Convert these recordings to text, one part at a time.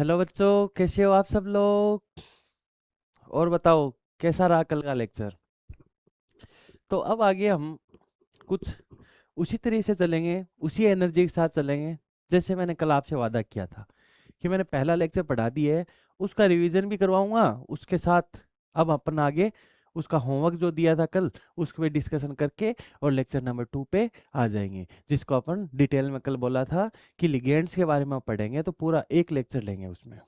Hello बच्चों, कैसे हो आप सब लोग। और बताओ, कैसा रहा कल का लेक्चर। तो अब आगे हम कुछ उसी तरह से चलेंगे, उसी एनर्जी के साथ चलेंगे जैसे मैंने कल आपसे वादा किया था कि मैंने पहला लेक्चर पढ़ा दिया है, उसका रिवीजन भी करवाऊंगा। उसके साथ अब अपन आगे उसका होमवर्क जो दिया था कल, उसके पे डिस्कशन करके और लेक्चर नंबर 2 पे आ जाएंगे, जिसको अपन डिटेल में कल बोला था कि लिगेंड्स के बारे में पढ़ेंगे, तो पूरा एक लेक्चर लेंगे उसमें।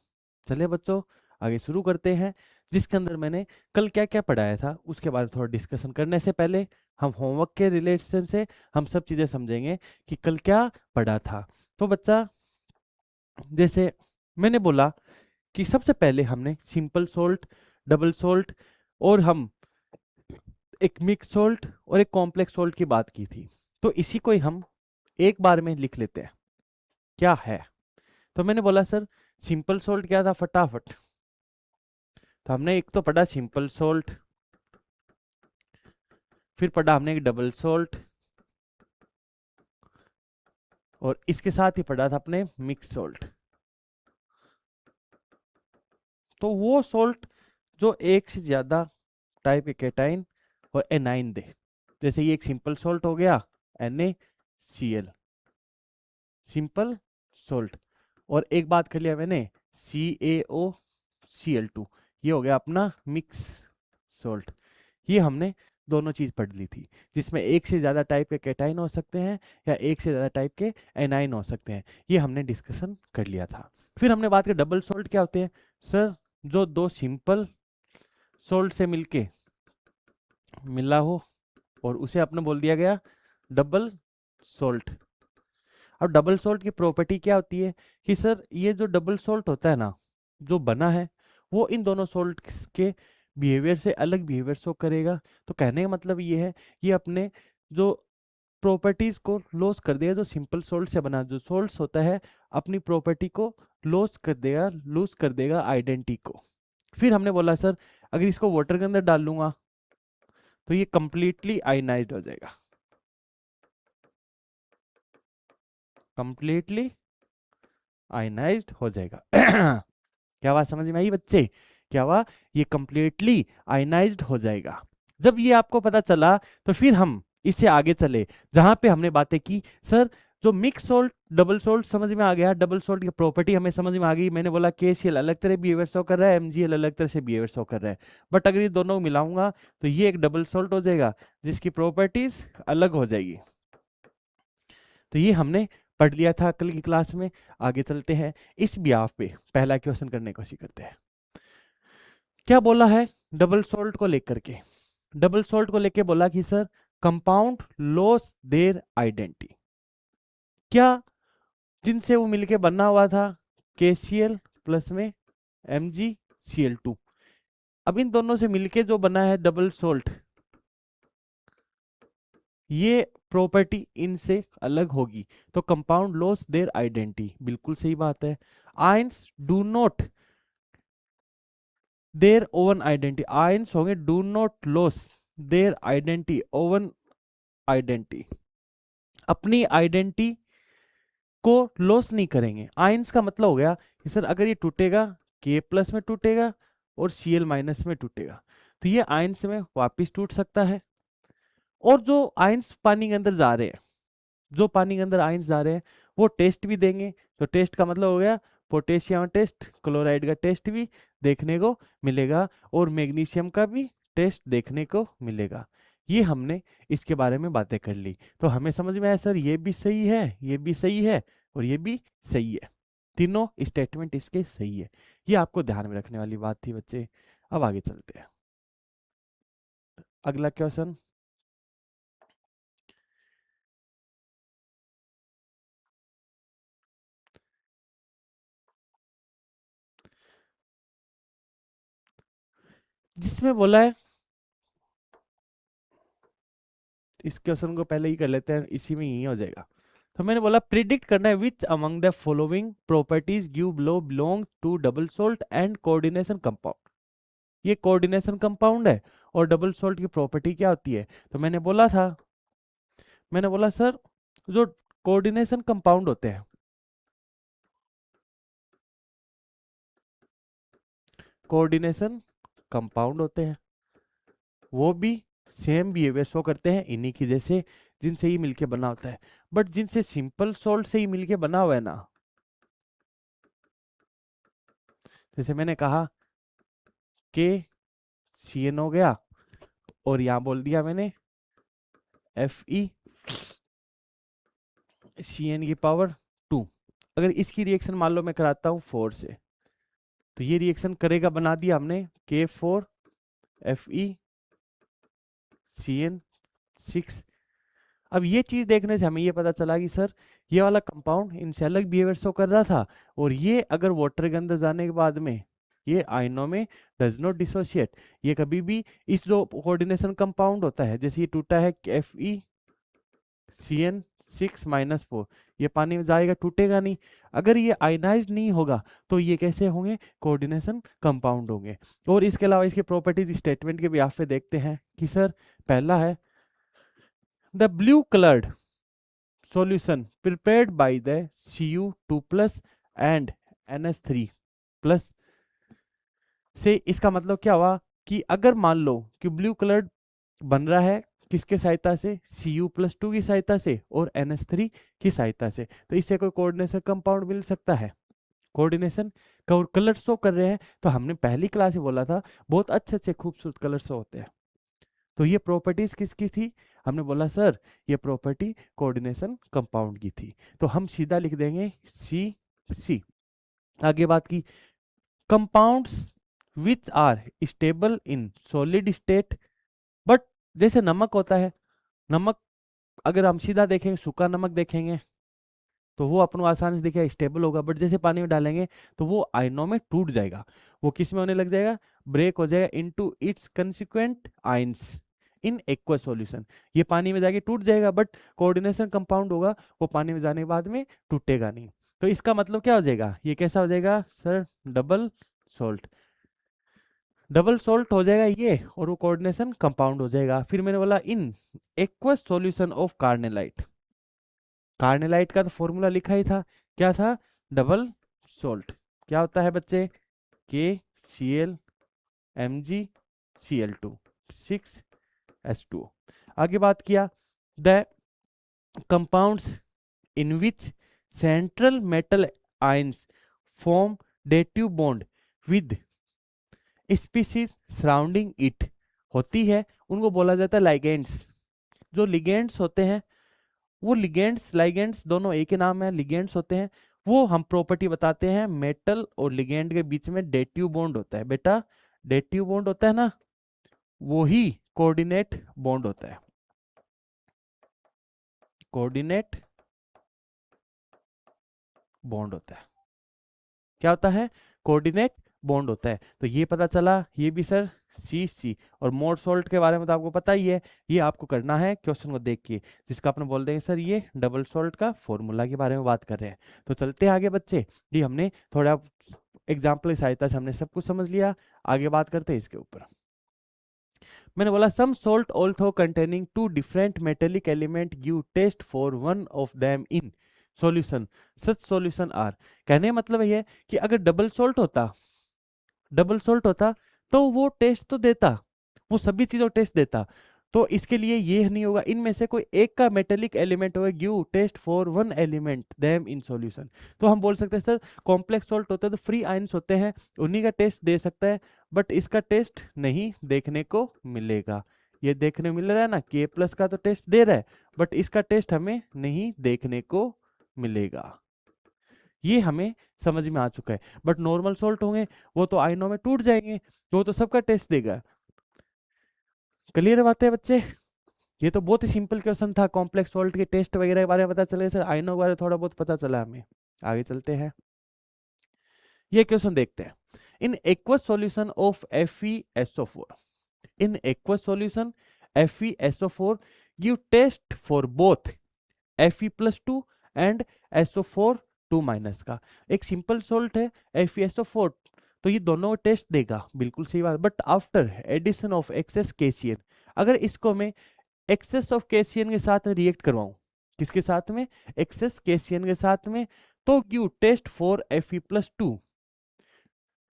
चलिए बच्चों, आगे शुरू करते हैं। जिसके अंदर मैंने कल क्या क्या पढ़ाया था उसके बारे में थोड़ा डिस्कशन करने से पहले हम होमवर्क के रिलेशन से हम सब चीज़ें समझेंगे कि कल क्या पढ़ा था। तो बच्चा, जैसे मैंने बोला कि सबसे पहले हमने सिंपल सोल्ट, डबल सोल्ट और हम एक मिक्स सोल्ट और एक कॉम्प्लेक्स सोल्ट की बात की थी। तो इसी को ही हम एक बार में लिख लेते हैं, क्या है। तो मैंने बोला सर, सिंपल सोल्ट क्या था, फटाफट। तो हमने एक तो पढ़ा सिंपल सोल्ट, फिर पढ़ा हमने एक डबल सोल्ट, और इसके साथ ही पढ़ा था अपने मिक्स सोल्ट। तो वो सोल्ट जो एक से ज्यादा टाइप के केटाइन और एनाइन दे, जैसे ये एक सिंपल सोल्ट हो गया NaCl, सिंपल सोल्ट। और एक बात कर लिया मैंने, CaOCl2, ये हो गया अपना मिक्स सोल्ट। ये हमने दोनों चीज पढ़ ली थी, जिसमें एक से ज्यादा टाइप के केटाइन हो सकते हैं या एक से ज्यादा टाइप के एनाइन हो सकते हैं, ये हमने डिस्कशन कर लिया था। फिर हमने बात की डबल सोल्ट क्या होते हैं। सर, जो दो सिंपल सोल्ट से मिलके मिला हो और उसे आपने बोल दिया गया डबल सोल्ट। अब डबल सोल्ट की प्रॉपर्टी क्या होती है कि सर, ये जो डबल सोल्ट होता है ना, जो बना है, वो इन दोनों सोल्ट के बिहेवियर से अलग बिहेवियर शो करेगा। तो कहने का मतलब ये है, ये अपने जो प्रॉपर्टीज को लॉस कर देगा। जो सिंपल सोल्ट से बना जो सोल्ट होता है, अपनी प्रॉपर्टी को लॉस कर देगा, लूज कर देगा आइडेंटिटी को। फिर हमने बोला सर, अगर इसको वाटर के अंदर डाल लूंगा तो ये कंप्लीटली आयनाइज्ड हो जाएगा, कंप्लीटली आयनाइज्ड हो जाएगा। क्या बात समझ में आई बच्चे, क्या हुआ, ये कंप्लीटली आयनाइज्ड हो जाएगा। जब ये आपको पता चला तो फिर हम इससे आगे चले, जहां पे हमने बातें की। सर, जो मिक्स सोल्ट डबल सोल्ट समझ में आ गया, डबल सोल्ट की प्रॉपर्टी हमें समझ में आ गई। मैंने बोला KCl अलग तरह बिहेवियर शो कर रहा है, MgL अलग तरह से बिहेवियर शो कर रहा है, बट अगर ये दोनों को मिलाऊंगा तो ये एक डबल सोल्ट हो जाएगा जिसकी प्रॉपर्टीज अलग हो जाएगी। तो ये हमने पढ़ लिया था कल की क्लास में। आगे चलते हैं, इस बिहाफ पे पहला क्वेश्चन करने की कोशिश करते हैं। क्या बोला है डबल सोल्ट को लेकर के। डबल सोल्ट को लेकर बोला कि sir, compound loss their identity. क्या जिनसे वो मिलके बना हुआ था, KCl प्लस में MgCl2। अब इन दोनों से मिलके जो बना है डबल सोल्ट, ये प्रॉपर्टी इनसे अलग होगी, तो कंपाउंड लॉस देयर आइडेंटिटी, बिल्कुल सही बात है। Ions do not their own identity, ions होंगे do not loss their identity, own identity, अपनी आइडेंटिटी को लॉस नहीं करेंगे। आयंस का मतलब हो गया कि सर, अगर ये टूटेगा K प्लस में टूटेगा और Cl माइनस में टूटेगा, तो ये आयंस में वापस टूट सकता है। और जो आयंस पानी के अंदर जा रहे हैं, जो पानी के अंदर आयंस जा रहे हैं, वो टेस्ट भी देंगे। तो टेस्ट का मतलब हो गया पोटेशियम टेस्ट, क्लोराइड का टेस्ट भी देखने को मिलेगा और मैग्नीशियम का भी टेस्ट देखने को मिलेगा। ये हमने इसके बारे में बातें कर ली। तो हमें समझ में आया सर, ये भी सही है, ये भी सही है और ये भी सही है, तीनों स्टेटमेंट इसके सही है। ये आपको ध्यान में रखने वाली बात थी बच्चे। अब आगे चलते हैं, अगला क्वेश्चन। जिसमें बोला है, इस क्वेश्चन को पहले ही कर लेते हैं, इसी में ही हो जाएगा। तो मैंने बोला प्रिडिक्ट करना है, which among the following properties give below belong to double salt and coordination compound. ये कोऑर्डिनेशन कंपाउंड है और डबल सोल्ट की प्रॉपर्टी क्या होती है। तो मैंने बोला सर, जो कोऑर्डिनेशन कंपाउंड होते हैं, कोऑर्डिनेशन कंपाउंड होते हैं, वो भी सेम बिहेवियर शो करते हैं इन्हीं की जैसे जिनसे ही मिलके बना होता है। बट जिनसे सिंपल सॉल्ट से ही मिलके बना हुआ है ना, जैसे मैंने कहा के सी एन हो गया और यहां बोल दिया मैंने एफ ई सी एन की पावर 2। अगर इसकी रिएक्शन मान लो मैं कराता हूं 4 से, तो ये रिएक्शन करेगा, बना दिया हमने के 4 एफ ई सी एन 6। अब ये चीज देखने से हमें ये पता चला कि सर ये वाला कंपाउंड इनसे अलग बिहेवियर शो कर रहा था, और ये अगर वाटर के अंदर जाने के बाद में ये आयनों में डज नॉट डिसोशिएट। ये कभी भी इस जो कोऑर्डिनेशन कंपाउंड होता है, जैसे ये टूटा है एफ ई सी एन 6-4, ये पानी में जाएगा, टूटेगा नहीं। अगर ये आयनाइज नहीं होगा तो ये कैसे होंगे, कोऑर्डिनेशन कंपाउंड होंगे। और इसके अलावा इसके प्रॉपर्टीज स्टेटमेंट के भी पे देखते हैं कि सर पहला है the blue coloured solution prepared by the Cu2 plus and NH3 plus से इसका मतलब क्या हुआ कि अगर मान लो कि ब्लू कलर बन रहा है किसके सहायता से, Cu+2 की सहायता से और NH3 की सहायता से, तो इससे कोई कोऑर्डिनेशन कंपाउंड मिल सकता है। कोऑर्डिनेशन कलर शो कर रहे हैं, तो हमने पहली क्लास में बोला था बहुत अच्छे अच्छे खूबसूरत कलर शो होते हैं। तो ये प्रॉपर्टीज किसकी थी, हमने बोला सर ये प्रॉपर्टी कोऑर्डिनेशन कंपाउंड की थी, तो हम सीधा लिख देंगे सी। आगे बात की compounds which are stable in solid state, but जैसे नमक होता है, नमक अगर हम सीधा देखेंगे, सूखा नमक देखेंगे तो वो अपन आसानी से दिखेगा, स्टेबल होगा, बट जैसे पानी में डालेंगे तो वो आयनों में टूट जाएगा, वो किस में होने लग जाएगा, ब्रेक हो जाएगा into its consequent ions in aqua solution. ये पानी में जाके टूट जाएगा, बट कोऑर्डिनेशन कंपाउंड होगा, वो पानी में जाने के बाद में टूटेगा नहीं। तो इसका मतलब क्या हो जाएगा, ये कैसा हो जाएगा sir, double salt. Double salt हो जाएगा ये, और वो कोऑर्डिनेशन कंपाउंड हो जाएगा। फिर मैंने बोला इन aqueous solution of carnallite, carnallite का तो फॉर्मूला लिखा ही था, क्या था, डबल सॉल्ट। क्या होता है बच्चे, K C L M G C L two 6H2O। आगे बात किया the compounds in which central metal ions form dative bond with species surrounding it, होती है उनको बोला जाता है लाइगेंड्स। जो लिगेंड्स होते हैं वो लिगेंड्स लाइगेंड्स दोनों एक ही नाम है, लिगेंड्स होते हैं, वो हम प्रॉपर्टी बताते हैं मेटल और लिगेंड के बीच में डेटिव बॉन्ड होता है। बेटा डेटिव बॉन्ड होता है ना, वो ही कोऑर्डिनेट बॉन्ड होता है, कोऑर्डिनेट बॉन्ड होता है। क्या होता है, कोऑर्डिनेट बॉन्ड होता है। तो ये पता चला, ये भी सर सी। और मोर सॉल्ट के बारे में तो आपको पता ही है, ये आपको करना है क्वेश्चन को देख के, जिसका आपने बोल देंगे सर ये डबल सॉल्ट का फॉर्मूला के बारे में बात कर रहे हैं। तो चलते हैं आगे बच्चे, ये हमने थोड़ा एग्जाम्पल की सहायता से हमने सब कुछ समझ लिया, आगे बात करते हैं इसके ऊपर। मैंने बोला some salt although containing two different metallic element give test for one of them in solution, such solution are. कहने का मतलब ये है कि अगर डबल सॉल्ट होता तो वो टेस्ट तो देता, वो सभी चीजों टेस्ट देता। तो इसके लिए ये नहीं होगा, इनमें से कोई एक का मेटेलिक एलिमेंट होगा, give test for one element them in solution. तो हम बोल सकते हैं सर कॉम्प्लेक्स सॉल्ट होता है तो फ्री आयंस होते हैं, उन्हीं का टेस्ट दे सकता है, बट इसका टेस्ट नहीं देखने को मिलेगा। ये देखने मिल रहा है ना, के प्लस का तो टेस्ट दे रहा है, बट इसका टेस्ट हमें नहीं देखने को मिलेगा। ये हमें समझ में आ चुका है। बट नॉर्मल सॉल्ट होंगे वो तो आयनों में टूट जाएंगे, तो वो तो सबका टेस्ट देगा। क्लियर बात है बच्चे, ये तो बहुत ही सिंपल क्वेश्चन था, कॉम्प्लेक्स सॉल्ट के टेस्ट वगैरह के बारे में पता चले, सर आयनों के बारे में थोड़ा बहुत पता चला हमें। आगे चलते हैं, ये क्वेश्चन देखते हैं। In aqueous solution of FeSO4, in aqueous solution FeSO4 give test for both Fe+2 and SO4 2- का। एक सिंपल सोल्ट है FeSO4, तो ये दोनों टेस्ट देगा, बिल्कुल सही बात। But after addition of excess KCl, अगर इसको मैं एक्सेस ऑफ KCl के साथ में रिएक्ट करवाऊं, किसके साथ में, एक्सेस KCl के साथ में, तो give test for Fe+2।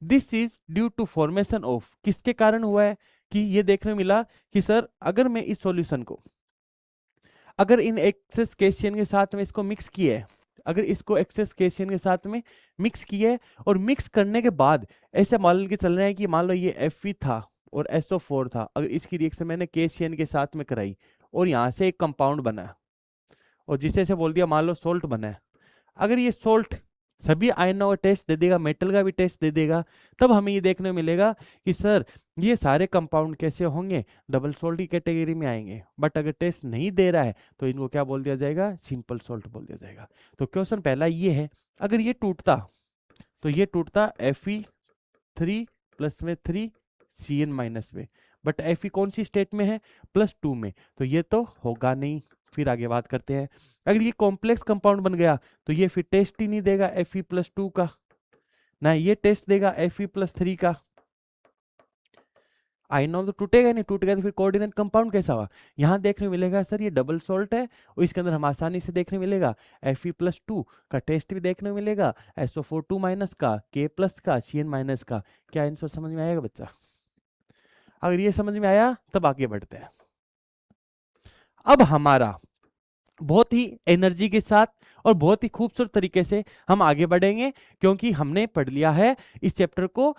This is due to formation of, किसके कारण हुआ है कि ये देखने मिला कि सर अगर मैं इस सॉल्यूशन को अगर इन एक्सेस केशियन के साथ में इसको मिक्स किया है, अगर इसको एक्सेस केशियन के साथ में मिक्स किया है और मिक्स करने के बाद ऐसे मान के चल रहे हैं कि मान लो ये Fe था और SO4 था, अगर इसकी रिएक्शन मैंने केशियन के साथ में कराई और यहाँ से एक कंपाउंड बना और जिसे से बोल दिया मान लो सोल्ट बना है, अगर ये सोल्ट सभी आयनों का टेस्ट दे देगा, मेटल का भी टेस्ट दे देगा, तब हमें ये देखने को मिलेगा कि सर ये सारे कंपाउंड कैसे होंगे, डबल सोल्ट की कैटेगरी में आएंगे। बट अगर टेस्ट नहीं दे रहा है तो इनको क्या बोल दिया जाएगा, सिंपल सोल्ट बोल दिया जाएगा। तो क्वेश्चन पहला ये है, अगर ये टूटता तो ये टूटता Fe3 प्लस में 3 Cn माइनस में, बट Fe कौन सी स्टेट में है, +2 में, तो ये तो होगा नहीं। फिर आगे बात करते हैं, अगर ये कॉम्प्लेक्स कंपाउंड बन गया तो ये फिर टेस्ट ही नहीं देगा Fe+2 का, ना ये टेस्ट देगा Fe+3 का। आयनोन तो टूटेगा नहीं, टूटेगा तो फिर कोऑर्डिनेट कंपाउंड कैसा हुआ, यहाँ देखने मिलेगा सर ये डबल सोल्ट है और इसके अंदर हम आसानी से देखने मिलेगा Fe+2 का टेस्ट भी देखने मिलेगा, SO4 2- का, K+ का, Cn- का। क्या आंसर समझ में आएगा बच्चा? अगर ये समझ में आया तब आगे बढ़ते हैं। अब हमारा बहुत ही एनर्जी के साथ और बहुत ही खूबसूरत तरीके से हम आगे बढ़ेंगे, क्योंकि हमने पढ़ लिया है इस चैप्टर को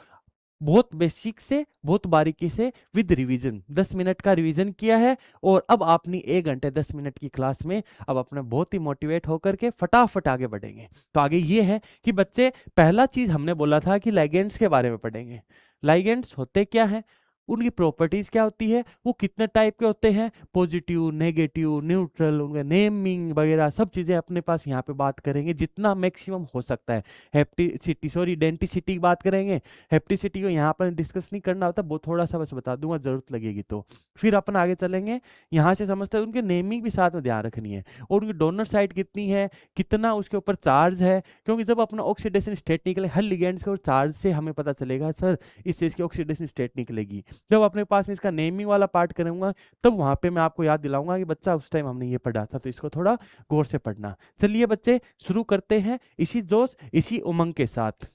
बहुत बेसिक से बहुत बारीकी से विद रिवीजन, 10 मिनट का रिवीजन किया है। और अब अपनी 1 घंटे 10 मिनट की क्लास में अब अपने बहुत ही मोटिवेट होकर के फटाफट आगे बढ़ेंगे। तो आगे ये है कि बच्चे, पहला चीज हमने बोला था कि लाइगेंड्स के बारे में पढ़ेंगे। लाइगेंड्स होते क्या है, उनकी प्रॉपर्टीज क्या होती है, वो कितने टाइप के होते हैं, पॉजिटिव, नेगेटिव, न्यूट्रल, उनका नेमिंग वगैरह सब चीजें अपने पास यहाँ पे बात करेंगे जितना मैक्सिमम हो सकता है। हेप्टिसिटी सॉरी डेंटिसिटी की बात करेंगे। हेप्टिसिटी को यहाँ पर डिस्कस नहीं करना होता, वो थोड़ा सा बस बता दूंगा जरूरत लगेगी तो। फिर अपन आगे चलेंगे, यहाँ से समझते हैं उनके नेमिंग भी साथ में ध्यान रखनी है, और उनकी डोनर साइड कितनी है, कितना उसके ऊपर चार्ज है, क्योंकि जब अपना ऑक्सीडेशन स्टेट निकले हर लिगेंड्स के चार्ज से हमें पता चलेगा सर इस चीज की ऑक्सीडेशन स्टेट निकलेगी। जब अपने पास में इसका नेमिंग वाला पार्ट करूंगा तब वहां पे मैं आपको याद दिलाऊंगा कि बच्चा उस टाइम हमने ये पढ़ा था, तो इसको थोड़ा गौर से पढ़ना। चलिए बच्चे शुरू करते हैं इसी जोश इसी उमंग के साथ।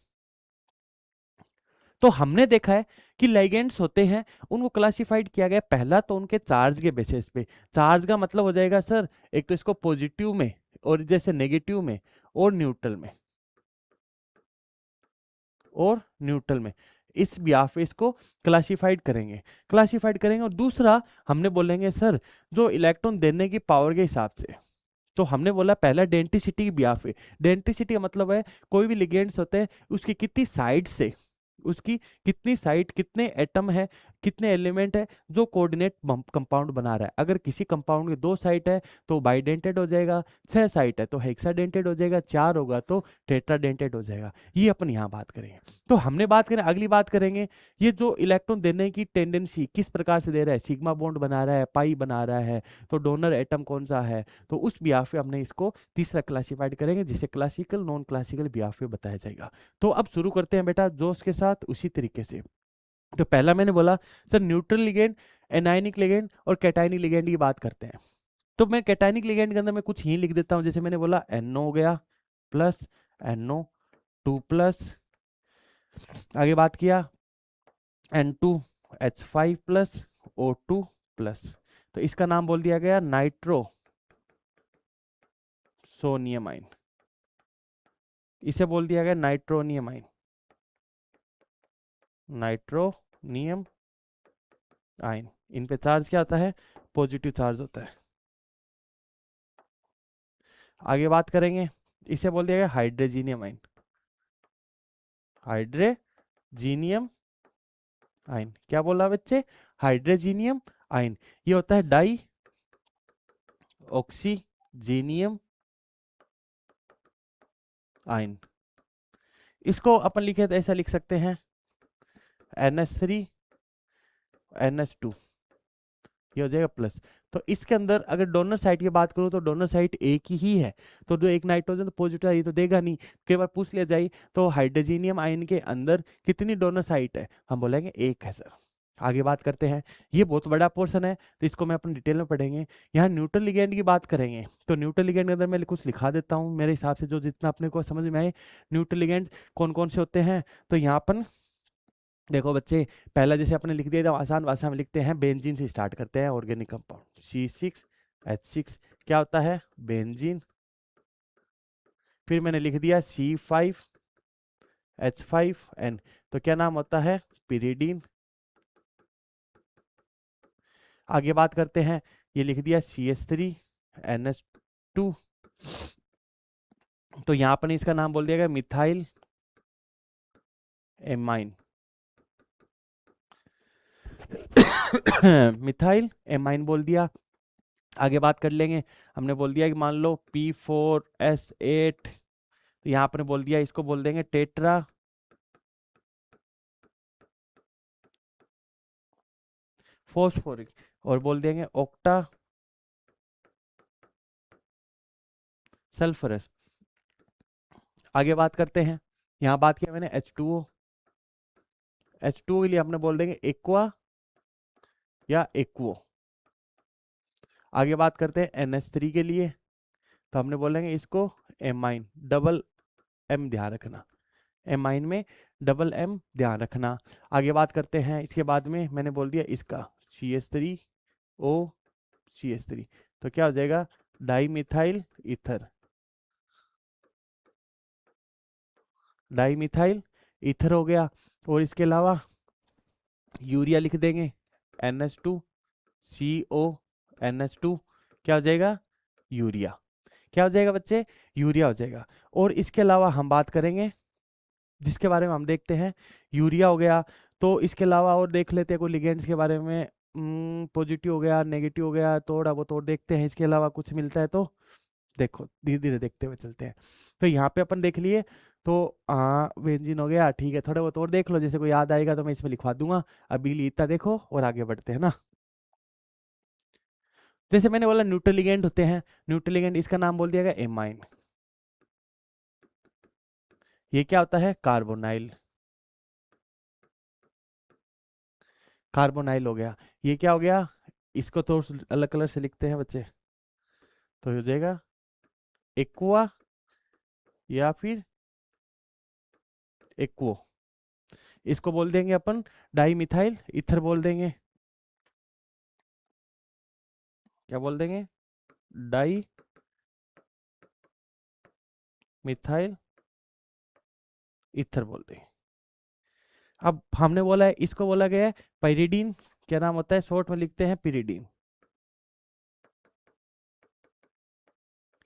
तो हमने देखा है कि लाइगेंड्स होते हैं उनको क्लासिफाइड किया गया पहला तो उनके चार्ज के बेसिस पे। चार्ज का मतलब हो जाएगा सर एक तो इसको पॉजिटिव में और जैसे नेगेटिव में और न्यूट्रल में, और न्यूट्रल में, इस ब्याह पे इसको क्लासिफाइड करेंगे। और दूसरा हमने बोलेंगे सर जो इलेक्ट्रॉन देने की पावर के हिसाब से, तो हमने बोला पहला डेंटिसिटी की ब्याह पे। डेंटिसिटी का मतलब है कोई भी लिगेंड्स होते हैं उसकी कितनी साइड से, उसकी कितनी साइड, कितने एटम है, कितने एलिमेंट है जो कोऑर्डिनेट कंपाउंड बना रहा है। अगर किसी कंपाउंड के 2 साइड है तो बाइडेंटेड हो जाएगा, 6 साइड है तो हेक्साडेंटेड हो जाएगा, 4 होगा तो टेट्राडेंटेड हो जाएगा। ये अपन यहाँ बात करेंगे। तो हमने बात करें, अगली बात करेंगे ये जो इलेक्ट्रॉन देने की टेंडेंसी किस प्रकार से दे रहा है, सिग्मा बॉन्ड बना रहा है, पाई बना रहा है, तो डोनर एटम कौन सा है, तो उस बिहाफ पे हमने इसको तीसरा क्लासिफाइड करेंगे जिसे क्लासिकल नॉन क्लासिकल बिहाफ पे बताया जाएगा। तो अब शुरू करते हैं बेटा जोश के साथ उसी तरीके से। तो पहला मैंने बोला sir neutral ligand, anionic ligand और कैटायनिक लिगेंड की बात करते हैं। तो मैं कैटायनिक लिगेंड के अंदर मैं कुछ ही लिख देता हूं, जैसे मैंने बोला NO हो गया प्लस NO2 प्लस, आगे बात किया N2H5 प्लस O2 प्लस, तो इसका नाम बोल दिया गया नाइट्रो सोनियम आइन, इसे बोल दिया गया नाइट्रोनियम आइन, नाइट्रोनियम आइन। इन पे चार्ज क्या आता है, पॉजिटिव चार्ज होता है। आगे बात करेंगे, इसे बोल दिया गया हाइड्रोजीनियम आइन, हाइड्रोजीनियम आइन, क्या बोला बच्चे, हाइड्रोजीनियम आइन। ये होता है डाई ऑक्सीजीनियम आइन। इसको अपन लिखे तो ऐसा लिख सकते हैं NH3 NH2, ये हो जाएगा प्लस। तो इसके अंदर अगर डोनर साइड की बात करूं तो डोनर साइड एक ही है, तो जो एक नाइट्रोजन तो पॉजिटिव ये तो देगा नहीं, कई बार पूछ लिया जाए तो हाइड्रोजीनियम आयन के अंदर कितनी डोनर साइट है, हम बोलेंगे एक है सर। आगे बात करते हैं, ये बहुत बड़ा पोर्शन है तो इसको मैं अपन डिटेल में पढ़ेंगे। यहाँ न्यूट्रल लिगेंड की बात करेंगे, तो न्यूट्रल लिगेंड के अंदर मैं कुछ लिखा देता हूँ मेरे हिसाब से जो जितना अपने को समझ में आए। न्यूट्रल लिगेंड कौन कौन से होते हैं, तो यहाँ अपन देखो बच्चे, पहला जैसे अपने लिख दिया था आसान भाषा में लिखते हैं, बेंजीन से स्टार्ट करते हैं ऑर्गेनिक कंपाउंड C6H6 क्या होता है, बेंजीन। फिर मैंने लिख दिया C5H5N तो क्या नाम होता है, पिरिडीन। आगे बात करते हैं, ये लिख दिया CH3NH2 तो यहाँ पर इसका नाम बोल दिया गया मिथाइल एमाइन। मिथाइल एमाइन बोल दिया। आगे बात कर लेंगे, हमने बोल दिया कि मान लो P4S8 तो यहाँ पर बोल दिया इसको बोल देंगे टेट्रा फॉस्फोरिक और बोल देंगे ऑक्टा सल्फरस। आगे बात करते हैं, यहाँ बात किया मैंने H2O, H2O के लिए हमने बोल देंगे एक्वा या एक्वो। आगे बात करते हैं NH3 के लिए, तो हमने बोलेंगे इसको एमाइन, डबल एम ध्यान रखना, एमाइन में डबल एम ध्यान रखना। आगे बात करते हैं, इसके बाद में मैंने बोल दिया इसका CH3OCH3 तो क्या हो जाएगा, di methyl ether, di methyl ether हो गया। और इसके अलावा यूरिया लिख देंगे NH2CO NH2 क्या हो जाएगा, यूरिया। क्या हो जाएगा बच्चे, यूरिया हो जाएगा। और इसके अलावा हम बात करेंगे जिसके बारे में हम देखते हैं, यूरिया हो गया, तो इसके अलावा और देख लेते हैं कोई लिगेंड्स के बारे में, पॉजिटिव हो गया, नेगेटिव हो गया, थोड़ा बहुत और देखते हैं, इसके अलावा कुछ मिलता है तो देखो धीरे धीरे देखते हुए चलते हैं। तो यहाँ पे अपन देख लिए, तो बेंजीन हो गया, ठीक है, थोड़े बहुत और देख लो, जैसे कोई याद आएगा तो मैं इसमें लिखवा दूंगा। अभी इतना देखो और आगे बढ़ते हैं ना। जैसे मैंने बोला न्यूट्रल लिगेंड होते हैं, न्यूट्रल लिगेंड इसका नाम बोल दिया गया एमाइन। ये क्या होता है, कार्बोनाइल, कार्बोनाइल हो गया। ये क्या हो गया, इसको तो अलग कलर से लिखते हैं बच्चे, तो हो जाएगा एक्वा या फिर एक्वो। इसको बोल देंगे अपन डाई मिथाइल ईथर बोल देंगे, क्या बोल देंगे, डाई मिथाइल ईथर बोल देंगे। अब हमने बोला है, इसको बोला गया है पाइरिडीन, क्या नाम होता है, शॉर्ट में लिखते हैं पिरिडीन,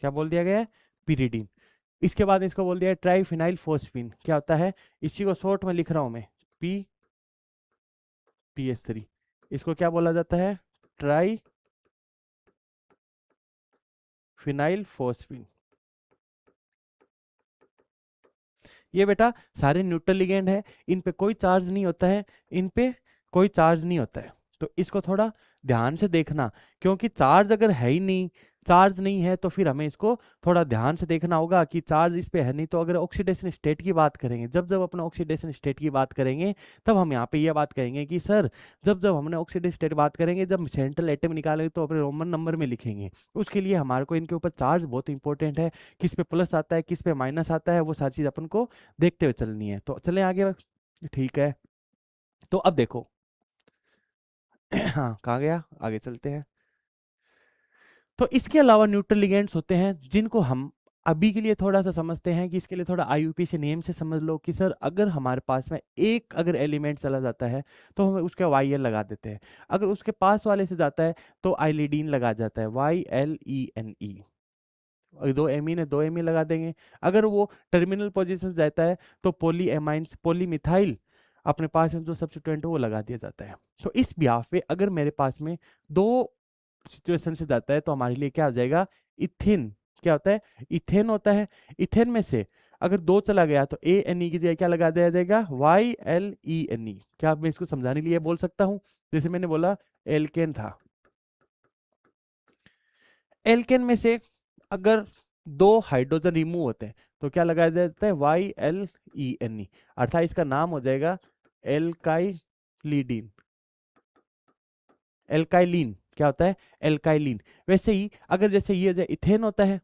क्या बोल दिया गया है, पिरिडीन। इसके बाद इसको बोल दिया है ट्राइफिनाइल फोस्फीन, क्या होता है, इसी को शॉर्ट में लिख रहा हूं मैं, PS3। इसको क्या बोला जाता है, ट्राई फिनाइल फोस्फीन। ये बेटा सारे न्यूट्रल लिगेंड है, इन पे कोई चार्ज नहीं होता है, इन पे कोई चार्ज नहीं होता है, तो इसको थोड़ा ध्यान से देखना, क्योंकि चार्ज अगर है ही नहीं, चार्ज नहीं है तो फिर हमें इसको थोड़ा ध्यान से देखना होगा कि चार्ज इस पे है नहीं। तो अगर ऑक्सीडेशन स्टेट की बात करेंगे, जब जब अपना ऑक्सीडेशन स्टेट की बात करेंगे, तब हम यहाँ पे ये बात कहेंगे कि सर जब जब हमने ऑक्सीडेशन स्टेट बात करेंगे, जब सेंट्रल एटम निकालेंगे तो अपने रोमन नंबर में लिखेंगे। उसके लिए हमारे को इनके ऊपर चार्ज बहुत इंपॉर्टेंट है, किस पे प्लस आता है किस पे माइनस आता है, वो सारी चीज अपन को देखते हुए चलनी है। तो चलें आगे, ठीक है। तो अब देखो हाँ कहाँ गया, आगे चलते हैं। तो इसके अलावा न्यूट्रल लिगेंड्स होते हैं जिनको हम अभी के लिए थोड़ा सा समझते हैं, कि इसके लिए थोड़ा IUPAC नेम से समझ लो कि सर अगर हमारे पास में एक अगर एलिमेंट चला जाता है तो हम उसका YL लगा देते हैं, अगर उसके पास वाले से जाता है तो आइलिडीन लगा जाता है, YLENE। और दो एमीन है, दो एमीन लगा देंगे। अगर वो टर्मिनल पोजीशन जाता है तो पोली एमाइंस, पोलीमिथाइल अपने पास में जो सब्स्टिट्यूएंट है वो लगा दिया जाता है। तो इस ब्याह पे अगर मेरे पास में दो सिचुएशन से जाता है तो हमारे लिए क्या हो जाएगा, इथिन। क्या होता है, इथेन होता है। इथेन में से अगर दो चला गया तो ANE की जगह क्या लगा दिया जाएगा, YLENE। क्या मैं इसको समझाने के लिए बोल सकता हूँ, जैसे मैंने बोला एल्केन था, एल्केन में से अगर दो हाइड्रोजन रिमूव होते हैं तो क्या लगाया जाता है, YLENE, अर्थात इसका नाम हो जाएगा एल्काइलिडीन, एल्काइलिन। क्या होता है, एल्काइलिन। वैसे ही अगर जैसे ये जो इथेन होता है,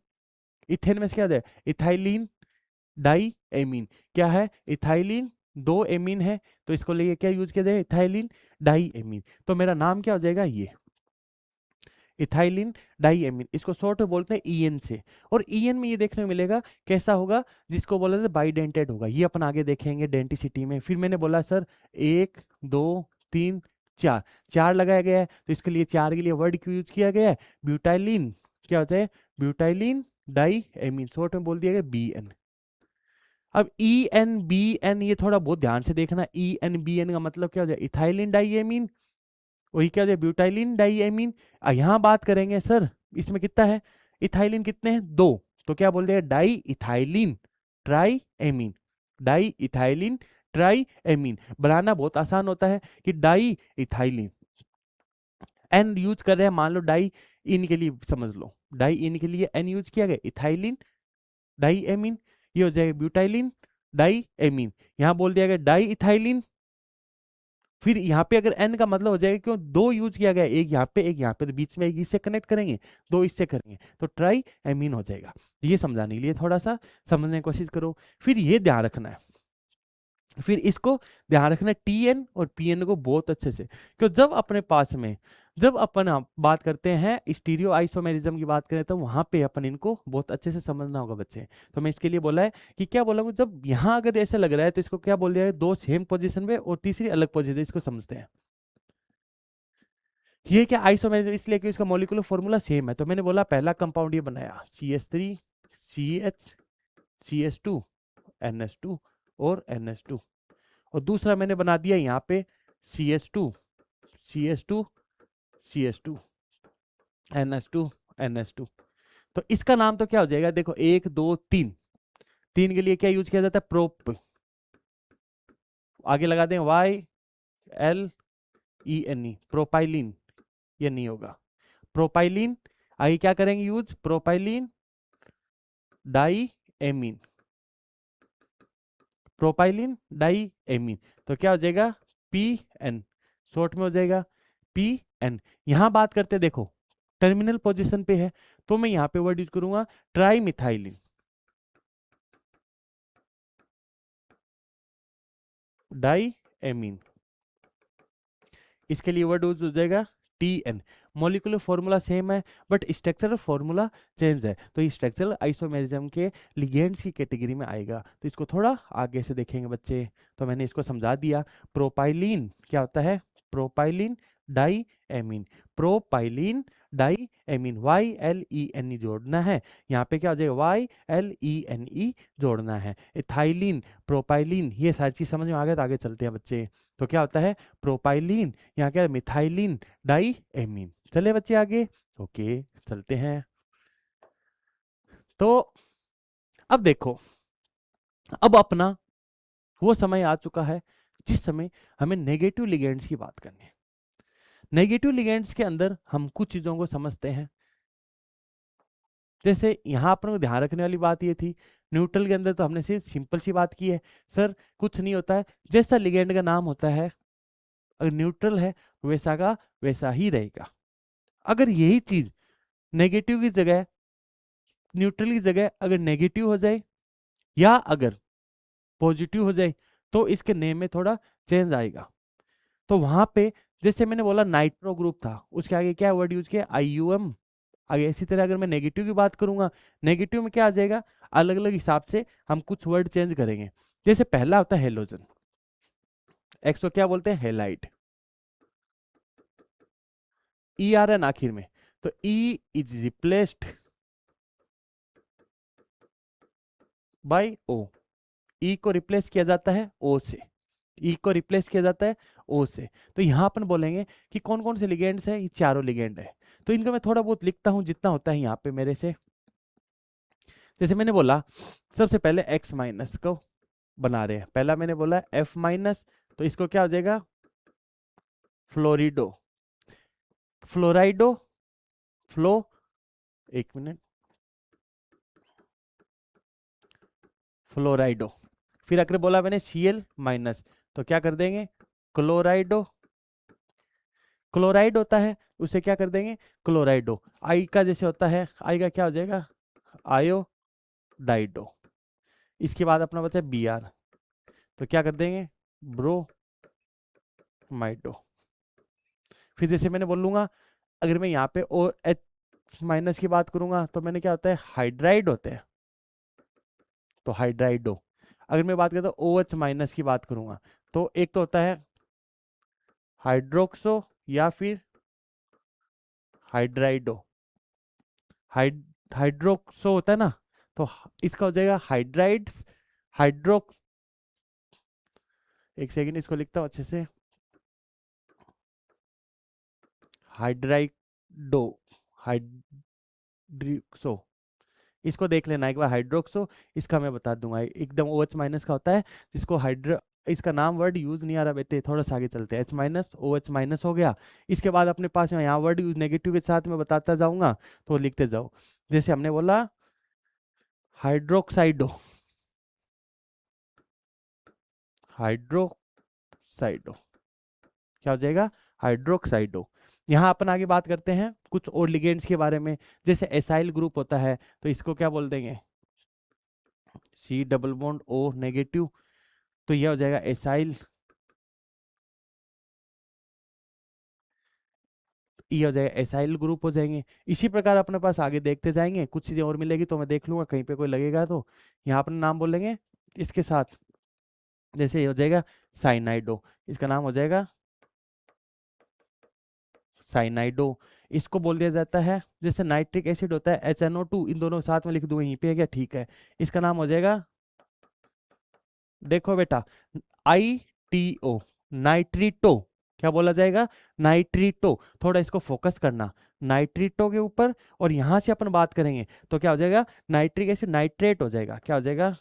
इथेन में से क्या होता है, इथाइलिन डाई एमीन। क्या है, इथाइलिन दो एमीन है, तो इसको लेके क्या यूज किया जाएगा, इथाइलिन डाई एमीन। तो मेरा नाम क्या हो जाएगा, ये इथाइलिन डाई एमीन। इसको शॉर्ट में बोलते हैं ईएन से। और ईएन में ये देखने को मिलेगा कैसा होगा, जिसको बोला जाता है बाइडेंटेड होगा। ये अपन आगे देखेंगे डेंटिसिटी में। फिर मैंने बोला सर 1 2 3 4, 4 लगाया गया है, तो इसके लिए 4 के लिए वर्ड क्यों यूज किया गया है, ब्यूटाइलिन। क्या होता है, ब्यूटाइलिन डाई एमीन, शॉर्ट में बोल दिया गया BN। अब ENBN ये थोड़ा बहुत ध्यान से देखना। ENBN का मतलब क्या हो जाए, इथाइलिन डाईएमीन, वही क्या हो जाए, ब्यूटाइलिन डाईएमीन। यहाँ बात करेंगे सर इसमें कितना है, इथाइलिन कितने हैं, 2, तो क्या बोल देगा, die ethylene try amine. Die ethylene try amine बनाना बहुत आसान होता है कि डाई इथाइलिन, एन यूज कर रहे हैं, मान लो डाई इन के लिए समझ लो, डाई इन के लिए एन यूज किया गया, इथाइलिन डाई एमीन, ये हो जाएगा ब्यूटाइलिन डाई एमीन। यहां बोल दिया गया डाई इथाइलिन, फिर यहाँ पे अगर एन का मतलब हो जाएगा, क्यों, दो यूज किया गया, एक यहाँ पे एक यहाँ पे, तो बीच में एक इससे कनेक्ट करेंगे, दो इससे करेंगे, तो ट्राई एमीन हो जाएगा। ये समझाने के लिए थोड़ा सा समझने की कोशिश करो। फिर ये ध्यान रखना है, फिर इसको ध्यान रखना है TN और PN को बहुत अच्छे से, क्यों, जब अपने पास में जब अपन बात करते हैं स्टीरियो आइसोमेरिज्म की बात करें, तो वहां पे अपन इनको बहुत अच्छे से समझना होगा बच्चे। तो मैं इसके लिए बोला है कि क्या बोला हूं, जब यहाँ अगर ऐसा लग रहा है तो इसको क्या बोल दिया है, दो सेम पोजीशन पे और तीसरी अलग पोजीशन, इसको समझते हैं। ये क्या आइसोमेरिज्म, इसलिए कि इसका मॉलिक्यूलर फॉर्मूला सेम है। तो मैंने बोला पहला कंपाउंड ये बनाया CH3 CH CH2 NH2 और NH2, और दूसरा मैंने बना दिया यहाँ पे CH2 CH2 CH2 NH2 NH2। तो इसका नाम तो क्या हो जाएगा, देखो 1 2 3, 3 के लिए क्या यूज किया जाता है, प्रोप, आगे लगा दें YLENE, प्रोपाइलिन, ये नहीं होगा, प्रोपाइलिन। आगे क्या करेंगे use, propylene diamine, propylene diamine, तो क्या हो जाएगा PN, शॉर्ट में हो जाएगा PN। यहां बात करते देखो टर्मिनल पोजीशन पे है, तो मैं यहां पे वर्ड यूज करूंगा ट्राई मिथाइलिन डाई एमीन, इसके लिए वर्ड यूज हो जाएगा TN। मॉलिक्यूलर फॉर्मूला सेम है बट स्ट्रक्चरल फॉर्मूला चेंज है, तो ये स्ट्रक्चरल आइसोमेरिज्म के लिगेंड्स की कैटेगरी में आएगा। तो इसको थोड़ा आगे से देखेंगे बच्चे। तो मैंने इसको समझा दिया, प्रोपाइलिन क्या होता है, propylene diamine, propylene diamine, YLENE जोड़ना है, यहाँ पे क्या हो जाएगा YLENE जोड़ना है। इथाइलिन प्रोपाइलिन, ये सारी चीज समझ में आ गया, तो आगे चलते हैं बच्चे। तो क्या होता है प्रोपाइलिन, यहाँ क्या है मिथाइलिन डाई एमीन। चले बच्चे आगे, ओके चलते हैं। तो अब देखो, अब अपना वो समय आ चुका है जिस समय हमें नेगेटिव लिगेंड्स की बात करनी है। नेगेटिव लिगेंड्स के अंदर हम कुछ चीजों को समझते हैं। जैसे यहां अपन को ध्यान रखने वाली बात ये थी, न्यूट्रल के अंदर तो हमने सिर्फ सिंपल सी बात की है, सर कुछ नहीं होता है, जैसा लिगेंड का नाम होता है, अगर न्यूट्रल है वैसा का वैसा ही रहेगा। अगर यही चीज नेगेटिव की जगह, न्यूट्रल की जगह अगर नेगेटिव हो जाए या अगर पॉजिटिव हो जाए, तो इसके नेम में थोड़ा चेंज आएगा। तो वहां पे जैसे मैंने बोला नाइट्रो ग्रुप था, उसके आगे क्या वर्ड यूज किया, IUM। आगे इसी तरह अगर मैं नेगेटिव की बात करूंगा, नेगेटिव में क्या आ जाएगा, अलग अलग हिसाब से हम कुछ वर्ड चेंज करेंगे। जैसे पहला होता है हेलोजन, एक्सो क्या बोलते हैं, हेलाइड, ERN आखिर में, तो E is replaced by O, E को रिप्लेस किया जाता है O से, E को रिप्लेस किया जाता है O से। तो यहां अपन बोलेंगे कि कौन कौन से लिगेंड्स है, ये चारों लिगेंड है। तो इनको मैं थोड़ा बहुत लिखता हूं जितना होता है यहाँ पे मेरे से। जैसे मैंने बोला सबसे पहले X माइनस को बना रहे हैं, पहला मैंने बोला F माइनस, तो इसको क्या हो जाएगा, फ्लोरिडो, फ्लोराइडो, फ्लो, एक मिनट, फ्लोराइडो। फिर अगर बोला मैंने Cl माइनस, तो क्या कर देंगे, क्लोराइडो, क्लोराइड होता है उसे क्या कर देंगे, क्लोराइडो। आई का जैसे होता है, आई का क्या हो जाएगा, आयो डाइडो। इसके बाद अपना बचा Br, तो क्या कर देंगे, ब्रो माइडो। फिर जैसे मैंने बोल लूंगा, अगर मैं यहाँ पे ओ एच माइनस की बात करूंगा तो मैंने क्या होता है, हाइड्राइड होते हैं, तो हाइड्राइडो। अगर मैं बात करता हूँ ओ एच माइनस की बात करूंगा, तो एक तो होता है हाइड्रोक्सो या फिर हाइड्राइडो। हाइड हाइड्रोक्सो होता है ना, तो इसका हो जाएगा हाइड्राइड्स, हाइड्रोक्स, एक सेकंड इसको लिखता हूँ अच्छे से, हाइड्राइडो, हाइड्रिक्सो, इसको देख लेना एक बार, हाइड्रोक्सो। इसका मैं बता दूंगा, एकदम ओ एच माइनस का होता है, जिसको हाइड्रो, इसका नाम वर्ड यूज नहीं आ रहा बेटे, थोड़ा सा आगे चलते हैं। H minus, O H minus हो गया। इसके बाद अपने पास में यहाँ वर्ड यूज नेगेटिव के साथ में बताता जाऊंगा, तो लिखते जाओ। जैसे हमने बोला हाइड्रोक्साइडो, हाइड्रोक्साइडो, क्या हो जाएगा, हाइड्रोक्साइडो। यहाँ अपन आगे बात करते हैं कुछ और लिगेंड्स के बारे में। जैसे एसाइल ग्रुप होता है, तो इसको क्या बोल देंगे, C double bond O negative, तो यह हो जाएगा एसाइल, ये हो जाएगा एसाइल ग्रुप हो जाएंगे। इसी प्रकार अपने पास आगे देखते जाएंगे, कुछ चीजें और मिलेगी तो मैं देख लूंगा कहीं पे कोई लगेगा तो यहाँ अपना नाम बोलेंगे इसके साथ। जैसे ये हो जाएगा साइनाइडो, इसका नाम हो जाएगा साइनाइडो। इसको बोल दिया जाता है, जैसे नाइट्रिक एसिड होता है HNO2, इन दोनों साथ में लिख दूंगा यहीं पे है क्या, ठीक है। इसका नाम हो जाएगा, देखो बेटा, ITO, नाइट्रिटो। क्या बोला जाएगा, नाइट्रिटो। थोड़ा इसको फोकस करना नाइट्रिटो के ऊपर, और यहां से अपन बात करेंगे तो क्या हो जाएगा, नाइट्रिक एसिड नाइट्रेट हो जाएगा, क्या हो जाएगा,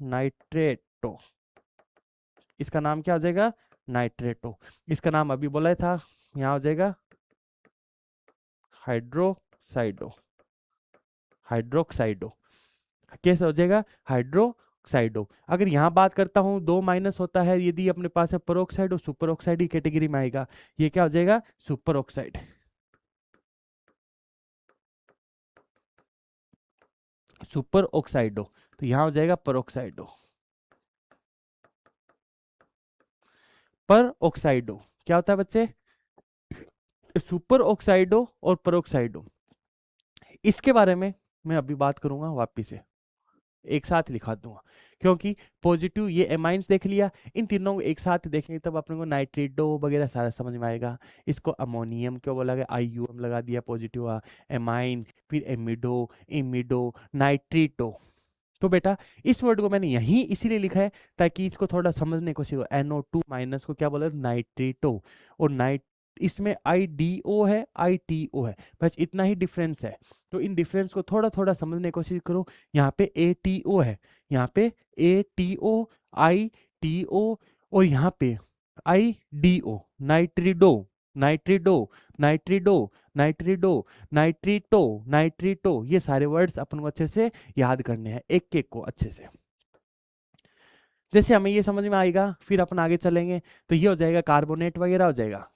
नाइट्रेटो। इसका नाम क्या हो जाएगा, नाइट्रेटो। इसका नाम अभी बोला था, यहाँ हो जाएगा हाइड्रोक्साइडो, हाइड्रोक्साइडो। कैसे हो जाएगा, हाइड्रोक्साइडो। अगर यहाँ बात करता हूँ, दो माइनस होता है यदि अपने पास है परोक्साइड, और सुपर ऑक्साइड ही कैटेगरी में आएगा। ये क्या हो जाएगा, सुपर ऑक्साइड, सुपर ऑक्साइडो। तो यहाँ हो जाएगा परोक्साइडो, पर ऑक्साइडो। क्या होता है बच्चे, सुपर ऑक्साइडो और परोक्साइडो, इसके बारे में मैं अभी बात करूंगा वापिस से, एक साथ लिखा दूंगा, क्योंकि पॉजिटिव ये एमाइंस देख लिया, इन तीनों को एक साथ देखेंगे तब अपने को नाइट्रेटो वगैरह सारा समझ में आएगा। इसको अमोनियम क्यों बोला गया, IUM लगा दिया पॉजिटिव, एमाइन, फिर एमिडो, इमिडो, नाइट्रीटो। तो बेटा इस वर्ड को मैंने यहीं इसीलिए लिखा है ताकि इसको थोड़ा समझने को सीखो। NO2 माइनस को क्या बोला, नाइट्रीटो, और नाइट, इसमें IDO है, ITO है, बस इतना ही डिफरेंस है। तो इन डिफरेंस को थोड़ा थोड़ा समझने की कोशिश करो। यहाँ पे ATO है, यहाँ पे ATO, ITO, और यहाँ पे IDO, नाइट्रिडो, नाइट्रिडो, नाइट्रिडो, नाइट्रिडो, नाइट्रीटो, नाइट्रीटो, ये सारे वर्ड्स अपन को अच्छे से याद करने हैं, एक एक को अच्छे से। जैसे हमें ये समझ में आएगा फिर अपन आगे चलेंगे, तो ये हो जाएगा कार्बोनेट वगैरह हो जाएगा,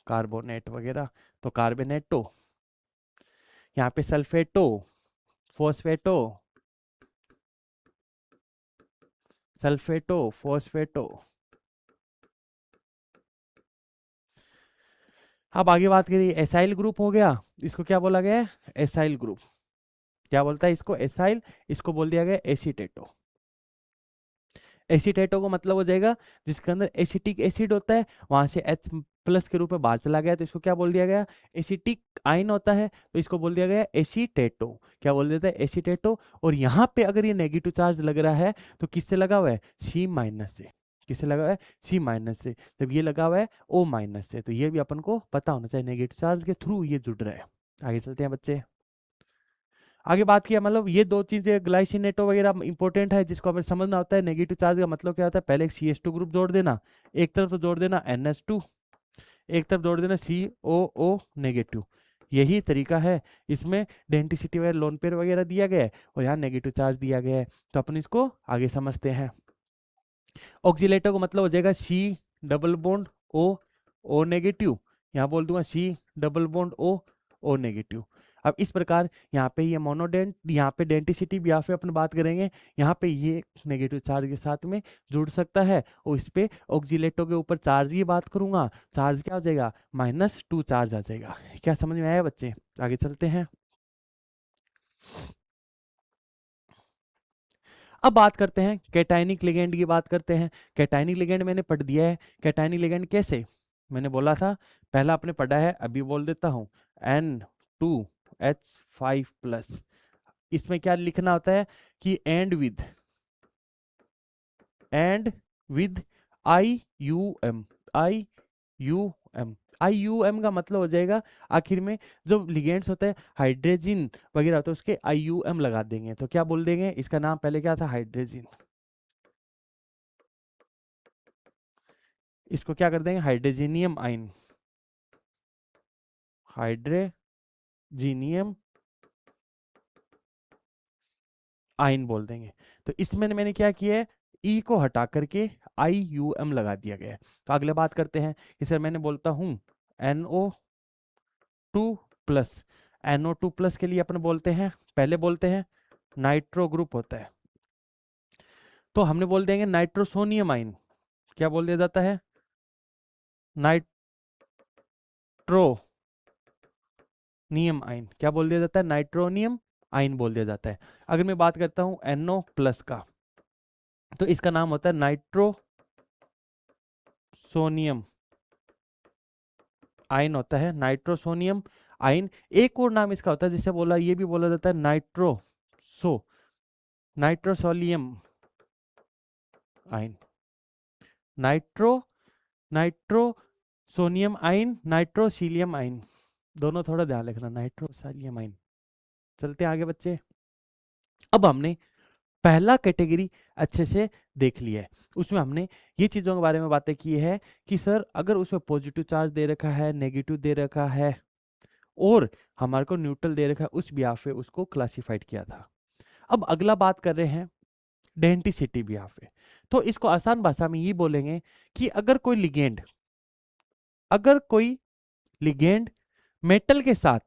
कार्बोनेट वगैरह, तो कार्बोनेटो, यहाँ पे सल्फेटो, फॉस्फेटो, सल्फेटो, फॉस्फेटो। अब आगे बात करिए, एसाइल ग्रुप हो गया, इसको क्या बोला गया है, एसाइल ग्रुप। क्या बोलता है इसको, एसाइल, इसको बोल दिया गया एसीटेटो। एसीटेटो का मतलब हो जाएगा जिसके अंदर एसिटिक एसिड होता है, वहां से H प्लस के रूप में बाहर चला गया, तो इसको क्या बोल दिया गया, एसिटिक आयन होता है, तो इसको बोल दिया गया एसीटेटो। क्या बोल देता है, एसीटेटो। और यहाँ पे अगर ये नेगेटिव चार्ज लग रहा है तो किससे लगा हुआ है, C माइनस से। किससे लगा हुआ है, C माइनस से। जब ये लगा हुआ है O माइनस से, तो ये भी अपन को पता होना चाहिए नेगेटिव चार्ज के थ्रू ये जुड़ रहा है। आगे चलते हैं बच्चे। आगे बात किया, मतलब ये दो चीजें ग्लाइसिनेटो वगैरह इंपॉर्टेंट है जिसको हमें समझना होता है। नेगेटिव चार्ज का मतलब क्या होता है, पहले एक CH2 ग्रुप जोड़ देना, एक तरफ तो जोड़ देना NH2, एक तरफ जोड़ देना COO नेगेटिव। यही तरीका है, इसमें डेंटिसिटी वगैरह लोन पेयर वगैरह दिया गया है और यहाँ नेगेटिव चार्ज दिया गया है, तो अपन इसको आगे समझते हैं। ऑक्सीलेटर का मतलब हो जाएगा C double bond O, O negative, यहाँ बोल दूंगा C double bond O, O negative. अब इस प्रकार यहाँ पे ये मोनोडेंट, यहाँ पे डेंटिसिटी भी यहाँ पे अपन बात करेंगे, यहाँ पे ये नेगेटिव चार्ज के साथ में जुड़ सकता है और इस पे ऑक्सीलेटो के ऊपर चार्ज की बात करूंगा, चार्ज क्या हो जाएगा, -2 चार्ज आ जाएगा। क्या समझ में आया बच्चे? आगे चलते हैं। अब बात करते हैं कैटायनिक लिगेंड की बात करते हैं। कैटायनिक लिगेंड मैंने पढ़ दिया है। कैटायनिक लिगेंड कैसे, मैंने बोला था पहला आपने पढ़ा है, अभी बोल देता हूँ, N2H5+। इसमें क्या लिखना होता है कि एंड विद IUM। IUM का मतलब हो जाएगा आखिर में जो लिगेंड्स होते हैं हाइड्रोजन वगैरह होते हैं उसके IUM लगा देंगे। तो क्या बोल देंगे, इसका नाम पहले क्या था, हाइड्रोजन, इसको क्या कर देंगे, हाइड्रोजीनियम आइन, हाइड्रोजीनियम आइन बोल देंगे। तो इसमें मैंने क्या किया है, ई को हटा करके IUM लगा दिया गया है। तो अगले बात करते हैं कि सर मैंने बोलता हूं NO2+। NO2+ के लिए अपन बोलते हैं, पहले बोलते हैं नाइट्रो ग्रुप होता है, तो हमने बोल देंगे नाइट्रोसोनियम आइन। क्या बोल दिया जाता है, नाइट्रोनियम आइन। क्या बोल दिया जाता है, नाइट्रोनियम आइन बोल दिया जाता है। अगर मैं बात करता हूं NO+ का, तो इसका नाम होता है नाइट्रोसोनियम आइन होता है, नाइट्रोसोनियम आइन। एक और नाम इसका होता है जिसे बोला, ये भी बोला जाता है नाइट्रोसोलियम आइन। नाइट्रोसोनियम आइन, नाइट्रोसीलियम आइन, दोनों थोड़ा ध्यान रखना, नाइट्रोसीलियम आइन। चलते आगे बच्चे। अब हमने पहला कैटेगरी अच्छे से देख लिया है, उसमें हमने ये चीजों के बारे में बातें की है कि सर अगर उसमें पॉजिटिव चार्ज दे रखा है, नेगेटिव दे रखा है और हमारे को न्यूट्रल दे रखा है, उस बिहाफ पे उसको क्लासिफाइड किया था। अब अगला बात कर रहे हैं डेंटिसिटी बिहाफ पे। तो इसको आसान भाषा में ये बोलेंगे कि अगर कोई लिगेंड मेटल के साथ,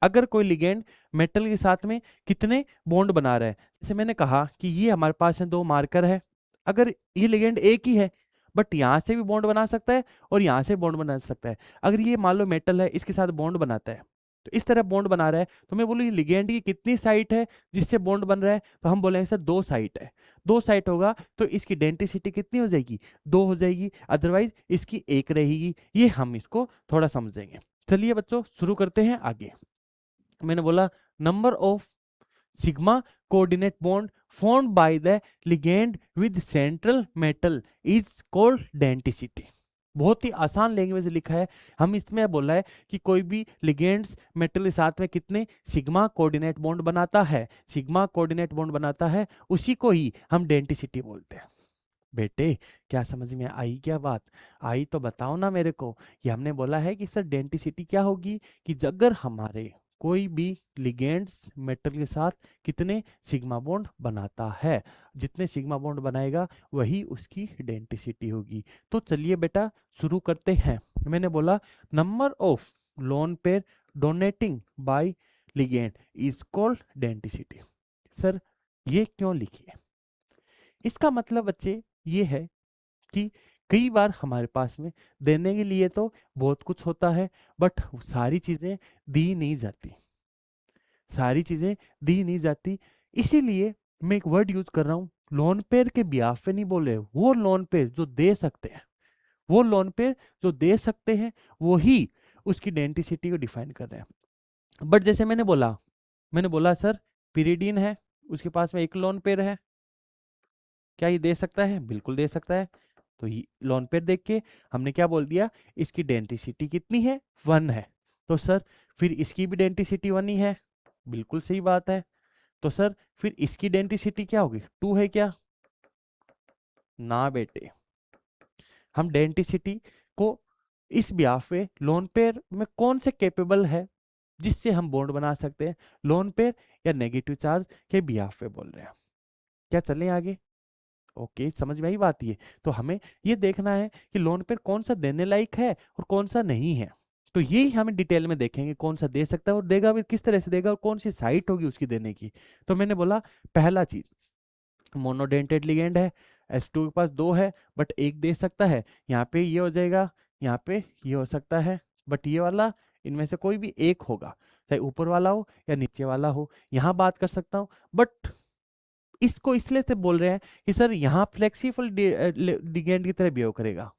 अगर कोई लिगेंड मेटल के साथ में कितने बॉन्ड बना रहा है, जैसे मैंने कहा कि ये हमारे पास है 2 मार्कर है, अगर ये लिगेंड एक ही है बट यहां से भी बॉन्ड बना सकता है और यहां से बॉन्ड बना सकता है। अगर ये मान लो मेटल है, इसके साथ बॉन्ड बनाता है, तो इस तरह बॉन्ड बना रहा है, तो मैं बोलूँ ये लिगेंड की कितनी साइट है जिससे बॉन्ड बन रहा है, तो हम बोलेंगे सर 2 साइट है। 2 साइट होगा तो इसकी डेंटिसिटी कितनी हो जाएगी, 2 हो जाएगी, अदरवाइज इसकी 1 रहेगी। ये हम इसको थोड़ा समझेंगे। चलिए बच्चों शुरू करते हैं आगे। मैंने बोला number of sigma coordinate bond formed by the ligand with central metal is called denticity। बहुत ही आसान लैंग्वेज लिखा है। हम इसमें बोला है कि कोई भी लिगेंड्स मेटल के साथ में कितने सिग्मा कोऑर्डिनेट बॉन्ड बनाता है, सिग्मा कोऑर्डिनेट बॉन्ड बनाता है, उसी को ही हम डेंटिसिटी बोलते हैं। बेटे क्या समझ में आई, क्या बात आई तो बताओ ना मेरे को। ये हमने बोला है कि सर डेंटिसिटी क्या होगी कि अगर हमारे कोई भी लिगेंड्स मेटल के साथ कितने सिग्मा बॉन्ड बनाता है, जितने सिग्मा बॉन्ड बनाएगा वही उसकी डेंटिसिटी होगी। तो चलिए बेटा शुरू करते हैं। मैंने बोला number of lone pair donating by ligand is called denticity. Sir ये क्यों लिखी है, इसका मतलब बच्चे ये है कि कई बार हमारे पास में देने के लिए तो बहुत कुछ होता है बट सारी चीजें दी नहीं जाती, सारी चीजें दी नहीं जाती। इसीलिए मैं एक वर्ड यूज कर रहा हूं, लोन पेयर के बिहाफ पे नहीं बोल रहे, वो लोन पेयर जो दे सकते हैं, वो लोन पेयर जो दे सकते हैं वो ही उसकी डेंटिसिटी को डिफाइन कर रहे हैं। बट जैसे मैंने बोला सर पिरिडीन है, उसके पास में एक लोन पेयर है, क्या ये दे सकता है, बिल्कुल दे सकता है। तो ये लोन पेयर देख के हमने क्या बोल दिया, इसकी डेंटिसिटी कितनी है, 1 है। तो सर फिर इसकी भी डेंटिसिटी 1 ही है, बिल्कुल सही बात है। तो सर फिर इसकी डेंटिसिटी क्या होगी, 2 है क्या, ना बेटे। हम डेंटिसिटी को इस बिहाफ पे लोन पेयर में कौन से कैपेबल है जिससे हम बॉन्ड बना सकते हैं, लोन पेयर या नेगेटिव चार्ज के बिहाफ पे बोल रहे हैं। क्या चलें आगे, ओके समझ में आई बात ये। तो हमें ये देखना है कि लोन पेयर कौन सा देने लायक है और कौन सा नहीं है। तो ये हमें डिटेल में देखेंगे कौन सा दे सकता है और देगा भी किस तरह से देगा और कौन सी साइट होगी उसकी देने की। तो मैंने बोला पहला चीज मोनोडेंटेड लिगेंड है, H2 के पास 2 है बट एक दे सकता है, यहाँ पे ये हो जाएगा, यहाँ पे ये हो सकता है, बट ये वाला इनमें से कोई भी एक होगा, चाहे ऊपर वाला हो या नीचे वाला हो, यहाँ बात कर सकता हूँ। बट इसको इसलिए से बोल रहे हैं कि सर यहाँ फ्लेक्सिबल लिगेंड की तरह बिहेव करेगा,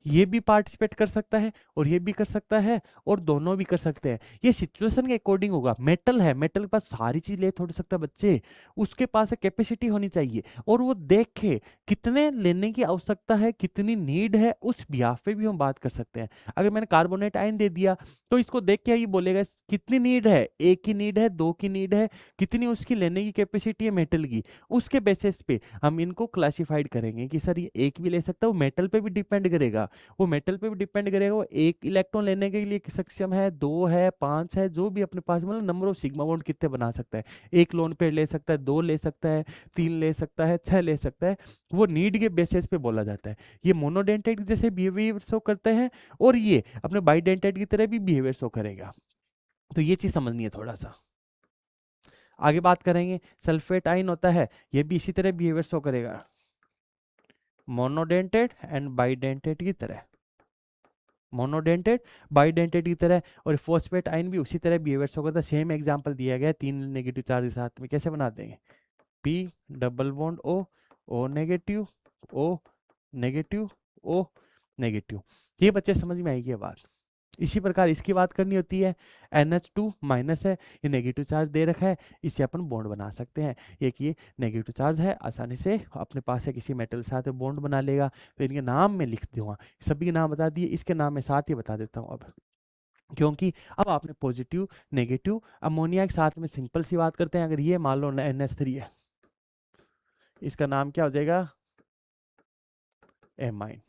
ये भी पार्टिसिपेट कर सकता है और ये भी कर सकता है और दोनों भी कर सकते हैं। ये सिचुएशन के अकॉर्डिंग होगा। मेटल है, मेटल के पास सारी चीज ले थोड़ी सकता बच्चे, उसके पास कैपेसिटी होनी चाहिए और वो देखे कितने लेने की आवश्यकता है, कितनी नीड है, उस बिहाफ पे भी हम बात कर सकते हैं। अगर मैंने कार्बोनेट आयन दे दिया तो इसको देख के ये बोलेगा कितनी नीड है, एक की नीड है, दो की नीड है, कितनी उसकी लेने की कैपेसिटी है मेटल की, उसके बेसिस पे हम इनको क्लासिफाइड करेंगे कि सर ये एक भी ले सकता है। वो मेटल पे भी डिपेंड करेगा, वो मेटल पे भी डिपेंड करेगा, वो एक इलेक्ट्रॉन लेने के लिए सक्षम है, 2 है, 5 है, जो भी अपने पास, मतलब नंबर ऑफ सिग्मा बॉन्ड कितने बना सकता है, एक लोन पे ले सकता है, 2 ले सकता है, 3 ले सकता है, 6 ले सकता है, वो नीड के बेसिस पे बोला जाता है। ये मोनोडेंटेट जैसे बिहेवियर शो करते हैं और ये अपने बाइडेंटेट की तरह भी बिहेवियर शो करेगा। तो ये चीज समझनी है थोड़ा सा। आगे बात करेंगे, सल्फेट आयन होता है, ये भी इसी तरह बिहेवियर शो करेगा, मोनोडेंटेड एंड बाइडेंटेट की तरह, मोनोडेंटेड बाइडेंटेड की तरह। और फॉस्फेट आयन भी उसी तरह बिहेवियर शो करता है। सेम एग्जांपल दिया गया, 3 नेगेटिव चार्ज साथ में कैसे बना देंगे, P double bond O, O negative, O negative, O negative. ये बच्चे समझ में आएगी बात। इसी प्रकार इसकी बात करनी होती है, NH2 माइनस है, ये नेगेटिव चार्ज दे रखा है, इससे अपन बॉन्ड बना सकते हैं। एक ये नेगेटिव चार्ज है, आसानी से अपने पास है किसी मेटल के साथ बॉन्ड बना लेगा। तो इनके नाम में लिख दूंगा, सभी के नाम बता दिए, इसके नाम में साथ ही बता देता हूँ अब, क्योंकि अब आपने पॉजिटिव नेगेटिव अमोनिया के साथ में सिंपल सी बात करते हैं। अगर ये मान लो NH3 है, इसका नाम क्या हो जाएगा, एमाइन।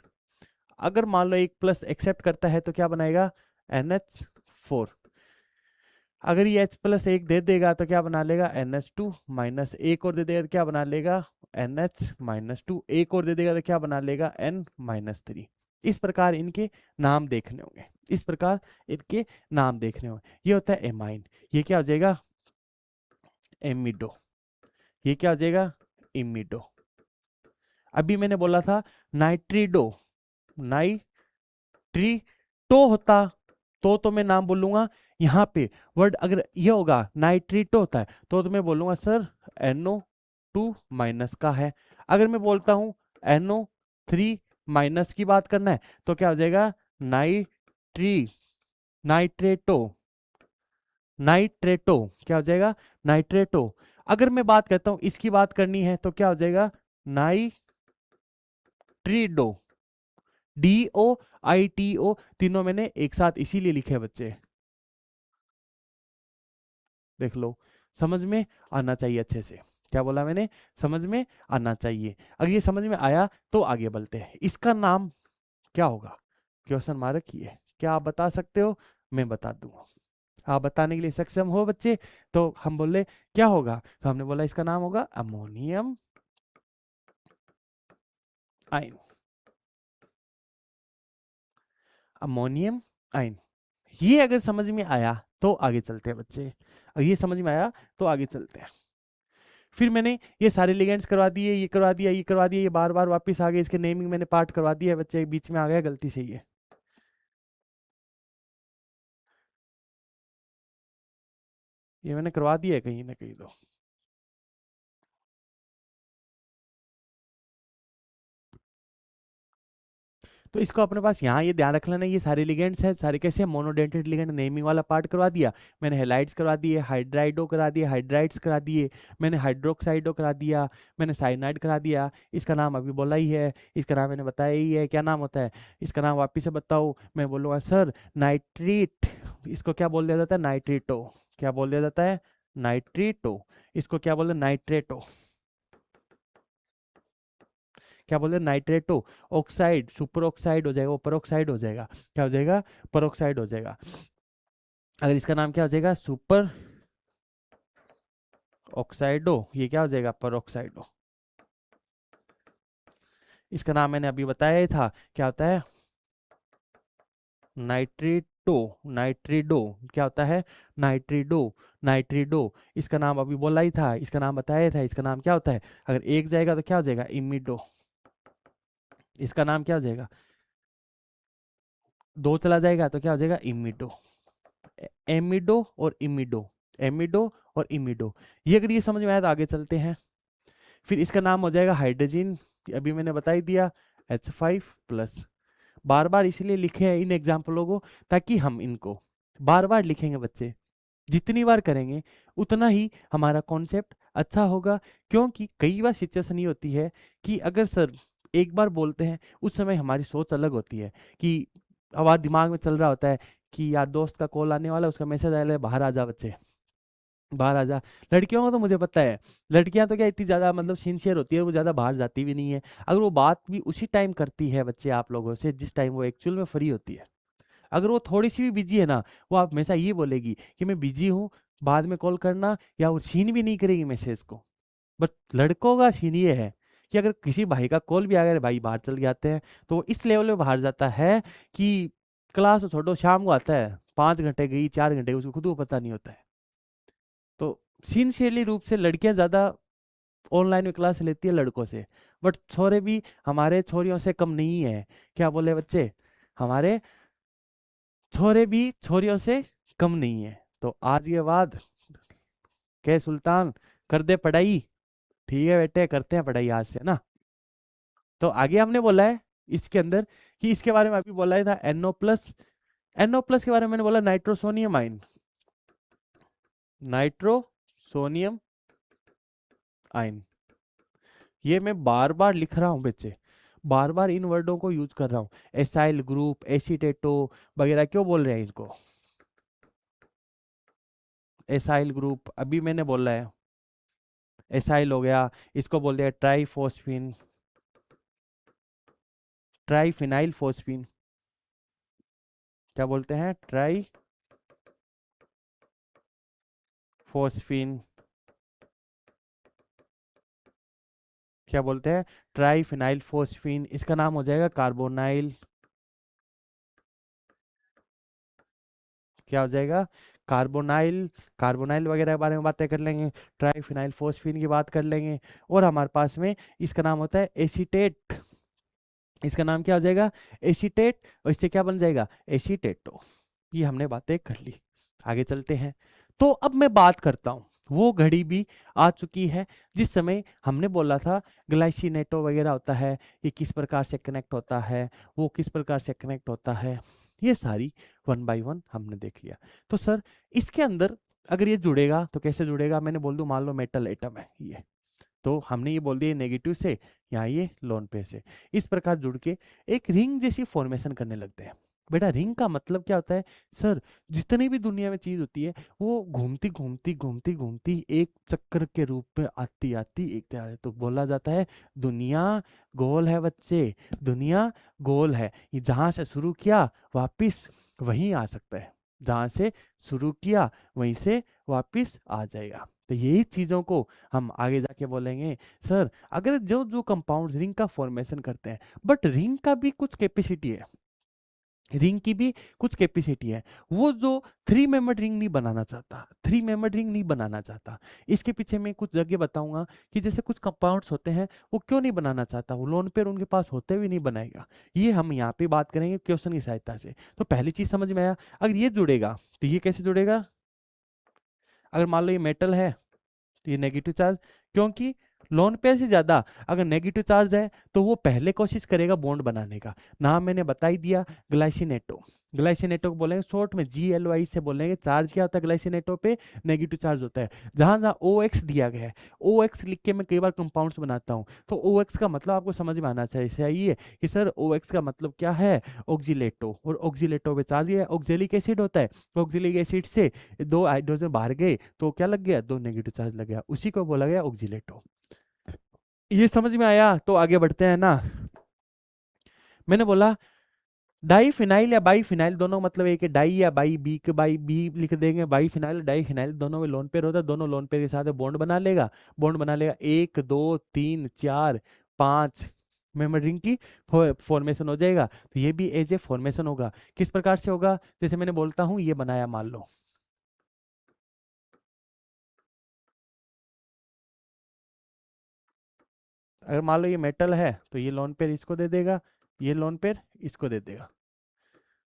अगर मान लो एक प्लस एक्सेप्ट करता है तो क्या बनाएगा, NH4। अगर ये H प्लस एक दे देगा तो क्या बना लेगा, NH2 माइनस, एक और दे देगा तो क्या बना लेगा, NH माइनस 2, एक और दे देगा तो क्या बना लेगा, N माइनस 3। इस प्रकार इनके नाम देखने होंगे, इस प्रकार इनके नाम देखने होंगे। ये होता है एमाइन, ये क्या हो जाएगा, एमिडो, ये क्या हो जाएगा, इमिडो। अभी मैंने बोला था नाइट्रिडो, नाइट्रिटो होता तो मैं नाम बोलूंगा, यहाँ पे वर्ड अगर ये होगा नाइट्रिटो होता है तो मैं बोलूंगा सर NO2 माइनस का है। अगर मैं बोलता हूँ NO3 माइनस की बात करना है तो क्या हो जाएगा, नाइट्रेटो, नाइट्रेटो क्या हो जाएगा, नाइट्रेटो। अगर मैं बात करता हूं इसकी बात करनी है तो क्या हो जाएगा, नाइट्रिडो, DOITO, तीनों मैंने एक साथ इसीलिए लिखे बच्चे, देख लो, समझ में आना चाहिए अच्छे से। क्या बोला मैंने, समझ में आना चाहिए। अगर ये समझ में आया तो आगे बढ़ते हैं। इसका नाम क्या होगा, क्वेश्चन मार्क ये, क्या आप बता सकते हो, मैं बता दूंगा, आप बताने के लिए सक्षम हो बच्चे। तो हम बोले क्या होगा, तो हमने बोला इसका नाम होगा अमोनियम आयन, अमोनियम आयन। ये अगर समझ में आया तो आगे चलते हैं बच्चे, अगर ये समझ में आया तो आगे चलते हैं। फिर मैंने ये सारे लिगेंड्स करवा दिए, ये करवा दिया, ये करवा दिया, ये बार बार वापस आ गए, इसके नेमिंग मैंने पार्ट करवा दिया है बच्चे, बीच में आ गया गलती से ये मैंने करवा दिया है कहीं ना कहीं तो। तो इसको अपने पास यहाँ ये ध्यान रख लेना, ये सारे लिगेंड्स हैं, सारे कैसे मोनोडेंटेड लिगेंड, नेमिंग वाला पार्ट करवा दिया मैंने, हेलाइड्स करवा दिए, हाइड्राइडो करा दिए, हाइड्राइड्स करा दिए मैंने, हाइड्रोक्साइडो करा दिया मैंने, साइनाइड करा दिया। इसका नाम अभी बोला ही है, इसका नाम मैंने बताया ही है, क्या नाम होता है इसका, नाम वापिस से बताओ, मैं बोलूँगा सर नाइट्रीट, इसको क्या बोल दिया जाता है, नाइट्रीटो, क्या बोल दिया जाता है, नाइट्रीटो। इसको क्या बोलते हैं, नाइट्रेटो, क्या बोलते हैं, नाइट्रेटो। ऑक्साइड सुपर ऑक्साइड हो जाएगा, वो परोक्साइड हो जाएगा, क्या हो जाएगा, परोक्साइड हो जाएगा। अगर इसका नाम क्या हो जाएगा, सुपर ऑक्साइडो, ये क्या हो जाएगा, परोक्साइडो। इसका नाम मैंने अभी बताया ही था, क्या होता है, नाइट्रेटो, नाइट्रिडो क्या होता है, नाइट्रिडो, नाइट्रिडो। इसका नाम अभी बोला ही था, इसका नाम बताया था, इसका नाम क्या होता है, अगर एक जाएगा तो क्या हो जाएगा, इमिडो। इसका नाम क्या हो जाएगा, दो चला जाएगा तो क्या हो जाएगा, इमिडो। एमिडो और इमिडो, एमिडो और इमिडो। ये अगर ये समझ में आया तो आगे चलते हैं। फिर इसका नाम हो जाएगा हाइड्रोजन, अभी मैंने बता ही दिया, H5+। बार बार इसलिए लिखे हैं इन एग्जाम्पलों को ताकि हम इनको बार बार लिखेंगे बच्चे, जितनी बार करेंगे उतना ही हमारा कॉन्सेप्ट अच्छा होगा। क्योंकि कई बार सिचुएशन ये होती है कि अगर सर एक बार बोलते हैं, उस समय हमारी सोच अलग होती है कि हमारे दिमाग में चल रहा होता है कि यार दोस्त का कॉल आने वाला है, उसका मैसेज आया है, बाहर आ जा बच्चे, बाहर आ जा। लड़कियों को तो मुझे पता है, लड़कियां तो क्या इतनी ज़्यादा मतलब सिंसियर होती है, वो ज़्यादा बाहर जाती भी नहीं है। अगर वो बात भी उसी टाइम करती है बच्चे आप लोगों से जिस टाइम वो एक्चुअल में फ्री होती है, अगर वो थोड़ी सी भी बिजी है ना, वो आप हमेशा ये बोलेगी कि मैं बिजी हूँ, बाद में कॉल करना, या वो सीन भी नहीं करेगी मैसेज को। बट लड़कों का सीन ये है कि अगर किसी भाई का कॉल भी आ गया, भाई बाहर चल जाते हैं, तो वो इस लेवल में बाहर जाता है कि क्लास तो छोड़ो, शाम को आता है, 5 घंटे गई 4 घंटे, उसको खुद को पता नहीं होता है। तो सिंसियरली रूप से लड़कियां ज़्यादा ऑनलाइन में क्लास लेती है लड़कों से, बट छोरे भी हमारे छोरियों से कम नहीं है। क्या बोले बच्चे, हमारे छोरे भी छोरियों से कम नहीं है। तो आज के बाद के सुल्तान कर दे पढ़ाई, ठीक है बेटे, करते हैं पढ़ाई आज से ना। तो आगे हमने बोला है इसके अंदर कि इसके बारे में अभी बोला ही था, NO+। NO+ के बारे में मैंने बोला नाइट्रोसोनियम आयन, नाइट्रोसोनियम आयन। ये मैं बार बार लिख रहा हूँ बच्चे, बार बार इन वर्डों को यूज कर रहा हूँ। एसाइल ग्रुप, एसीटेटो वगैरह क्यों बोल रहे हैं इनको, एसाइल ग्रुप अभी मैंने बोला है, एसाइल हो गया, इसको बोलते हैं ट्राइफॉस्फिन, ट्राइफिनाइल फोस्फिन, क्या बोलते हैं, ट्राई फोस्फिन, क्या बोलते हैं, ट्राइफिनाइल फोस्फिन। इसका नाम हो जाएगा कार्बोनाइल, क्या हो जाएगा, कार्बोनाइल। कार्बोनाइल वगैरह के बारे में बातें कर लेंगे, ट्राइफिनाइल फोस्फिन की बात कर लेंगे। और हमारे पास में इसका नाम होता है एसीटेट, इसका नाम क्या हो जाएगा, एसीटेट। और इससे क्या बन जाएगा, एसीटेटो। ये हमने बातें कर ली, आगे चलते हैं। तो अब मैं बात करता हूँ, वो घड़ी भी आ चुकी है जिस समय हमने बोला था ग्लाइसिनेटो वगैरह होता है, ये किस प्रकार से कनेक्ट होता है, वो किस प्रकार से कनेक्ट होता है, ये सारी 1 बाय 1 हमने देख लिया। तो सर इसके अंदर अगर ये जुड़ेगा तो कैसे जुड़ेगा, मैंने बोल दूं मान लो मेटल एटम है ये, तो हमने ये बोल दिया नेगेटिव से, यहाँ ये लोन पे से, इस प्रकार जुड़ के एक रिंग जैसी फॉर्मेशन करने लगते हैं। बेटा रिंग का मतलब क्या होता है सर, जितनी भी दुनिया में चीज होती है वो घूमती घूमती घूमती घूमती एक चक्कर के रूप में आती आती एक तैयार है, तो बोला जाता है दुनिया गोल है बच्चे, दुनिया गोल है। ये जहां से शुरू किया वापिस वहीं आ सकता है, जहां से शुरू किया वहीं से वापिस आ जाएगा। तो यही चीजों को हम आगे जाके बोलेंगे सर, अगर जो जो कंपाउंड रिंग का फॉर्मेशन करते हैं, बट रिंग का भी कुछ कैपेसिटी है, रिंग की भी कुछ कैपेसिटी है। वो जो 3 मेंबर्ड रिंग नहीं बनाना चाहता, 3 मेंबर्ड रिंग नहीं बनाना चाहता, इसके पीछे मैं कुछ जगह बताऊंगा कि जैसे कुछ कंपाउंड्स होते हैं वो क्यों नहीं बनाना चाहता, वो लोन पेयर उनके पास होते हुए नहीं बनाएगा। ये हम यहाँ पे बात करेंगे क्वेश्चन की सहायता से। तो पहली चीज समझ में आया, अगर ये जुड़ेगा तो ये कैसे जुड़ेगा, अगर मान लो ये मेटल है तो ये नेगेटिव चार्ज, क्योंकि लोन पेयर से ज्यादा अगर नेगेटिव चार्ज है तो वो पहले कोशिश करेगा बॉन्ड बनाने का। नाम मैंने बता ही दिया, ग्लाइसिनेटो। ग्लाइसिनेटो को बोलेंगे शॉर्ट में GLY से बोलेंगे। चार्ज क्या होता है ग्लाइसिनेटो पे, नेगेटिव चार्ज होता है। जहां जहां OX दिया गया है, OX लिख के मैं कई बार कंपाउंड्स बनाता हूँ, तो OX का मतलब आपको समझ में आना चाहिए कि सर OX का मतलब क्या है, ऑक्सीलेटो। और ऑक्सीलेटो पे चार्ज है, ऑक्जेलिक एसिड होता है, ऑक्जेलिक एसिड से 2 हाइड्रोजन बाहर गए तो क्या लग गया, 2 नेगेटिव चार्ज लग गया, उसी को बोला गया ऑक्सीलेटो। ये समझ में आया, तो आगे बढ़ते हैं ना। मैंने बोला डाई फिनाइल या बाई फिनाइल दोनों मतलब एक है, डाई या बाई, बी के बाई बी लिख देंगे, बाई फिनाइल डाई फिनाइल दोनों में लोन पेयर होता है, दोनों लोन पेयर के साथ बॉन्ड बना लेगा। बॉन्ड बना लेगा 1 2 3 4 5 मेम्ब्रेन रिंग की फॉर्मेशन हो जाएगा। तो ये भी एज ए फॉर्मेशन होगा। किस प्रकार से होगा, जैसे मैंने बोलता हूं ये बनाया मान लो, अगर मान लो ये मेटल है तो ये लोन पेयर इसको दे देगा, ये लोन पेयर इसको दे देगा।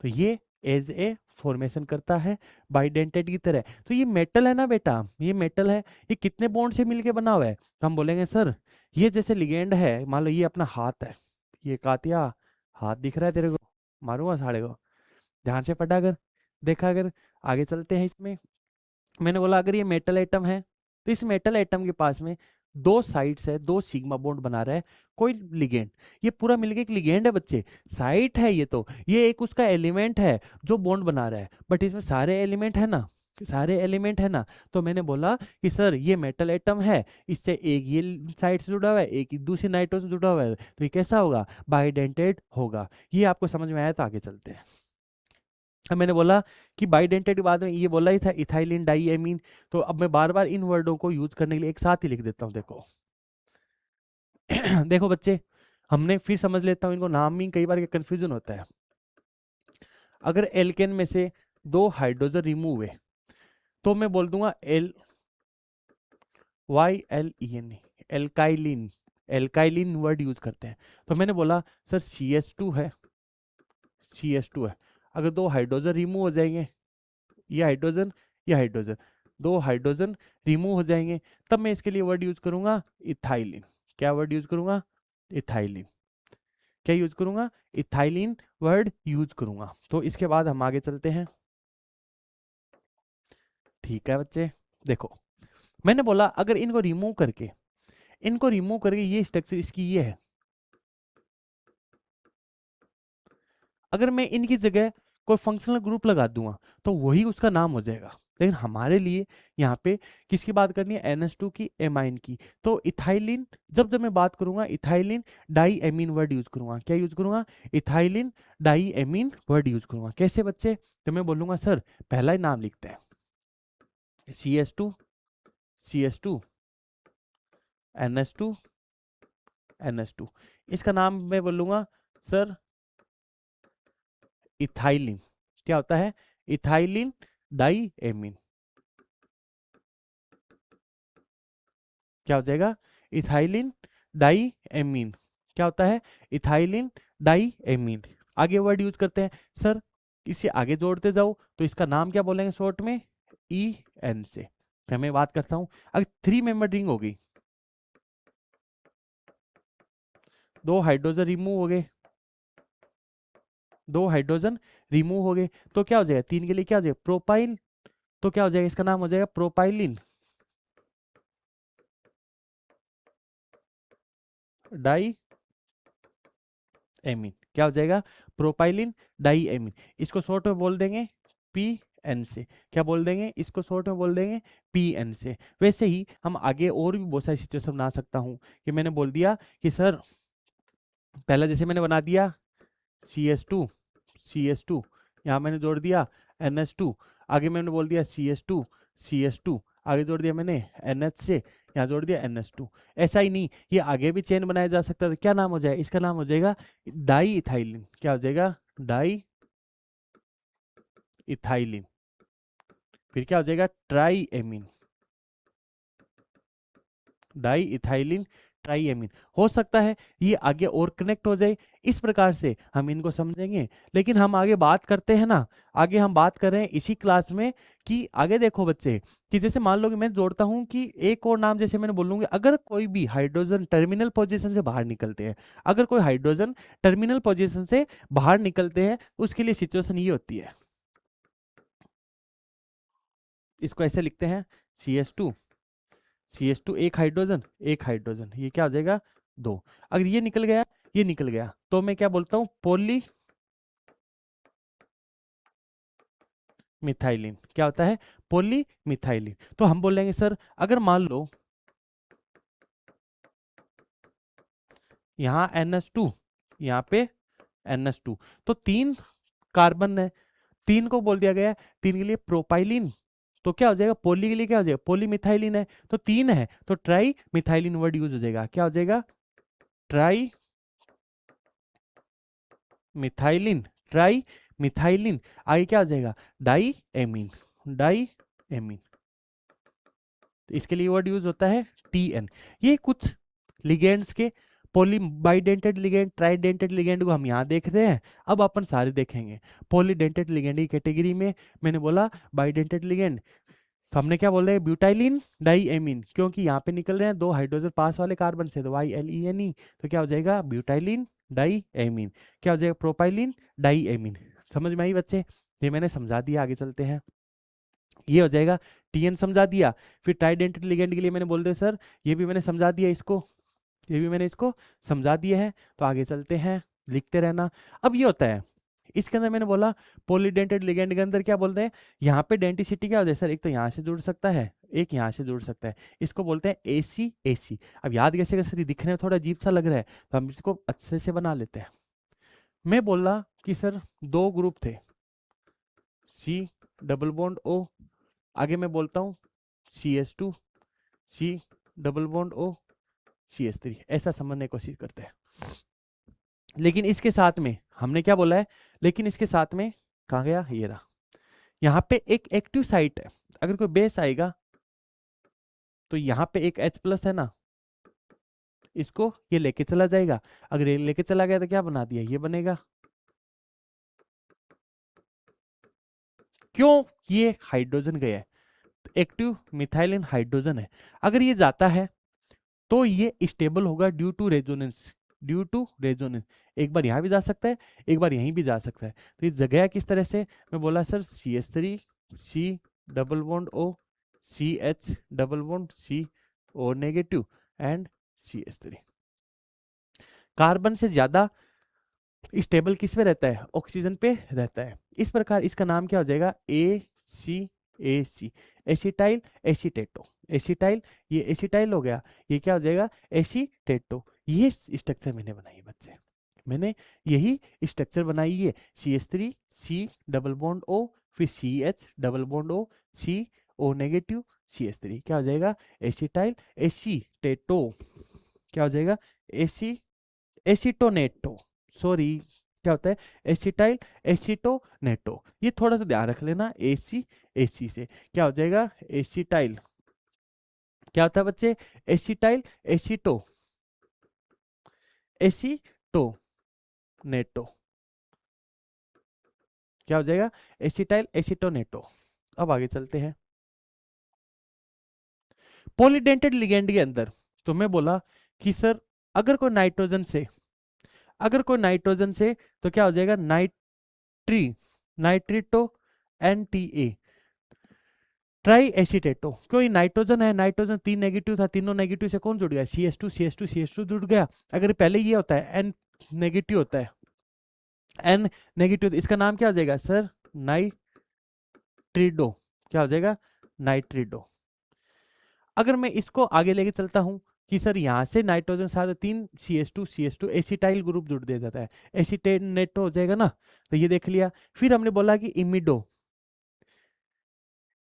तो ये एज ए फॉर्मेशन करता है बाइडेंटेट की तरह। तो ये मेटल है ना बेटा, ये मेटल है, ये कितने बॉन्ड से मिलके बना हुआ है, तो हम बोलेंगे सर ये जैसे लिगेंड है, मान लो ये अपना हाथ है, ये कातिया हाथ दिख रहा है तेरे को, मारूंगा साड़े को, ध्यान से पढ़ा अगर, देखा अगर। आगे चलते हैं इसमें, मैंने बोला अगर ये मेटल एटम है तो इस मेटल एटम के पास में दो साइड्स है, दो सिग्मा बॉन्ड बना रहा है कोई लिगेंड, ये पूरा मिलके एक लिगेंड है बच्चे, साइट है ये, तो ये एक उसका एलिमेंट है जो बॉन्ड बना रहा है, बट इसमें सारे एलिमेंट है ना, सारे एलिमेंट है ना। तो मैंने बोला कि सर ये मेटल एटम है, इससे एक ये साइड से जुड़ा हुआ है, एक दूसरी नाइट्रो से जुड़ा हुआ है, तो ये कैसा होगा, बाइडेंटेड होगा। ये आपको समझ में आया, तो आगे चलते हैं। अब मैंने बोला कि बाइडेंटेड के बाद में ये बोला ही था इथाइलिन डाई एमीन, तो अब मैं बार बार इन वर्डों को यूज करने के लिए एक साथ ही लिख देता हूँ, देखो देखो बच्चे, हमने फिर समझ लेता हूँ इनको, नाम में कई बार कंफ्यूजन होता है। अगर एल्केन में से दो हाइड्रोजन रिमूव है तो मैं बोल दूंगा L Y L E N, alkylene, alkylene word use करते हैं। तो मैंने बोला सर CH2 है, CH2 है, अगर दो हाइड्रोजन रिमूव हो जाएंगे, ये हाइड्रोजन, ये हाइड्रोजन, दो हाइड्रोजन रिमूव हो जाएंगे, तब मैं इसके लिए वर्ड यूज करूंगा इथाइलिन। क्या वर्ड यूज करूंगा, इथाइलिन। क्या यूज करूंगा, इथाइलिन वर्ड यूज करूंगा। तो इसके बाद हम आगे चलते हैं। ठीक है बच्चे, देखो मैंने बोला अगर इनको रिमूव करके, इनको रिमूव करके ये स्ट्रक्चर इसकी ये है, अगर मैं इनकी जगह कोई फंक्शनल ग्रुप लगा दूंगा तो वही उसका नाम हो जाएगा। लेकिन हमारे लिए यहाँ पे किसकी बात करनी है, NH2 की, एमाइन की। तो इथाइलिन, जब जब मैं बात करूंगा ethylene diamine word use करूंगा। क्या यूज करूंगा, ethylene diamine word use करूंगा। कैसे बच्चे, तो मैं बोलूंगा सर पहला ही नाम लिखते हैं CH2, CH2, NH2, NH2, इसका नाम मैं बोलूंगा सर इथाइलिन। क्या होता है, इथाइलिन डाई एमीन। क्या हो जाएगा, इथाइलिन डाई एमीन। क्या होता है, इथाइलिन डाई एमीन। आगे वर्ड यूज करते हैं सर, इसे आगे जोड़ते जाओ तो इसका नाम क्या बोलेंगे शॉर्ट में, EN से। क्या मैं बात करता हूं, अगर 3 मेंबर रिंग होगी, दो हाइड्रोजन रिमूव हो गए, दो हाइड्रोजन रिमूव हो गए, तो क्या हो जाएगा, 3 के लिए क्या हो जाएगा, प्रोपाइल। तो क्या हो जाएगा, इसका नाम हो जाएगा प्रोपाइलिन डाई एमीन। क्या हो जाएगा, प्रोपाइलिन डाई एमीन। इसको शॉर्ट में बोल देंगे PN से। क्या बोल देंगे, इसको शॉर्ट में बोल देंगे PN से। वैसे ही हम आगे और भी बहुत सारी सिचुएशन बना सकता हूँ, कि मैंने बोल दिया कि सर पहला जैसे मैंने बना दिया CH2, CH2, यहाँ मैंने जोड़ दिया NH2, आगे मैंने बोल दिया CH2, CH2, आगे जोड़ दिया मैंने NH से, यहाँ जोड़ दिया NH2। ऐसा ही नहीं, ये आगे भी चेन बनाया जा सकता है। क्या नाम हो जाएगा, इसका नाम हो जाएगा डाई इथाइलिन। क्या हो जाएगा, डाई इथाइलिन। फिर क्या हो जाएगा, try amine, die ethylene try amine. हो सकता है ये आगे और कनेक्ट हो जाए, इस प्रकार से हम इनको समझेंगे। लेकिन हम आगे बात करते हैं ना, आगे हम बात कर रहे हैं इसी क्लास में, कि आगे देखो बच्चे, कि जैसे मान लो कि मैं जोड़ता हूं कि एक और नाम जैसे मैंने बोलूंगी, अगर कोई भी हाइड्रोजन टर्मिनल पोजीशन से बाहर निकलते हैं, अगर कोई हाइड्रोजन टर्मिनल पोजीशन से बाहर निकलते हैं, उसके लिए सिचुएशन ये होती है, इसको ऐसे लिखते हैं CH2, CH2 एक हाइड्रोजन, एक हाइड्रोजन, ये क्या हो जाएगा, दो। अगर ये निकल गया, ये निकल गया, तो मैं क्या बोलता हूं, पॉली मिथाइलिन। क्या होता है, पॉली मिथाइलिन। तो हम बोलेंगे सर अगर मान लो यहाँ NH2, यहाँ पे NH2, तो 3 कार्बन है, 3 को बोल दिया गया है, 3 के लिए प्रोपाइलिन। तो क्या हो जाएगा, पोली के लिए क्या हो जाएगा, पोली मिथाइलिन है, तो 3 है तो ट्राई मिथाइलिन वर्ड यूज हो जाएगा। क्या हो जाएगा, ट्राई मिथाइलिन, ट्राई मिथाइलिन, आगे क्या हो जाएगा, डाई एमीन, डाई एमीन। इसके लिए वर्ड यूज होता है TN। ये कुछ लिगेंड्स के पॉली बाइडेंटेड लिगेंड, ट्राइडेंटेड लिगेंड को हम यहाँ देख रहे हैं। अब अपन सारे देखेंगे। पॉलीडेंटेड लिगेंड की कैटेगरी में मैंने बोला बाइडेंटेड लिगेंड, तो हमने क्या बोल रहे हैं, ब्यूटाइलिन डाई एमीन, क्योंकि यहाँ पे निकल रहे हैं दो हाइड्रोजन पास वाले कार्बन से, तो YLENE, तो क्या हो जाएगा, ब्यूटाइलिन डाई एमीन। क्या हो जाएगा, प्रोपाइलिन डाई एमीन। समझ में आई बच्चे, ये मैंने समझा दिया, आगे चलते हैं। ये हो जाएगा TN समझा दिया। फिर ट्राइडेंटेड लिगेंड के लिए मैंने बोल दिया सर, ये भी मैंने समझा दिया इसको, ये भी मैंने इसको समझा दिया है। तो आगे चलते हैं, लिखते रहना। अब ये होता है, इसके अंदर मैंने बोला पॉलीडेंटेड लिगेंड के अंदर क्या बोलते हैं, यहाँ पे डेंटिसिटी क्या होता है सर, एक तो यहाँ से जुड़ सकता है, एक यहाँ से जुड़ सकता है, इसको बोलते हैं AC AC। अब याद कैसे कर सर, दिखने में थोड़ा अजीब सा लग रहा है, तो हम इसको अच्छे से बना लेते हैं। मैं बोला कि सर दो ग्रुप थे, C डबल बॉन्ड O, आगे मैं बोलता हूँ CH2 C double bond O CH3, ऐसा समझने की कोशिश करते हैं। लेकिन इसके साथ में हमने क्या बोला है, लेकिन इसके साथ में कहाँ गया, ये रहा, यहाँ पे एक एक्टिव साइट है। अगर कोई बेस आएगा तो यहाँ पे एक H+ है ना, इसको ये लेके चला जाएगा। अगर ये लेके चला गया तो क्या बना दिया, ये बनेगा। क्यों, ये हाइड्रोजन गया है, एक्टिव मिथाइलिन हाइड्रोजन है। अगर ये जाता है तो ये स्टेबल होगा due to resonance, due to resonance. एक बार यहाँ भी जा सकता है, एक बार यहीं भी जा सकता है। तो ये जगह किस तरह से, मैं बोला sir CH3 C double bond O CH double bond CO negative and CH3। Carbon से ज्यादा स्टेबल किस पे रहता है, ऑक्सीजन पे रहता है। इस प्रकार इसका नाम क्या हो जाएगा, ACAC, एसिटाइल एसीटेटो। एसिटाइल, ये एसिटाइल हो गया, ये क्या हो जाएगा, एसीटेटो। ये स्ट्रक्चर मैंने बनाई है बच्चे, मैंने यही स्ट्रक्चर बनाई है। CH3 C double bond O, फिर CH double bond O CO negative CH3, क्या हो जाएगा, एसिटाइल एसीटेटो। क्या हो जाएगा, एसीटोनेटो, सॉरी क्या होता है, एसिटाइल एसीटोनेटो। ये थोड़ा सा ध्यान रख लेना, AC से क्या हो जाएगा, एसिटाइल, क्या होता है बच्चे, एसिटाइल एसीटोनेटो, क्या हो जाएगा, एसिटाइल एसीटोनेटो। अब आगे चलते हैं पॉलीडेंटेड लिगेंड के अंदर। तो मैं बोला कि सर अगर कोई नाइट्रोजन से, अगर कोई नाइट्रोजन से, तो क्या हो जाएगा, नाइट्रिटो NTA, ट्राई एसीटेटो। क्यों, ये नाइट्रोजन है, नाइट्रोजन 3 नेगेटिव था, तीनों नेगेटिव से कौन जुड़ गया, CH2 जुड़ गया। अगर पहले ये होता है N नेगेटिव होता है, N नेगेटिव, इसका नाम क्या हो जाएगा सर, नाइट्रिडो। क्या हो जाएगा, नाइट्रिडो। अगर मैं इसको आगे लेके चलता हूं कि सर यहाँ से नाइट्रोजन साथ 3 CH2 एसिटाइल ग्रुप जुड़ दे जाता है, एसिटेनेटो हो जाएगा ना, तो ये देख लिया। फिर हमने बोला कि इमिडो,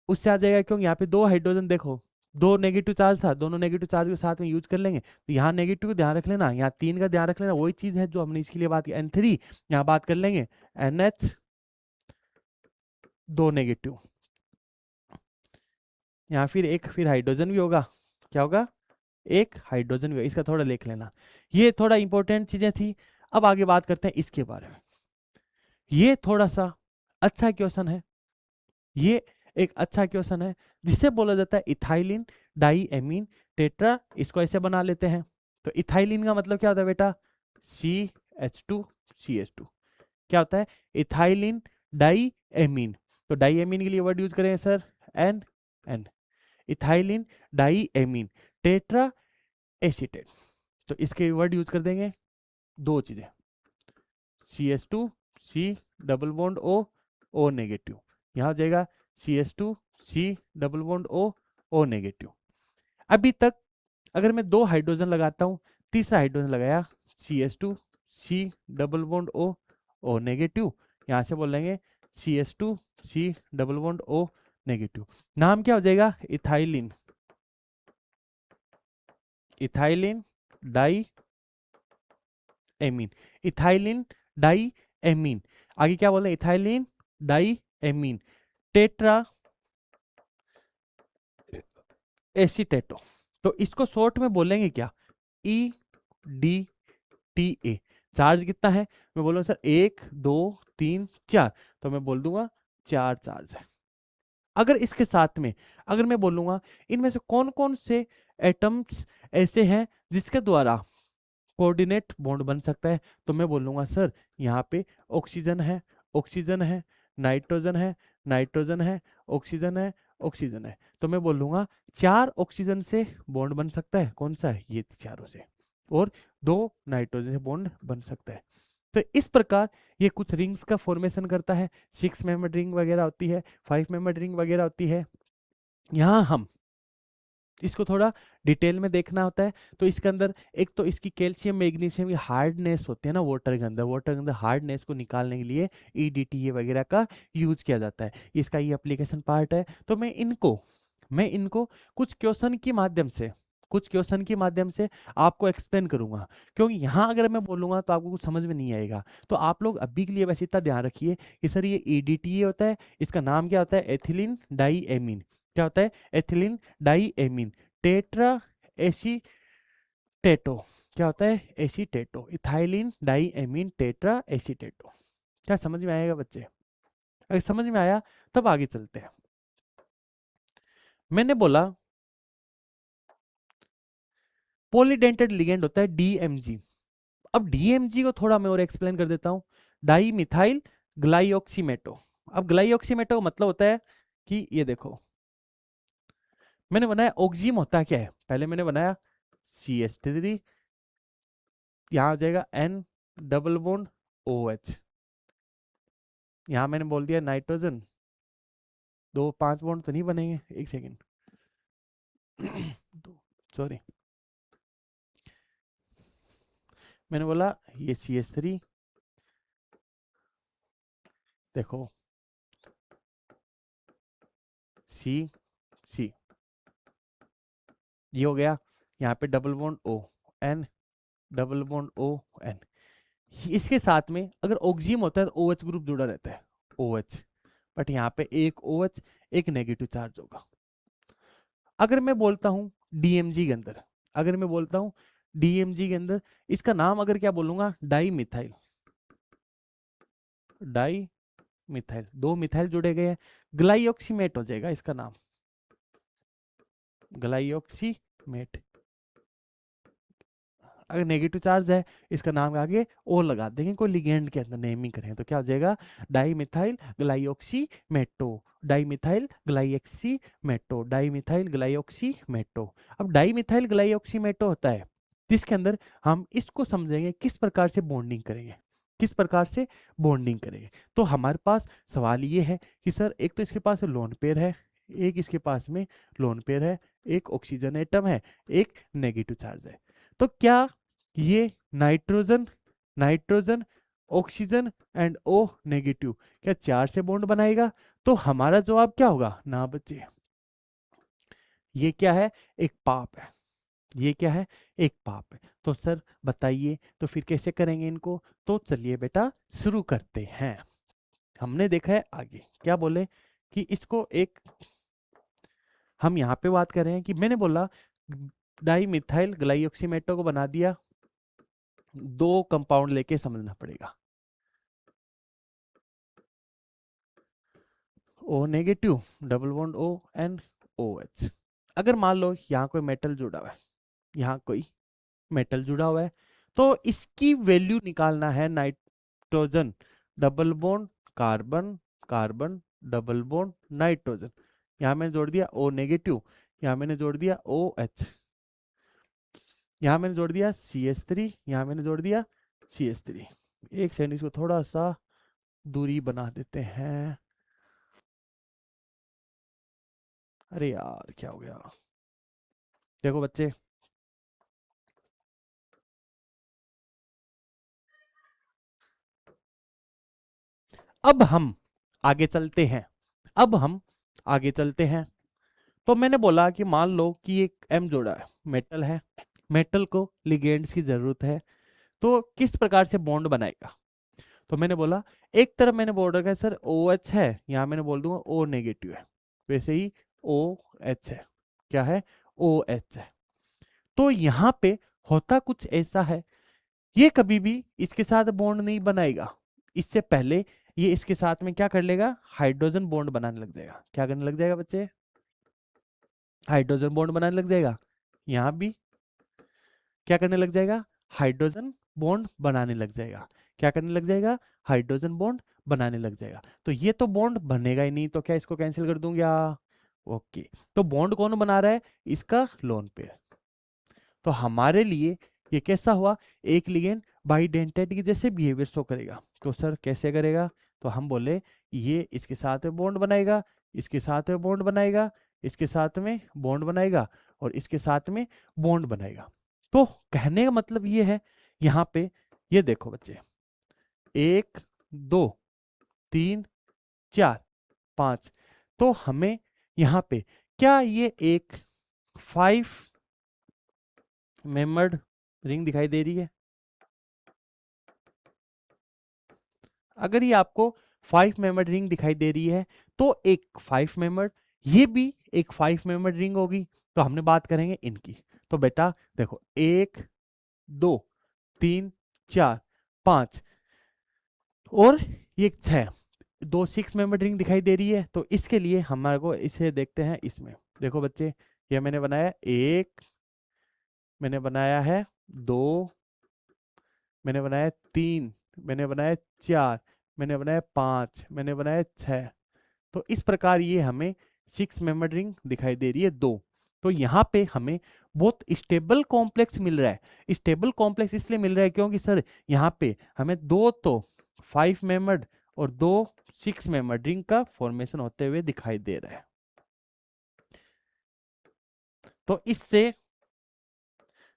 उससे आ जाएगा, क्योंकि यहाँ पे दो हाइड्रोजन देखो, दो नेगेटिव चार्ज था, दोनों नेगेटिव चार्ज को साथ में यूज कर लेंगे। तो यहाँ नेगेटिव का ध्यान रख लेना, यहाँ 3 का ध्यान रख लेना, वही चीज है जो हमने इसके लिए बात की, N3। यहाँ बात कर लेंगे NH 2 नेगेटिव, यहाँ फिर हाइड्रोजन भी होगा, क्या होगा, एक हाइड्रोजन भी होगा। इसका थोड़ा लिख लेना, ये थोड़ा इंपॉर्टेंट चीजें थी। अब आगे बात करते हैं इसके बारे में। ये थोड़ा सा अच्छा क्वेश्चन है, ये एक अच्छा क्वेश्चन है, जिससे बोला जाता है इथाइलिन डाई एमीन टेट्रा। इसको ऐसे बना लेते हैं। तो इथाइलिन का मतलब क्या होता है बेटा, CH2 CH2, क्या होता है, इथाइलिन डाई एमीन। तो डाई एमीन के लिए वर्ड यूज करें sir, N ethylene diamine tetraacetate. तो इसके वर्ड यूज कर देंगे, दो चीजें, CH2 C double bond O negative, यहाँ हो जाएगा CH2 C double bond O negative. अभी तक अगर मैं दो हाइड्रोजन लगाता हूँ, तीसरा हाइड्रोजन लगाया, CH2 C double bond O negative, यहाँ से बोल लेंगे CH2 C double bond O negative. नाम क्या हो जाएगा, ethylene, ethylene diamine, ethylene diamine. आगे क्या बोले, ethylene diamine tetraacetato. तो इसको शॉर्ट में बोलेंगे क्या, E D T A. Charge कितना है, मैं बोलूँ सर 1 2 3 4, तो मैं बोल दूंगा 4 चार्ज है। अगर इसके साथ में अगर मैं बोलूंगा इनमें से कौन कौन से एटम्स ऐसे हैं जिसके द्वारा कोऑर्डिनेट बॉन्ड बन सकता है, तो मैं बोलूंगा सर यहाँ पे ऑक्सीजन है, ऑक्सीजन है, नाइट्रोजन है, नाइट्रोजन है, ऑक्सीजन है, ऑक्सीजन है। तो मैं बोलूंगा 4 ऑक्सीजन से बॉन्ड बन सकता है, कौन सा है, ये चारों से, और 2 नाइट्रोजन से बॉन्ड बन सकता है। तो इस प्रकार ये कुछ रिंग्स का फॉर्मेशन करता है, 6 मेंबर्ड रिंग वगैरह होती है, 5 मेंबर्ड रिंग वगैरह होती है। यहाँ हम इसको थोड़ा डिटेल में देखना होता है। तो इसके अंदर एक तो इसकी कैल्शियम मैग्नीशियम की हार्डनेस होती है ना वाटर के अंदर हार्डनेस को निकालने के लिए EDTA वगैरह का यूज किया जाता है, इसका ये एप्लीकेशन पार्ट है। तो मैं इनको कुछ क्वेश्चन के माध्यम से आपको एक्सप्लेन करूंगा, क्योंकि यहाँ अगर मैं बोलूंगा तो आपको कुछ समझ में नहीं आएगा। तो आप लोग अभी के लिए बस इतना ध्यान रखिए कि सर ये EDTA होता है, इसका नाम क्या होता है, एथिलीन डाई एमीन। क्या होता है, एथिलीन डाई एमीन टेट्रा एसीटेटो। क्या होता है, एसीटेटो, इथाइलिन डाई एमीन टेट्रा एसीटेटो। क्या समझ में आएगा बच्चे, अगर समझ में आया तब आगे चलते हैं। मैंने बोला पॉलीडेंटेड लिगेंड होता है DMG। अब DMG को थोड़ा मैं और एक्सप्लेन कर देता हूं, डाई मिथाइल ग्लाइऑक्सीमेटो। अब ग्लाइऑक्सीमेटो का मतलब होता है कि ये देखो मैंने बनाया ऑक्सीम होता क्या है, पहले मैंने बनाया CH3, यहां हो जाएगा N डबल बॉन्ड OH, यहां मैंने बोल दिया नाइट्रोजन, 2 5 बॉन्ड तो नहीं बनेंगे, एक सेकेंड सॉरी, मैंने बोला ये CH3, देखो C C, ये हो गया, यहाँ पे double bond O N double bond O N। इसके साथ में अगर ऑक्सीम होता है तो OH ग्रुप जुड़ा रहता है, OH, बट यहाँ पे एक OH एक नेगेटिव चार्ज होगा। अगर मैं बोलता हूँ DMG के अंदर, अगर मैं बोलता हूँ DMG के अंदर इसका नाम अगर क्या बोलूंगा, di methyl, di methyl, 2 methyl जुड़े गए हैं, ग्लाइऑक्सीमेट हो जाएगा इसका नाम, ग्लाइऑक्सीमेट। अगर नेगेटिव चार्ज है इसका नाम आगे और लगा देंगे, कोई लिगेंड के अंदर नेमिंग करें तो क्या हो जाएगा, डाईमिथाइल ग्लाइऑक्सीमेटो, डाईमिथाइल ग्लाइऑक्सीमेटो, डाईमिथाइल ग्लाइऑक्सीमेटो। अब डाईमिथाइल ग्लाइऑक्सीमेटो होता है जिसके अंदर हम इसको समझेंगे किस प्रकार से बॉन्डिंग करेंगे, किस प्रकार से बॉन्डिंग करेंगे। तो हमारे पास सवाल ये है कि सर एक तो इसके पास लोन पेयर है, एक इसके पास में लोन पेयर है, एक ऑक्सीजन एटम है, एक नेगेटिव चार्ज है। तो क्या ये nitrogen nitrogen oxygen and O negative क्या 4 से बॉन्ड बनाएगा? तो हमारा जवाब क्या होगा, ना बच्चे, ये क्या है, एक पाप है, ये क्या है, एक पाप है। तो सर बताइए तो फिर कैसे करेंगे इनको, तो चलिए बेटा शुरू करते हैं। हमने देखा है आगे क्या बोले कि इसको एक हम यहाँ पे बात कर रहे हैं कि मैंने बोला डाई मिथाइल ग्लाइऑक्सीमेटो को बना दिया, 2 कंपाउंड लेके समझना पड़ेगा, O negative double bond O and OH। अगर मान लो यहाँ कोई मेटल जुड़ा हुआ है, यहाँ कोई मेटल जुड़ा हुआ है, तो इसकी वैल्यू निकालना है, nitrogen double bond carbon carbon double bond nitrogen, यहाँ मैंने जोड़ दिया O नेगेटिव, यहाँ मैंने जोड़ दिया OH, यहाँ मैंने जोड़ दिया CH3, यहाँ मैंने जोड़ दिया CH3। एक सेकंड इसको थोड़ा सा दूरी बना देते हैं, अरे यार क्या हो गया, देखो बच्चे अब हम आगे चलते हैं, अब हम आगे चलते हैं। तो मैंने बोला कि मान लो कि एक M जोड़ा है, मेटल को लिगेंड्स की जरूरत है, तो किस प्रकार से बॉन्ड बनाएगा। तो मैंने बोला एक तरफ मैंने बोल रखा है सर OH है, यहाँ मैंने बोल दूंगा O नेगेटिव है, वैसे ही OH है, क्या है OH है। तो यहाँ पे होता कुछ ऐसा है, ये कभी भी इसके साथ बॉन्ड नहीं बनाएगा, इससे पहले ये इसके साथ में क्या कर लेगा, हाइड्रोजन बॉन्ड बनाने लग जाएगा। क्या करने लग जाएगा बच्चे, हाइड्रोजन बॉन्ड बनाने लग जाएगा। यहाँ भी क्या करने लग जाएगा, हाइड्रोजन बॉन्ड बनाने लग जाएगा। क्या करने लग जाएगा, हाइड्रोजन बॉन्ड बनाने लग जाएगा। तो ये तो बॉन्ड बनेगा ही नहीं, तो क्या इसको कैंसिल कर दूंगा। ओके, तो बॉन्ड कौन बना रहा है, इसका लोन पेयर। तो हमारे लिए ये कैसा हुआ, एक लिगेंड बाइडेंटेट की जैसे बिहेवियर शो करेगा। तो सर कैसे करेगा, तो हम बोले ये इसके साथ में बॉन्ड बनाएगा, इसके साथ में बॉन्ड बनाएगा, इसके साथ में बॉन्ड बनाएगा और इसके साथ में बॉन्ड बनाएगा। तो कहने का मतलब ये है, यहाँ पे ये देखो बच्चे, 1 2 3 4 5, तो हमें यहाँ पे क्या ये एक 5 मेंबर्ड रिंग दिखाई दे रही है। अगर ये आपको 5 मेंबर्ड रिंग दिखाई दे रही है तो एक 5 मेंबर्ड, ये भी एक 5 मेंबर्ड रिंग होगी। तो हमने बात करेंगे इनकी। तो बेटा देखो 1 2 3 4 5 और ये 6, 2 6 मेंबर्ड रिंग दिखाई दे रही है। तो इसके लिए हमारे को इसे देखते हैं इसमें। देखो बच्चे, ये मैंने बनाया 1, मैंने बनाया है 2, मैंने बनाया 3, मैंने बनाया 4, मैंने बनाया 5, मैंने बनाया 6। तो इस प्रकार ये हमें 6 मेंबर्ड रिंग दिखाई दे रही है 2। तो यहाँ पे हमें बहुत स्टेबल कॉम्प्लेक्स मिल रहा है। स्टेबल कॉम्प्लेक्स इसलिए मिल रहा है क्योंकि सर यहाँ पे हमें 2 तो 5 मेंबर्ड और 2 6 मेंबर्ड रिंग का फॉर्मेशन होते हुए दिखाई दे रहा है। तो इससे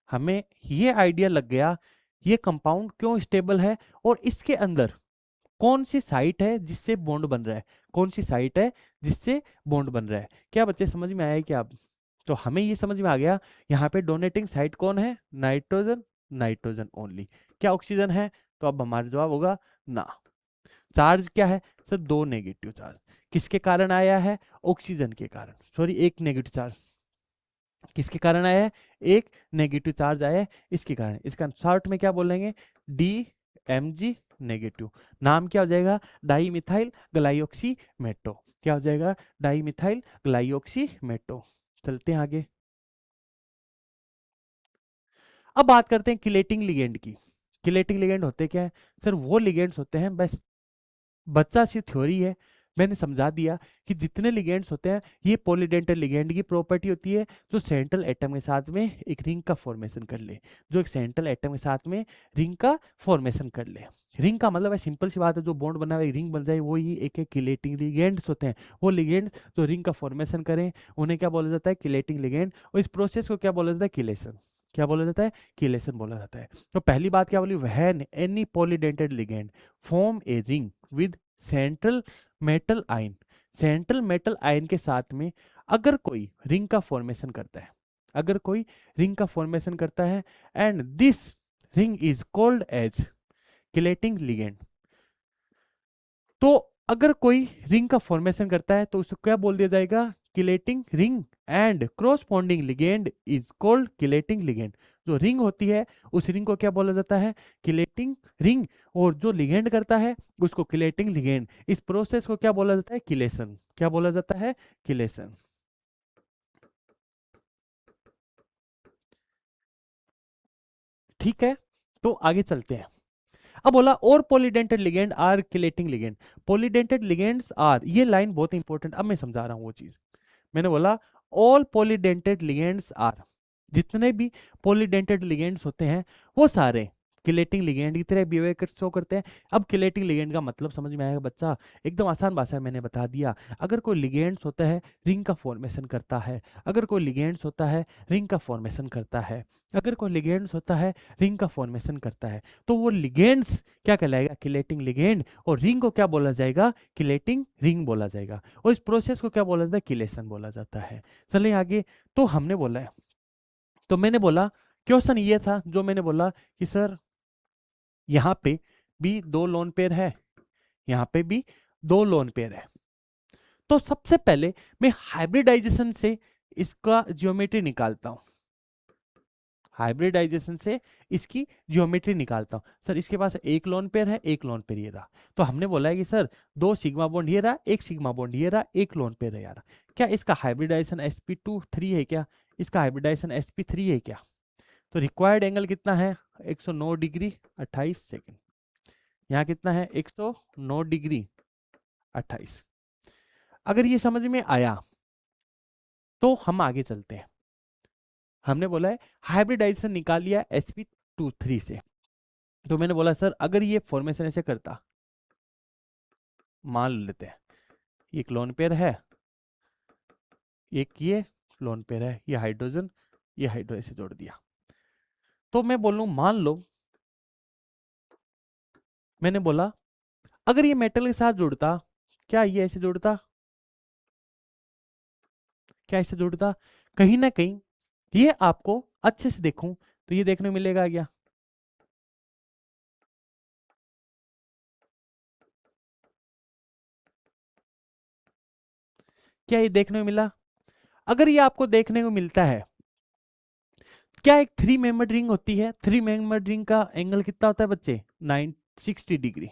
हमें ये आइडिया लग गया ये कंपाउंड क्यों स्टेबल है और इसके अंदर कौन सी साइट है जिससे बॉन्ड बन रहा है, कौन सी साइट है जिससे बॉन्ड बन रहा है। क्या बच्चे समझ में आया क्या। तो हमें ये समझ में आ गया यहाँ पे डोनेटिंग साइट कौन है, नाइट्रोजन, नाइट्रोजन ओनली। क्या ऑक्सीजन है, तो अब हमारा जवाब होगा ना। चार्ज क्या है सर, 2 नेगेटिव चार्ज। किसके कारण आया है, ऑक्सीजन के कारण, सॉरी 1 नेगेटिव चार्ज। किसके कारण आया है, एक नेगेटिव चार्ज आया है, इसके कारण। इसका शॉर्ट में क्या बोलेंगे, DMG नेगेटिव। नाम क्या हो जाएगा, डाई मिथाइल ग्लाइऑक्सीमेटो। क्या हो जाएगा, डाई मिथाइल ग्लाइऑक्सीमेटो। चलते हैं आगे। अब बात करते हैं किलेटिंग लिगेंड की। किलेटिंग लिगेंड होते क्या है सर, वो लिगेंड्स होते हैं, बस बच्चा सी थ्योरी है, मैंने समझा दिया कि जितने लिगेंड्स होते हैं ये पॉलीडेंटल लिगेंड की प्रॉपर्टी होती है जो सेंट्रल एटम के साथ में एक रिंग का फॉर्मेशन कर ले, जो एक सेंट्रल एटम के साथ में रिंग का फॉर्मेशन कर ले। रिंग का मतलब है सिंपल सी बात है, जो बॉन्ड बना हुआ रिंग बन जाए वो ही एक किलेटिंग लिगेंड्स होते हैं। वो लिगेंड्स जो रिंग का फॉर्मेशन करें उन्हें क्या बोला जाता है, किलेटिंग लिगेंड। और इस प्रोसेस को क्या बोला जाता है, किलेशन। क्या बोला जाता है, किलेशन बोला जाता है। तो पहली बात क्या बोली, when any polydentate ligand form a ring with central metal ion. Central metal ion के साथ में अगर कोई रिंग का फॉर्मेशन करता है, अगर कोई रिंग का फॉर्मेशन करता है and this ring is called as chelating ligand. तो अगर कोई रिंग का फॉर्मेशन करता है तो उसको क्या बोल दिया जाएगा, chelating ring. And corresponding ligand is called chelating ligand. जो रिंग होती है उस रिंग को क्या बोला जाता है, किलेटिंग रिंग। और जो लिगेंड करता है उसको किलेटिंग लिगेंड। इस प्रोसेस को क्या बोला जाता है, किलेशन। क्या बोला जाता है, किलेशन। ठीक है, तो आगे चलते हैं। अब बोला और polydentate ligand are chelating ligand. Polydentate ligands are, ये लाइन बहुत इंपॉर्टेंट, अब मैं समझा रहा हूं वो चीज। मैंने बोला ऑल पॉलीडेंटेड लिगेंड्स आर, जितने भी पॉलीडेंटेड लिगेंड्स होते हैं वो सारे किलेटिंग लिगेंड की तरह बिहेवियर शो करते हैं। अब किलेटिंग लिगेंड का मतलब समझ में आएगा बच्चा, एकदम आसान भाषा में मैंने बता दिया। अगर कोई लिगेंड्स होता है रिंग का फॉर्मेशन करता है, अगर कोई लिगेंड्स होता है रिंग का फॉर्मेशन करता है, अगर कोई लिगेंड्स होता है रिंग का फॉर्मेशन करता है, तो वो लिगेंड्स क्या कहलाएगा, किलेटिंग लिगेंड। और रिंग को क्या बोला जाएगा, किलेटिंग रिंग बोला जाएगा। और इस प्रोसेस को क्या बोला जाता है, किलेशन बोला जाता है। चलिए आगे। तो हमने बोला है, तो मैंने बोला क्वेश्चन ये था जो मैंने बोला कि सर यहाँ पे भी 2 लोन पेयर है, यहाँ पे भी 2 लोन पेयर है। तो सबसे पहले मैं हाइब्रिडाइजेशन से इसका ज्योमेट्री निकालता हूं, हाइब्रिडाइजेशन से इसकी ज्योमेट्री निकालता हूं। सर इसके पास एक लोन पेयर है, एक लोन पेयर ये रहा, तो हमने बोला है कि सर 2 सिग्मा बॉन्ड ये रहा, एक सिग्मा बॉन्ड ये रहा, एक लोन पेयर है यार। क्या इसका हाइब्रिडाइजेशन sp2 3 है क्या? इसका हाइब्रिडाइजेशन sp3 है क्या? तो रिक्वायर्ड एंगल कितना है? 109 डिग्री 28 सेकेंड। यहाँ कितना है? 109 डिग्री 28। अगर ये समझ में आया तो हम आगे चलते हैं। हमने बोला है हाइब्रिडाइजेशन निकाल लिया sp2 3 से, तो मैंने बोला सर अगर ये फॉर्मेशन ऐसे करता, मान लेते हैं एक लोन पेयर है, एक ये लोन पेयर है, ये हाइड्रोजन ये हाइड्रो ऐसे जोड़ दिया, तो मैं बोलूं मान लो, मैंने बोला अगर ये मेटल के साथ जुड़ता, क्या ये ऐसे जुड़ता? क्या ऐसे जुड़ता? कहीं ना कहीं ये आपको अच्छे से देखूं तो ये देखने मिलेगा क्या? क्या ये देखने को मिला? अगर ये आपको देखने को मिलता है, क्या एक 3 मेंबर्ड रिंग होती है, 3 मेंबर्ड रिंग का एंगल कितना होता है बच्चे? 60 डिग्री,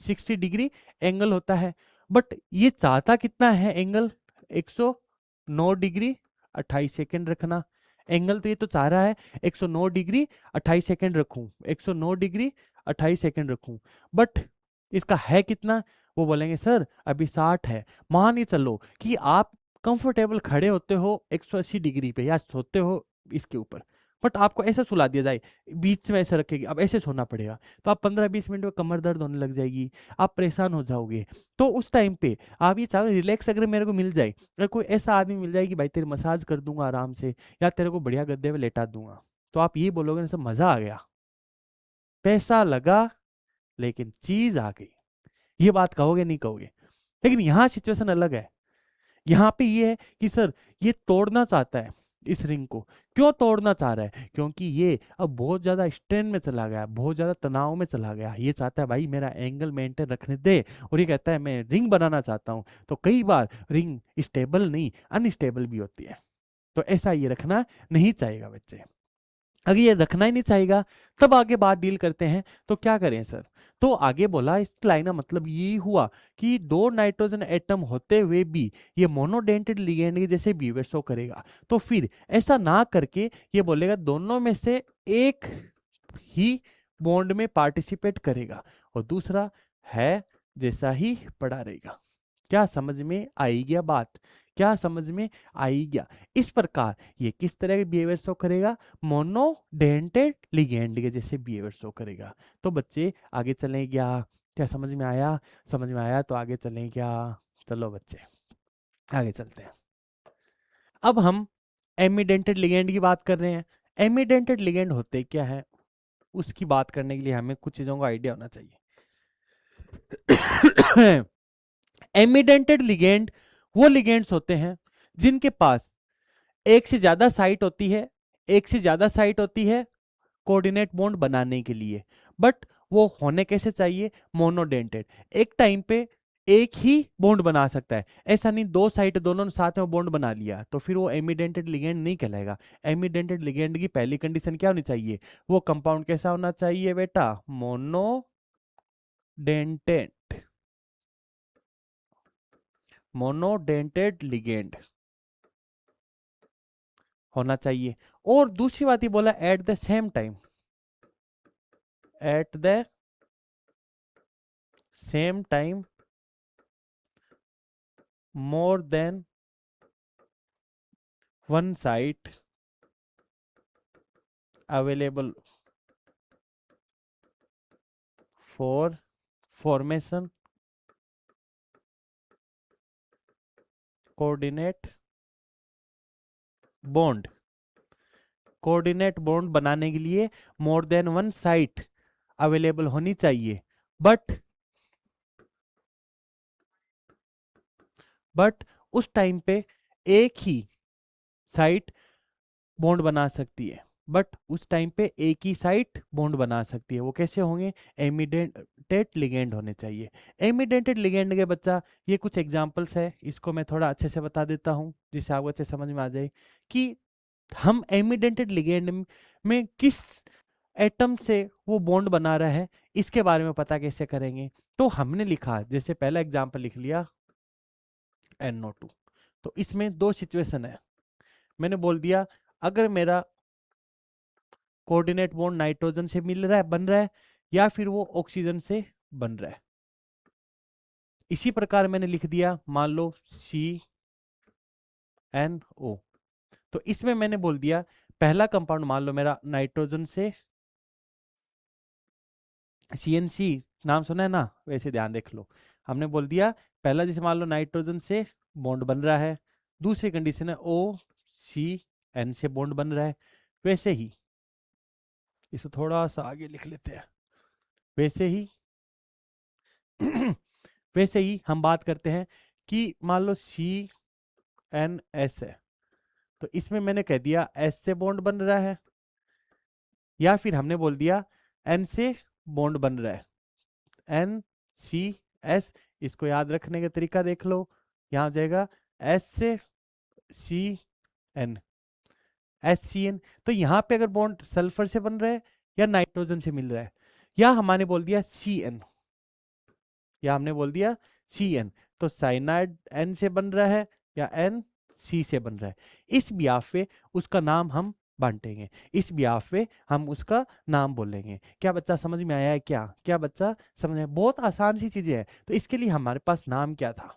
60 डिग्री एंगल होता है। बट ये चाहता कितना है एंगल? 109 डिग्री 28 सेकेंड रखना। एंगल तो ये तो चाह रहा है 109 डिग्री 28 सेकेंड रखूं, 109 डिग्री 28 सेकेंड रखूं, बट इसका है कितना? वो बोलेंगे सर अभी 60 है। मान के चलो कि आप कंफर्टेबल खड़े होते हो 180 डिग्री पे या सोते हो इसके ऊपर, बट आपको ऐसा सुला दिया जाए, बीच में ऐसे रखेगी, अब ऐसे सोना पड़ेगा, तो आप 15-20 मिनट में कमर दर्द होने लग जाएगी, आप परेशान हो जाओगे। तो उस टाइम पे आप ये चाहो रिलैक्स अगर मेरे को मिल जाए, अगर कोई ऐसा आदमी मिल जाए कि भाई तेरे मसाज कर दूंगा आराम से, या तेरे को बढ़िया गद्दे में लेटा दूंगा, तो आप ये बोलोगे ना सब मजा आ गया, पैसा लगा लेकिन चीज आ गई। ये बात कहोगे नहीं कहोगे? लेकिन यहाँ सिचुएशन अलग है। यहाँ पे ये है कि सर ये तोड़ना चाहता है इस रिंग को। क्यों तोड़ना चाह रहा है? क्योंकि ये अब बहुत ज्यादा स्ट्रेन में चला गया, बहुत ज्यादा तनाव में चला गया। ये चाहता है भाई मेरा एंगल मेंटेन रखने दे, और ये कहता है मैं रिंग बनाना चाहता हूं। तो कई बार रिंग स्टेबल नहीं अनस्टेबल भी होती है, तो ऐसा ये रखना नहीं चाहेगा बच्चे। अगर ये रखना ही नहीं चाहेगा तब आगे बात डील करते हैं। तो क्या करें सर? तो आगे बोला इस लाइन का मतलब ये हुआ कि 2 नाइट्रोजन एटम होते हुए भी ये मोनोडेंटेड लिगेंड के जैसे बिहेवियर शो करेगा। तो फिर ऐसा ना करके ये बोलेगा दोनों में से एक ही बॉन्ड में पार्टिसिपेट करेगा और दूसरा है जैसा ही पड़ा रहेगा। क्या समझ में आई गया बात? क्या समझ में आई गया? इस प्रकार ये किस तरह के बिहेवियर शो करेगा? मोनोडेंटेड लिगेंड के जैसे बिहेवियर शो करेगा। तो बच्चे आगे चलें क्या? क्या समझ में आया? समझ में आया तो आगे चलें क्या? चलो बच्चे आगे चलते हैं। अब हम एमिडेंटेड लिगेंड की बात कर रहे हैं। एमिडेंटेड लिगेंड होते क्या है उसकी बात करने के लिए हमें कुछ चीजों का आइडिया होना चाहिए। एमिडेंटेड लिगेंड वो लिगेंड्स होते हैं जिनके पास एक से ज्यादा साइट होती है, एक से ज्यादा साइट होती है कोऑर्डिनेट बॉन्ड बनाने के लिए, बट वो होने कैसे चाहिए? मोनोडेंटेड। एक टाइम पे एक ही बॉन्ड बना सकता है, ऐसा नहीं 2 साइट दोनों ने साथ में बॉन्ड बना लिया तो फिर वो एमिडेंटेड लिगेंड नहीं कहलाएगा। एमिडेंटेड लिगेंड की पहली कंडीशन क्या होनी चाहिए? वो कंपाउंड कैसा होना चाहिए बेटा? मोनोडेंटेड, मोनोडेंटेड लिगेंड होना चाहिए। और दूसरी बात ये बोला at the same time, at the same time more than one site available for formation coordinate bond. Coordinate bond बनाने के लिए more than one site available होनी चाहिए, बट उस टाइम पे एक ही साइट बॉन्ड बना सकती है। बट उस टाइम पे एक ही साइट बॉन्ड बना सकती है। वो कैसे होंगे? इमीडिएटेड लिगेंड होने चाहिए। इमीडिएटेड लिगेंड के बच्चा ये कुछ एग्जांपल्स है, इसको मैं थोड़ा अच्छे से बता देता हूँ जिससे आपको अच्छे समझ में आ जाए कि हम इमीडिएटेड लिगेंड में किस एटम से वो बॉन्ड बना रहा है, इसके बारे में पता कैसे करेंगे। तो हमने लिखा, जैसे पहला एग्जांपल लिख लिया NO2। तो इसमें दो सिचुएशन है। मैंने बोल दिया अगर मेरा कोऑर्डिनेट बॉन्ड नाइट्रोजन से मिल रहा है, बन रहा है, या फिर वो ऑक्सीजन से बन रहा है। इसी प्रकार मैंने लिख दिया मान लो CNO। तो इसमें मैंने बोल दिया पहला कंपाउंड मान लो मेरा नाइट्रोजन से, CNC नाम सुना है ना, वैसे ध्यान देख लो। हमने बोल दिया पहला जैसे मान लो नाइट्रोजन से बॉन्ड बन रहा है, दूसरी कंडीशन है OCN से बॉन्ड बन रहा है। वैसे ही इसको थोड़ा सा आगे लिख लेते हैं। वैसे ही वैसे ही हम बात करते हैं कि मान लो CNS है, तो इसमें मैंने कह दिया S से बॉन्ड बन रहा है, या फिर हमने बोल दिया N से बॉन्ड बन रहा है, NCS। इसको याद रखने का तरीका देख लो, यहां हो जाएगा S से CN, SCN। तो यहाँ पे अगर बॉन्ड सल्फर से बन रहा है या नाइट्रोजन से मिल रहा है, या हमने बोल दिया CN, या हमने बोल दिया CN, तो साइनाइड N से बन रहा है या NC से बन रहा है, इस बिहाफ पे उसका नाम हम बांटेंगे, इस बिहाफ पे हम उसका नाम बोलेंगे। क्या बच्चा समझ में आया है? क्या क्या बच्चा समझ में? बहुत आसान सी चीजें हैं। तो इसके लिए हमारे पास नाम क्या था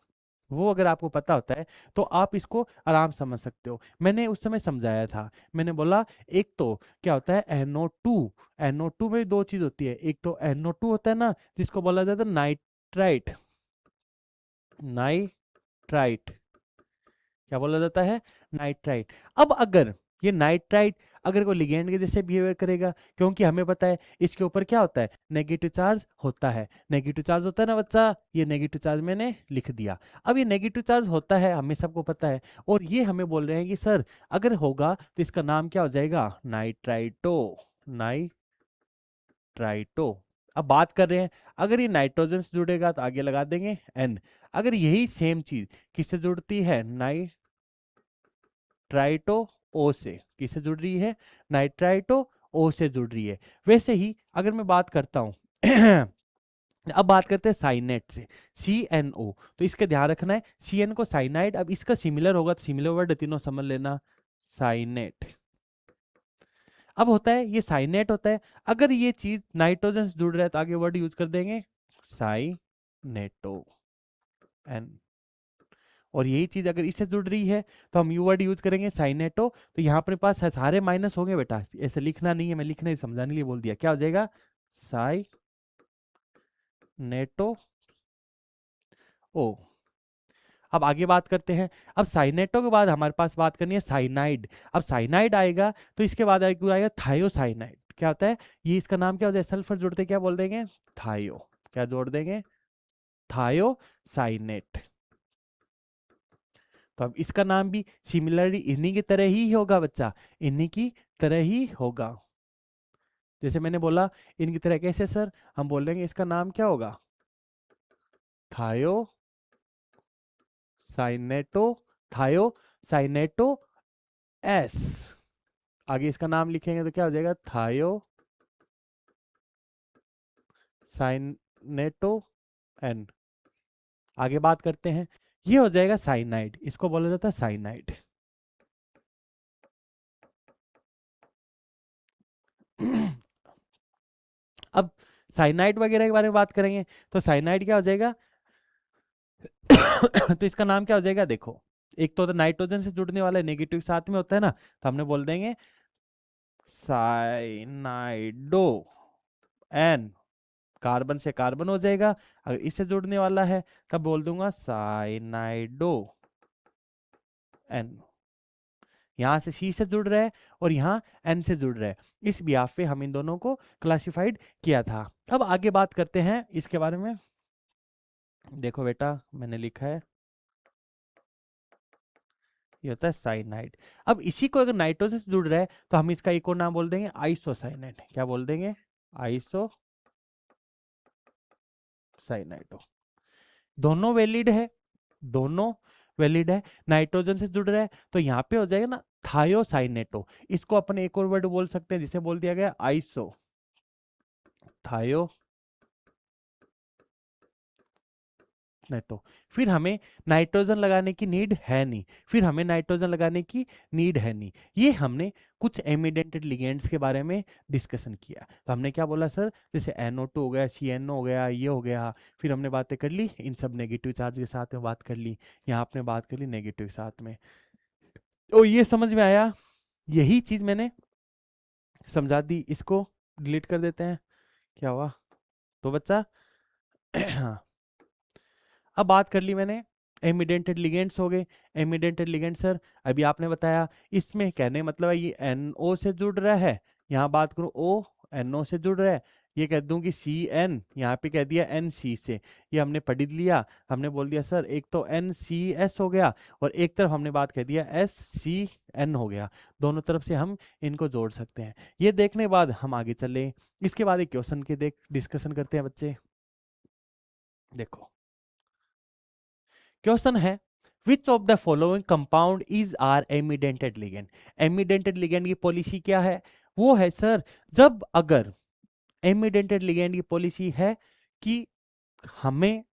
वो अगर आपको पता होता है तो आप इसको आराम समझ सकते हो। मैंने उस समय समझाया था, मैंने बोला एक तो क्या होता है NO2। NO2 में दो चीज होती है, एक तो NO2 होता है ना जिसको बोला जाता है नाइट्राइट, नाइट्राइट क्या बोला जाता है? नाइट्राइट। अब अगर ये नाइट्राइट अगर कोई लिगेंड के जैसे बिहेवियर करेगा, क्योंकि हमें पता है इसके ऊपर क्या होता है, नेगेटिव चार्ज होता है। नेगेटिव चार्ज होता है ना बच्चा, ये नेगेटिव चार्ज मैंने लिख दिया। अब ये नेगेटिव चार्ज होता है, हमें सबको पता है, और ये हमें बोल रहे हैं कि सर अगर होगा तो इसका नाम क्या हो जाएगा? Nitrito, nitrito. अब बात कर रहे हैं अगर ये नाइट्रोजन से जुड़ेगा तो आगे लगा देंगे N। अगर यही सेम चीज किससे जुड़ती है? नाइट्राइटो O से। किससे जुड़ रही है? नाइट्राइटो O से जुड़ रही है। वैसे ही अगर मैं बात करता हूं अब बात करते हैं साइनेट से, CNO। तो इसका ध्यान रखना है, CN को साइनाइड, अब इसका सिमिलर होगा तो सिमिलर वर्ड तीनों समझ लेना, साइनेट। अब होता है ये साइनेट होता है, अगर ये चीज नाइट्रोजन से जुड़ रहा है तो आगे वर्ड यूज कर देंगे साइनेटो N। और यही चीज अगर इससे जुड़ रही है तो हम यू वर्ड यूज करेंगे साइनेटो। तो यहाँ पर पास सारे माइनस होंगे बेटा, ऐसे लिखना नहीं है, मैं लिखने समझाने के लिए बोल दिया। क्या हो जाएगा? साइनेटो ओ। अब आगे बात करते हैं। अब साइनेटो के बाद हमारे पास बात करनी है साइनाइड। अब साइनाइड आएगा तो इसके बाद आएगा थायोसाइनाइड। क्या होता है ये? इसका नाम क्या हो जाए? सल्फर जोड़ते क्या बोल देंगे? थायो। क्या जोड़ देंगे? थायोसाइनेट। तो अब इसका नाम भी सिमिलरली इन्हीं की तरह ही होगा बच्चा, इन्हीं की तरह ही होगा। जैसे मैंने बोला इनकी तरह कैसे सर? हम बोल देंगे इसका नाम क्या होगा? थायो साइनेटो, थायो साइनेटो एस। आगे इसका नाम लिखेंगे तो क्या हो जाएगा? थायो साइनेटो एन। आगे बात करते हैं, ये हो जाएगा साइनाइड, इसको बोला जाता है साइनाइड। अब साइनाइड वगैरह के बारे में बात करेंगे तो साइनाइड क्या हो जाएगा? तो इसका नाम क्या हो जाएगा? देखो एक तो नाइट्रोजन से जुड़ने वाला है, नेगेटिव साथ में होता है ना, तो हमने बोल देंगे साइनाइडो एन। कार्बन से कार्बन हो जाएगा, अगर इससे जुड़ने वाला है तब बोल दूंगा साइनाइडो एन। यहाँ से C से जुड़ रहा है और यहाँ N से जुड़ रहा है, इस बिहाफ पे हम इन दोनों को क्लासिफाइड किया था। अब आगे बात करते हैं इसके बारे में। देखो बेटा मैंने लिखा है ये होता है साइनाइड। अब इसी को अगर नाइट्रोजन से जुड़ रहा है तो हम इसका एक और नाम बोल देंगे आइसोसाइनाइड। क्या बोल देंगे? आइसोसाइनाइड। दोनों वैलिड है, दोनों वैलिड है। नाइट्रोजन से जुड़ रहा है तो यहाँ पे हो जाएगा ना थायोसाइनेटो। इसको अपन एक और वर्ड बोल सकते हैं जिसे बोल दिया गया आइसो थायो नेटो। फिर हमें नाइट्रोजन लगाने की नीड है नहीं, फिर हमें नाइट्रोजन लगाने की नीड है नहीं। ये हमने कुछ एमिडेंटेड लिगेंड्स के बारे में डिस्कशन किया। तो हमने क्या बोला सर, जैसे NO2 हो गया, CNO हो गया, ये हो गया। फिर हमने बातें कर ली इन सब नेगेटिव चार्ज के साथ में बात कर ली, यहाँ आपने बात कर ली नेगेटिव के साथ में। तो ये समझ में आया, यही चीज मैंने समझा दी। इसको डिलीट कर देते हैं, क्या हुआ तो बच्चा अब बात कर ली मैंने एमिडेंटेड लिगेंड्स हो गए। एमिडेंटेड लिगेंड सर अभी आपने बताया, इसमें कहने मतलब है ये NO से जुड़ रहा है, यहाँ बात करूँ O NO से जुड़ रहा है, ये कह दूं कि CN, यहाँ पे कह दिया NC से। ये हमने पढ़ लिया, हमने बोल दिया सर एक तो NCS हो गया और एक तरफ हमने बात कह दिया SCN हो गया। दोनों तरफ से हम इनको जोड़ सकते हैं। ये देखने के बाद हम आगे चले, इसके बाद एक क्वेश्चन के डिस्कशन करते हैं बच्चे। देखो क्वेश्चन है, which of the following compound is are ambidentate ligand. Ambidentate ligand की पॉलिसी क्या है? वो है सर, जब अगर एमिडेंटेड लिगेंड की पॉलिसी है कि हमें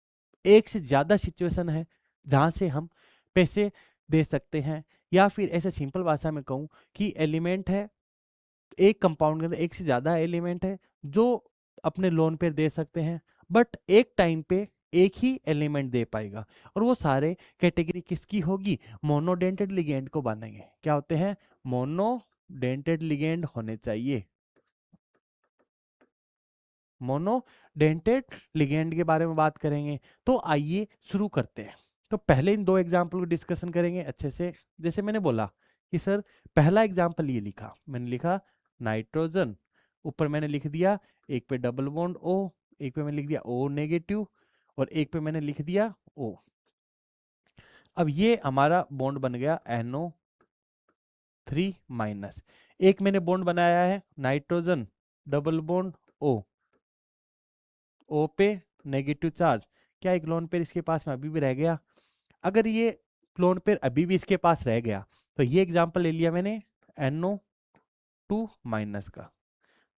एक से ज्यादा सिचुएशन है जहां से हम पैसे दे सकते हैं, या फिर ऐसे सिंपल भाषा में कहूं कि एलिमेंट है, एक कंपाउंड के अंदर एक से ज्यादा एलिमेंट है जो अपने लोन पे दे सकते हैं, बट एक टाइम पे एक ही एलिमेंट दे पाएगा, और वो सारे कैटेगरी किसकी होगी? मोनोडेंटेड लिगेंड को बनेंगे। क्या होते हैं? मोनोडेंटेड लिगेंड होने चाहिए। मोनोडेंटेड लिगेंड के बारे में बात करेंगे, तो आइए शुरू करते हैं। तो पहले इन दो एग्जाम्पल को डिस्कशन करेंगे अच्छे से। जैसे मैंने बोला कि सर पहला एग्जाम्पल ये लिखा, मैंने लिखा नाइट्रोजन, ऊपर मैंने लिख दिया एक पे डबल बॉन्ड O, एक पे मैंने लिख दिया O नेगेटिव, और एक पे मैंने लिख दिया O। अब ये हमारा बॉन्ड बन गया NO3-। एक मैंने बॉन्ड बनाया है नाइट्रोजन डबल बॉन्ड O पे नेगेटिव चार्ज। क्या एक लोन पेयर इसके पास में अभी भी रह गया? अगर ये लोन पेयर अभी भी इसके पास रह गया तो ये एग्जांपल ले लिया मैंने NO2- का।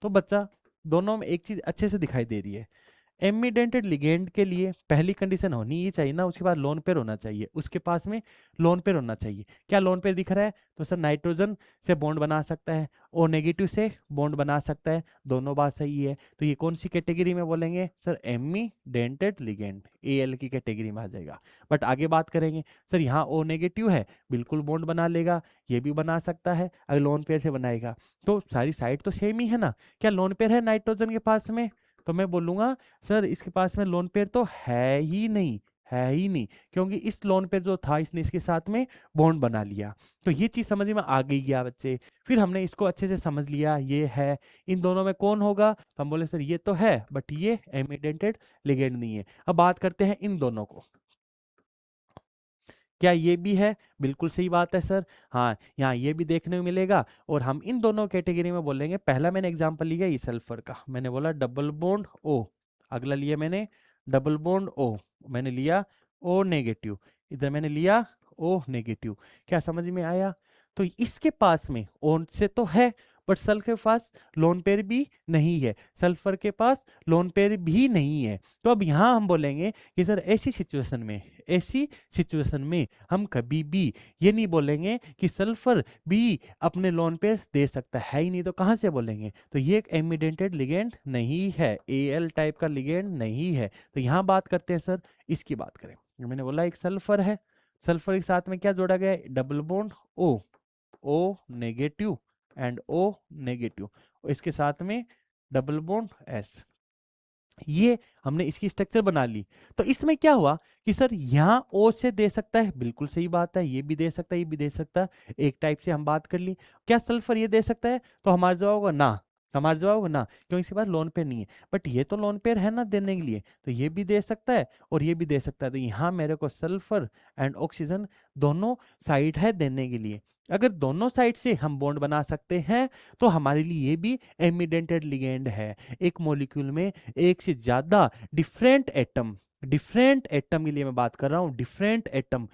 तो बच्चा दोनों में एक चीज अच्छे से दिखाई दे रही है, एमिडेंटेड लिगेंड के लिए पहली कंडीशन होनी ही चाहिए ना, उसके बाद लोन पेयर होना चाहिए, उसके पास में लोन पेयर होना चाहिए। क्या लोन पेयर दिख रहा है? तो सर नाइट्रोजन से बॉन्ड बना सकता है, O नेगेटिव से बॉन्ड बना सकता है, दोनों बात सही है। तो ये कौन सी कैटेगरी में बोलेंगे सर? एमिडेंटेड लिगेंड, AL की कैटेगरी में आ जाएगा। बट आगे बात करेंगे, सर यहाँ O नेगेटिव है, बिल्कुल बॉन्ड बना लेगा, ये भी बना सकता है अगर लोन पेयर से बनाएगा। तो सारी साइड तो सेम ही है ना। क्या लोन पेयर है नाइट्रोजन के पास में? तो मैं बोलूंगा सर इसके पास में लोन पेयर तो है ही नहीं, है ही नहीं, क्योंकि इस लोन पेयर जो था इसने इसके साथ में बॉन्ड बना लिया। तो ये चीज समझ में आ गई क्या बच्चे? फिर हमने इसको अच्छे से समझ लिया, ये है, इन दोनों में कौन होगा? तो हम बोले सर ये तो है बट ये एमिडेंटेड लिगेंड नहीं है। अब बात करते हैं इन दोनों को, क्या ये भी है? बिल्कुल सही बात है सर, हाँ यहाँ ये भी देखने को मिलेगा। और हम इन दोनों कैटेगरी में बोलेंगे, पहला मैंने एग्जांपल लिया ये सल्फर का, मैंने बोला डबल बॉन्ड O, अगला लिया मैंने डबल बॉन्ड O, मैंने लिया O नेगेटिव, इधर मैंने लिया O नेगेटिव। क्या समझ में आया? तो इसके पास में O से तो है, बट सल्फर के पास लोन पेयर भी नहीं है, सल्फर के पास लोन पेयर भी नहीं है। तो अब यहाँ हम बोलेंगे कि सर ऐसी सिचुएशन में हम कभी भी ये नहीं बोलेंगे कि सल्फर भी अपने लोन पेयर दे सकता है ही नहीं, तो कहाँ से बोलेंगे? तो ये एक एमिडेंटेड लिगेंड नहीं है, AL टाइप का लिगेंड नहीं है। तो यहाँ बात करते हैं सर, इसकी बात करें, मैंने बोला एक सल्फर है, सल्फर के साथ में क्या जोड़ा गया है? Double bond O negative and O negative, इसके साथ में डबल बॉन्ड S। ये हमने इसकी स्ट्रक्चर बना ली। तो इसमें क्या हुआ कि सर यहाँ O से दे सकता है, बिल्कुल सही बात है, ये भी दे सकता है, ये भी दे सकता है, एक टाइप से हम बात कर ली। क्या सल्फर ये दे सकता है? तो हमारा जवाब होगा ना, हमारा जवाब होगा ना, क्यों, इसके पास लोन पेयर नहीं है। बट ये तो लोन पेयर है ना देने के लिए, तो ये भी दे सकता है और ये भी दे सकता है। तो यहाँ मेरे को सल्फर एंड ऑक्सीजन दोनों साइड है देने के लिए। अगर दोनों साइड से हम बॉन्ड बना सकते हैं तो हमारे लिए ये भी एमिडेंटेड लिगेंड है। एक मॉलिक्यूल में एक से ज्यादा डिफरेंट एटम के लिए मैं बात कर रहा हूं, डिफरेंट एटम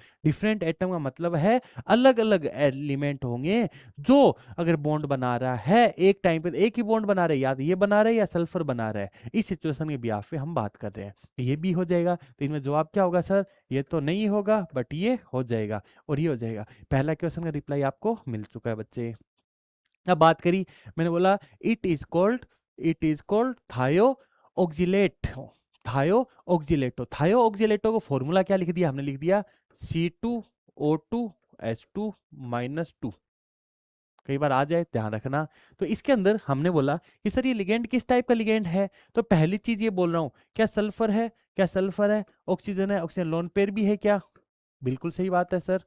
का मतलब है अलग अलग एलिमेंट होंगे जो अगर बॉन्ड बना रहा है एक टाइम पे, एक ही बॉन्ड बना रहे हैं, या तो ये बना रहे हैं या सल्फर बना रहा है, इस सिचुएशन के बिहाफ पे हम बात कर रहे हैं। ये भी हो जाएगा। तो इनमें जवाब क्या होगा सर, ये तो नहीं होगा बट ये हो जाएगा और ये हो जाएगा। पहला क्वेश्चन का रिप्लाई आपको मिल चुका है बच्चे। अब बात करी, मैंने बोला इट इज कॉल्ड थायो ऑक्जिलेटो को फॉर्मूला क्या लिख दिया हमने, लिख दिया C2O2H2-2। कई बार आ जाए, ध्यान रखना। तो इसके अंदर हमने बोला कि सर ये लिगेंड किस टाइप का लिगेंड है, तो पहली चीज ये बोल रहा हूं, क्या सल्फर है, ऑक्सीजन है, ऑक्सीजन लोन पेयर भी है क्या, बिल्कुल सही बात है सर।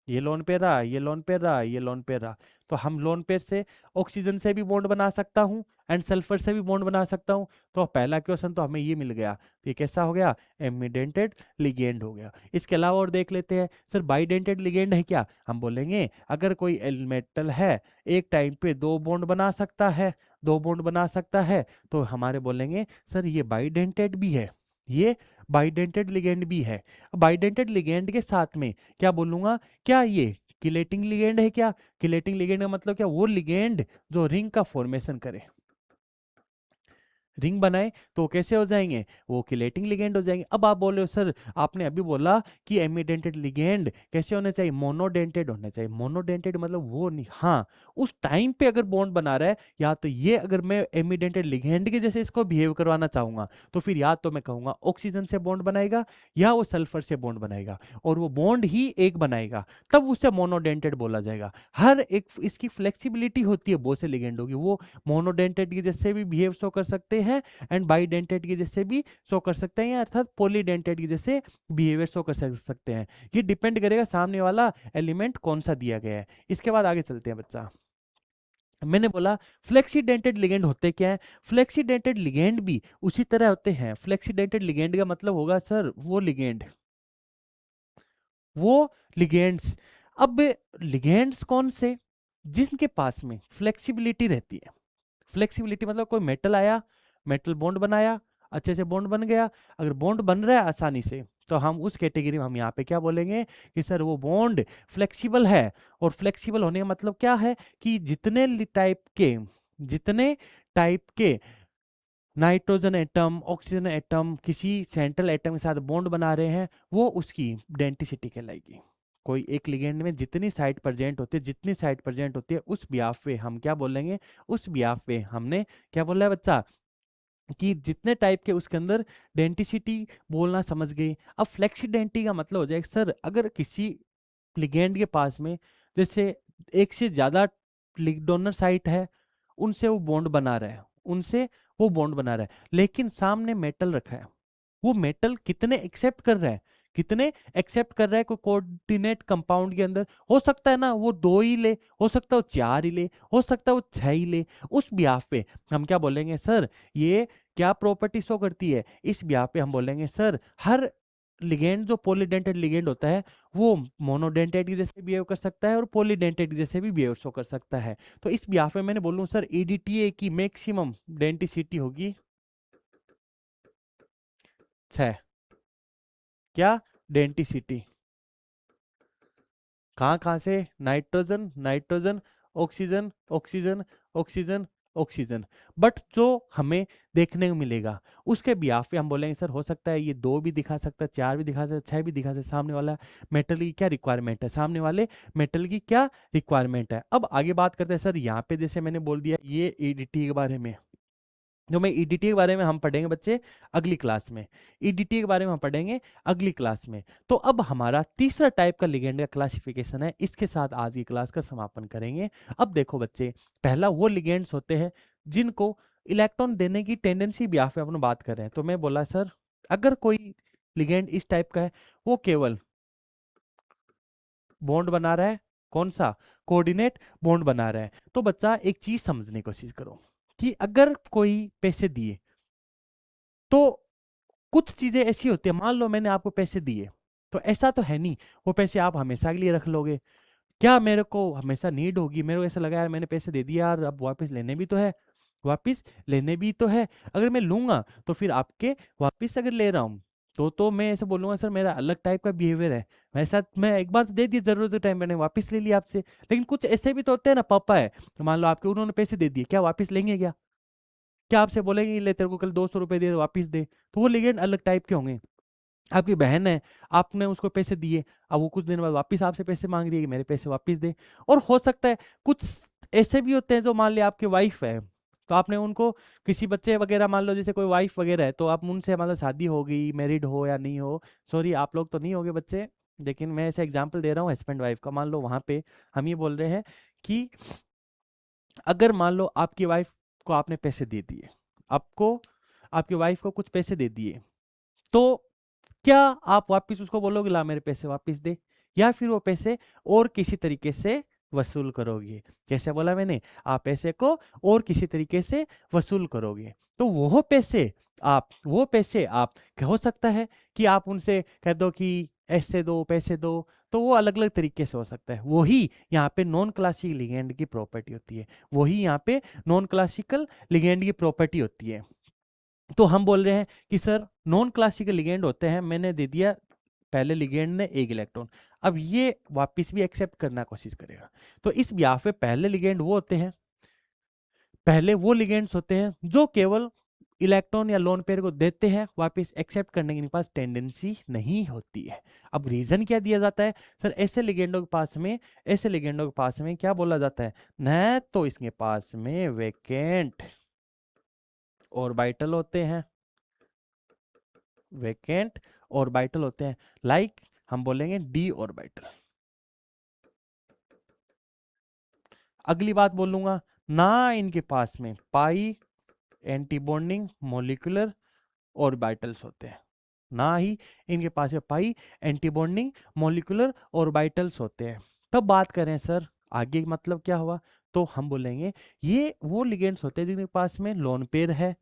ये लोन पेयर रहा, ये लोन पेयर रहा, ये लोन पेयर रहा। तो हम लोन पेयर से ऑक्सीजन से भी बॉन्ड बना सकता हूँ एंड सल्फर से भी बॉन्ड बना सकता हूँ। तो पहला क्वेश्चन तो हमें ये मिल गया। तो ये कैसा हो गया, एमिडेंटेड लिगेंड हो गया। इसके अलावा और देख लेते हैं, सर बाइडेंटेड लिगेंड है क्या, हम बोलेंगे अगर कोई मेटल है एक टाइम पे दो बॉन्ड बना सकता है, तो हमारे बोलेंगे सर ये बाइडेंटेड भी है, ये बाइडेंटेड लिगेंड भी है। बाइडेंटेड लिगेंड के साथ में क्या बोलूंगा, क्या ये किलेटिंग लिगेंड है क्या, किलेटिंग लिगेंड का मतलब क्या, वो लिगेंड जो रिंग का फॉर्मेशन करे, रिंग बनाए, तो कैसे हो जाएंगे, वो किलेटिंग लिगेंड हो जाएंगे। अब आप बोल रहे हो सर आपने अभी बोला कि एमिडेंटेड लिगेंड कैसे होने चाहिए, मोनोडेंटेड होने चाहिए। मोनोडेंटेड मतलब वो नहीं, हाँ उस टाइम पे अगर बॉन्ड बना रहा है, या तो ये अगर मैं एमिडेंटेड लिगेंड के जैसे इसको बिहेव करवाना चाहूंगा तो फिर या तो मैं कहूंगा ऑक्सीजन से बॉन्ड बनाएगा या वो सल्फर से बॉन्ड बनाएगा, और वो बॉन्ड ही एक बनाएगा, तब उसे मोनोडेंटेड बोला जाएगा। हर एक इसकी फ्लेक्सिबिलिटी होती है, बहुत से लिगेंड होगी वो मोनोडेंटेड के जैसे भी बिहेव शो कर सकते हैं एंड बाइडेंटेड के जैसे भी शो कर सकते हैं, अर्थात पॉलीडेंटेड के जैसे बिहेवियर शो कर सकते हैं। ये डिपेंड करेगा सामने वाला एलिमेंट कौन सा दिया गया है। इसके बाद आगे चलते हैं बच्चा। मैंने बोला फ्लेक्सीडेंटेड लिगेंड होते क्या है, फ्लेक्सीडेंटेड लिगेंड भी उसी तरह होते हैं। फ्लेक्सीडेंटेड लिगेंड का मतलब होगा सर वो लिगेंड्स। अब लिगेंड्स कौन से, जिनके पास में फ्लेक्सिबिलिटी रहती है। फ्लेक्सिबिलिटी मतलब कोई मेटल आया, मेटल बॉन्ड बनाया, अच्छे से बॉन्ड बन गया। अगर बॉन्ड बन रहा है आसानी से तो हम उस कैटेगरी में हम यहाँ पे क्या बोलेंगे कि सर वो बॉन्ड फ्लेक्सिबल है। और फ्लेक्सिबल होने का मतलब क्या है कि जितने टाइप के नाइट्रोजन एटम, ऑक्सीजन एटम किसी सेंट्रल एटम के साथ बॉन्ड बना रहे हैं, वो उसकी डेंटिसिटी कहलाएगी। कोई एक लिगेंड में जितनी साइट प्रेजेंट होती है उस बिहाफ पे हम क्या बोलेंगे, उस बिहाफ पे हमने क्या बोला है बच्चा, कि जितने टाइप के उसके अंदर डेंटिसिटी बोलना समझ गए। अब फ्लेक्सीडेंटी का मतलब हो जाएगा सर अगर किसी लिगेंड के पास में जैसे एक से ज्यादा डोनर साइट है, उनसे वो बॉन्ड बना रहा है, लेकिन सामने मेटल रखा है, वो मेटल कितने एक्सेप्ट कर रहा है कोई कोऑर्डिनेट कंपाउंड के अंदर, हो सकता है ना वो 2 ही ले, हो सकता है वो 4 ही ले, हो सकता है वो 6 ही ले। उस बिहाफ पे हम क्या बोलेंगे सर, ये क्या प्रॉपर्टी शो करती है, इस बिहाफ पे हम बोलेंगे सर हर लिगेंड जो पॉलीडेंटेड लिगेंड होता है वो मोनोडेंटेड की जैसे बिहेव कर सकता है और पॉलीडेंटेड की जैसे भी बिहेव शो कर सकता है। तो इस बिहाफ में मैंने बोलूं सर EDTA की मैक्सिमम डेंटिसिटी होगी 6। क्या डेंटिसिटी, कहाँ से, nitrogen oxygen oxygen oxygen oxygen. But जो हमें देखने को मिलेगा उसके बिहाफ पे हम बोलेंगे सर हो सकता है ये 2 भी दिखा सकता है, 4 भी दिखा सकता है, 6 भी दिखा सकता है। सामने वाला मेटल की क्या रिक्वायरमेंट है, अब आगे बात करते हैं सर यहाँ पे जैसे मैंने बोल दिया ये EDTA के बारे में, जो मैं EDTA के बारे में हम पढ़ेंगे बच्चे अगली क्लास में, तो अब हमारा तीसरा टाइप का लिगेंड का क्लासिफिकेशन है, इसके साथ आज की क्लास का समापन करेंगे। अब देखो बच्चे, पहला वो लिगेंड्स होते हैं जिनको इलेक्ट्रॉन देने की टेंडेंसी भी आप अपन बात कर रहे हैं। तो मैं बोला सर अगर कोई लिगेंड इस टाइप का है, वो केवल बॉन्ड बना रहा है कौन सा? कोऑर्डिनेट बॉन्ड बना रहा है। तो बच्चा एक चीज समझने की कोशिश करो कि अगर कोई पैसे दिए तो कुछ चीजें ऐसी होती है, मान लो मैंने आपको पैसे दिए तो ऐसा तो है नहीं वो पैसे आप हमेशा के लिए रख लोगे। क्या मेरे को हमेशा नीड होगी? मेरे को ऐसा लगा यार मैंने पैसे दे दिए यार, अब वापस लेने भी तो है, वापस लेने भी तो है। अगर मैं लूंगा तो फिर आपके वापस अगर ले रहा हूँ तो मैं ऐसे बोलूंगा सर मेरा अलग टाइप का बिहेवियर है, मेरे साथ मैं एक बार तो दे दिए जरूरत के टाइम मैंने वापस ले लिया आपसे। लेकिन कुछ ऐसे भी तो होते हैं ना, पापा है मान लो आपके, उन्होंने पैसे दे दिए, क्या वापस लेंगे? क्या क्या आपसे बोलेंगे ले तेरे को कल 200 रुपए दे वापस दे? तो वो लेकिन अलग टाइप के होंगे। आपकी बहन है, आपने उसको पैसे दिए, अब वो कुछ दिन बाद वापस आपसे पैसे मांग रही है कि मेरे पैसे वापस दे। और हो सकता है कुछ ऐसे भी होते हैं जो मान लिया आपकी वाइफ है, तो आपने उनको किसी बच्चे वगैरह, मान लो जैसे कोई वाइफ वगैरह है, तो आप उनसे मान लो शादी हो गई, मैरिड हो या नहीं हो, सॉरी आप लोग तो नहीं होगे बच्चे, लेकिन मैं ऐसे एग्जाम्पल दे रहा हूँ हस्बैंड वाइफ का। मान लो वहां पे हम ये बोल रहे हैं कि अगर मान लो आपकी वाइफ को आपने पैसे दे दिए, आपको आपकी वाइफ को कुछ पैसे दे दिए, तो क्या आप वापस उसको बोलोगे ला मेरे पैसे वापस दे, या फिर वो पैसे और किसी तरीके से वसूल करोगे? कैसे बोला मैंने? आप पैसे को और किसी तरीके से वसूल करोगे। तो वो पैसे आप हो सकता है कि आप उनसे कह दो कि ऐसे दो पैसे दो, तो वो अलग अलग तरीके से हो सकता है। वही यहाँ पे नॉन क्लासिकल लिगेंड की प्रॉपर्टी होती है, वही यहाँ पे नॉन क्लासिकल लिगेंड की प्रॉपर्टी होती है। तो हम बोल रहे हैं कि सर नॉन क्लासिकल लिगेंड होते हैं, मैंने दे दिया पहले लिगेंड ने एक इलेक्ट्रॉन, अब ये वापस भी एक्सेप्ट करना कोशिश करेगा। तो इस ब्याह पे पहले लिगेंड वो होते हैं, पहले वो लिगेंड्स होते हैं जो केवल इलेक्ट्रॉन या लोन पेयर को देते हैं, वापस एक्सेप्ट करने के इनके पास टेंडेंसी नहीं होती है। अब रीजन क्या दिया जाता है? सर ऐसे लिगेंडों के पास में, ऐसे लिगेंडों के पास में क्या बोला जाता है न, तो इसके पास में वेकेंट ऑर्बिटल होते हैं, वेकेंट ऑर्बिटल होते हैं, लाइक हम बोलेंगे डी ऑर्बिटल। अगली बात बोलूंगा ना, इनके पास में पाई एंटी बॉन्डिंग मोलिकुलर ऑर्बिटल्स होते हैं, ना ही इनके पास में पाई एंटी बॉन्डिंग मोलिकुलर ऑर्बिटल्स होते हैं। तब बात करें सर आगे मतलब क्या हुआ, तो हम बोलेंगे ये वो लिगेंड्स होते हैं जिनके पास में लोन पेयर है,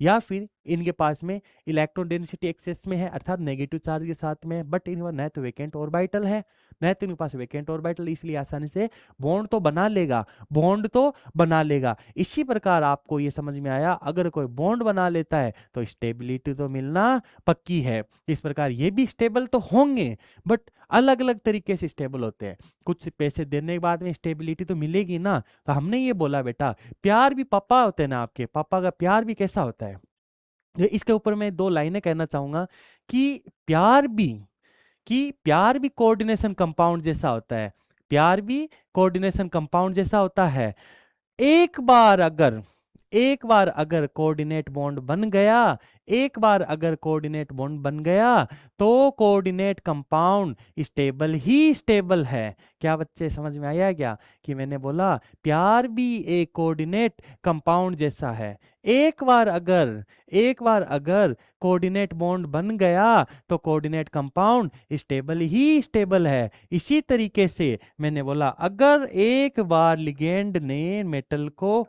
या फिर इनके पास में इलेक्ट्रॉन डेंसिटी एक्सेस में है अर्थात नेगेटिव चार्ज के साथ में, बट इनका न तो वेकेंट ऑर्बिटल है, न तो इनके पास वेकेंट ऑर्बिटल, इसलिए आसानी से बॉन्ड तो बना लेगा, बॉन्ड तो बना लेगा। इसी प्रकार आपको ये समझ में आया, अगर कोई बॉन्ड बना लेता है तो स्टेबिलिटी तो मिलना पक्की है। इस प्रकार ये भी स्टेबल तो होंगे, बट अलग अलग तरीके से स्टेबल होते हैं। कुछ पैसे देने के बाद में स्टेबिलिटी तो मिलेगी ना। तो हमने ये बोला बेटा प्यार भी पापा होते हैं ना, आपके पापा का प्यार भी कैसा होता है। इसके ऊपर मैं 2 लाइनें कहना चाहूंगा कि प्यार भी प्यार भी कोऑर्डिनेशन कंपाउंड जैसा होता है, प्यार भी कोऑर्डिनेशन कंपाउंड जैसा होता है। एक बार अगर कोऑर्डिनेट बॉन्ड बन गया, एक बार अगर कोऑर्डिनेट बॉन्ड बन गया तो कोऑर्डिनेट कंपाउंड स्टेबल ही स्टेबल है। क्या बच्चे समझ में आया क्या कि मैंने बोला प्यार भी एक कोऑर्डिनेट कंपाउंड जैसा है। एक बार अगर कोऑर्डिनेट बॉन्ड बन गया तो कोऑर्डिनेट कंपाउंड स्टेबल ही स्टेबल है। इसी तरीके से मैंने बोला अगर एक बार लिगेंड ने मेटल को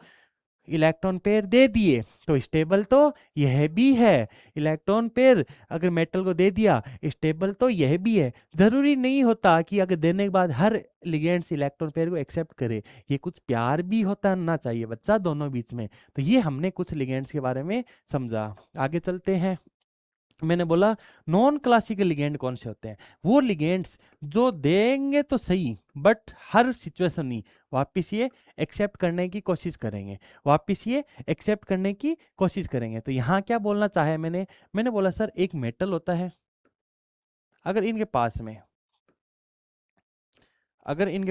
इलेक्ट्रॉन पेयर दे दिए तो स्टेबल तो यह भी है, इलेक्ट्रॉन पेयर अगर मेटल को दे दिया स्टेबल तो यह भी है। जरूरी नहीं होता कि अगर देने के बाद हर लिगेंड्स इलेक्ट्रॉन पेयर को एक्सेप्ट करे, ये कुछ प्यार भी होता ना चाहिए बच्चा दोनों बीच में। तो ये हमने कुछ लिगेंड्स के बारे में समझा। आगे चलते हैं। मैंने बोला नॉन क्लासिकल लिगेंड कौन से होते हैं, वो लिगेंड्स जो देंगे तो सही बट हर सिचुएशन नहीं, वापिस ये एक्सेप्ट करने की कोशिश करेंगे, वापिस ये एक्सेप्ट करने की कोशिश करेंगे। तो यहाँ क्या बोलना चाहे मैंने बोला सर एक मेटल होता है, अगर इनके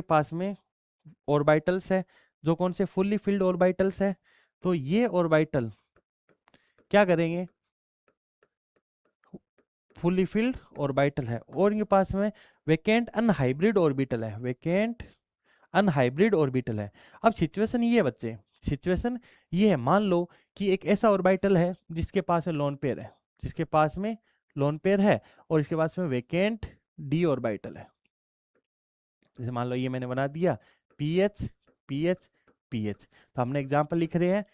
पास में ऑर्बिटल्स है जो कौन से फुल्ली फिल्ड ऑर्बिटल्स है, तो ये ऑर्बिटल क्या करेंगे, फुल्ली फिल्ड ऑर्बिटल है, और इनके पास में वेकेंट अनहाइब्रिड ऑर्बिटल है, वेकेंट अनहाइब्रिड ऑर्बिटल है। अब सिचुएशन ये है बच्चे, सिचुएशन ये है, मान लो कि एक ऐसा ऑर्बिटल है जिसके पास में लोन पेयर है, जिसके पास में लोन पेयर है और इसके पास में वेकेंट डी ऑर्बिटल है। जैसे मान लो ये मैंने बना दिया पीएच पीएच पीएच, तो हमने एग्जाम्पल लिख रहे हैं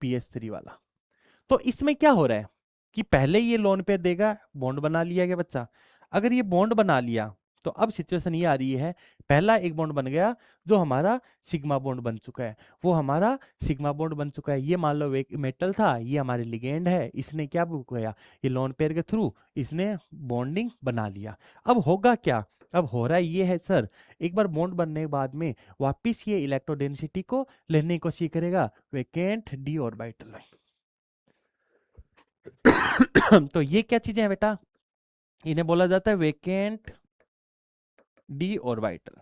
पीएच3 वाला। तो इसमें क्या हो रहा है कि पहले ये लोन पेयर देगा, बॉन्ड बना लिया गया बच्चा। अगर ये बॉन्ड बना लिया तो अब सिचुएशन ये आ रही है, पहला एक बॉन्ड बन गया जो हमारा सिग्मा बॉन्ड बन चुका है, वो हमारा सिग्मा बॉन्ड बन चुका है। ये मान लो एक मेटल था, ये हमारे लिगेंड है, इसने क्या किया, ये लोन पेयर के थ्रू इसने बॉन्डिंग बना लिया। अब होगा क्या, अब हो रहा ये है सर, एक बार बॉन्ड बनने के बाद में वापिस ये इलेक्ट्रोडेंसिटी को लेने की कोशिश करेगा वेकेंट डी ऑर्बिटल में। तो ये क्या चीजें हैं बेटा, इन्हें बोला जाता है वेकेंट डी ऑर्बिटल।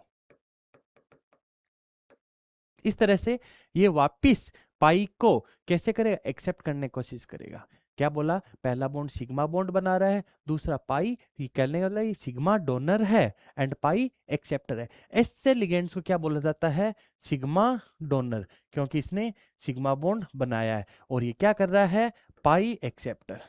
इस तरह से ये वापिस पाई को कैसे करेगा, एक्सेप्ट करने की कोशिश करेगा। क्या बोला, पहला बॉन्ड सिग्मा बॉन्ड बना रहा है, दूसरा पाई, ये कहने का मतलब सिग्मा डोनर है एंड पाई एक्सेप्टर है। ऐसे लिगेंड्स को क्या बोला जाता है, सिग्मा डोनर, क्योंकि इसने सिग्मा बॉन्ड बनाया है। और ये क्या कर रहा है, पाई एक्सेप्टर,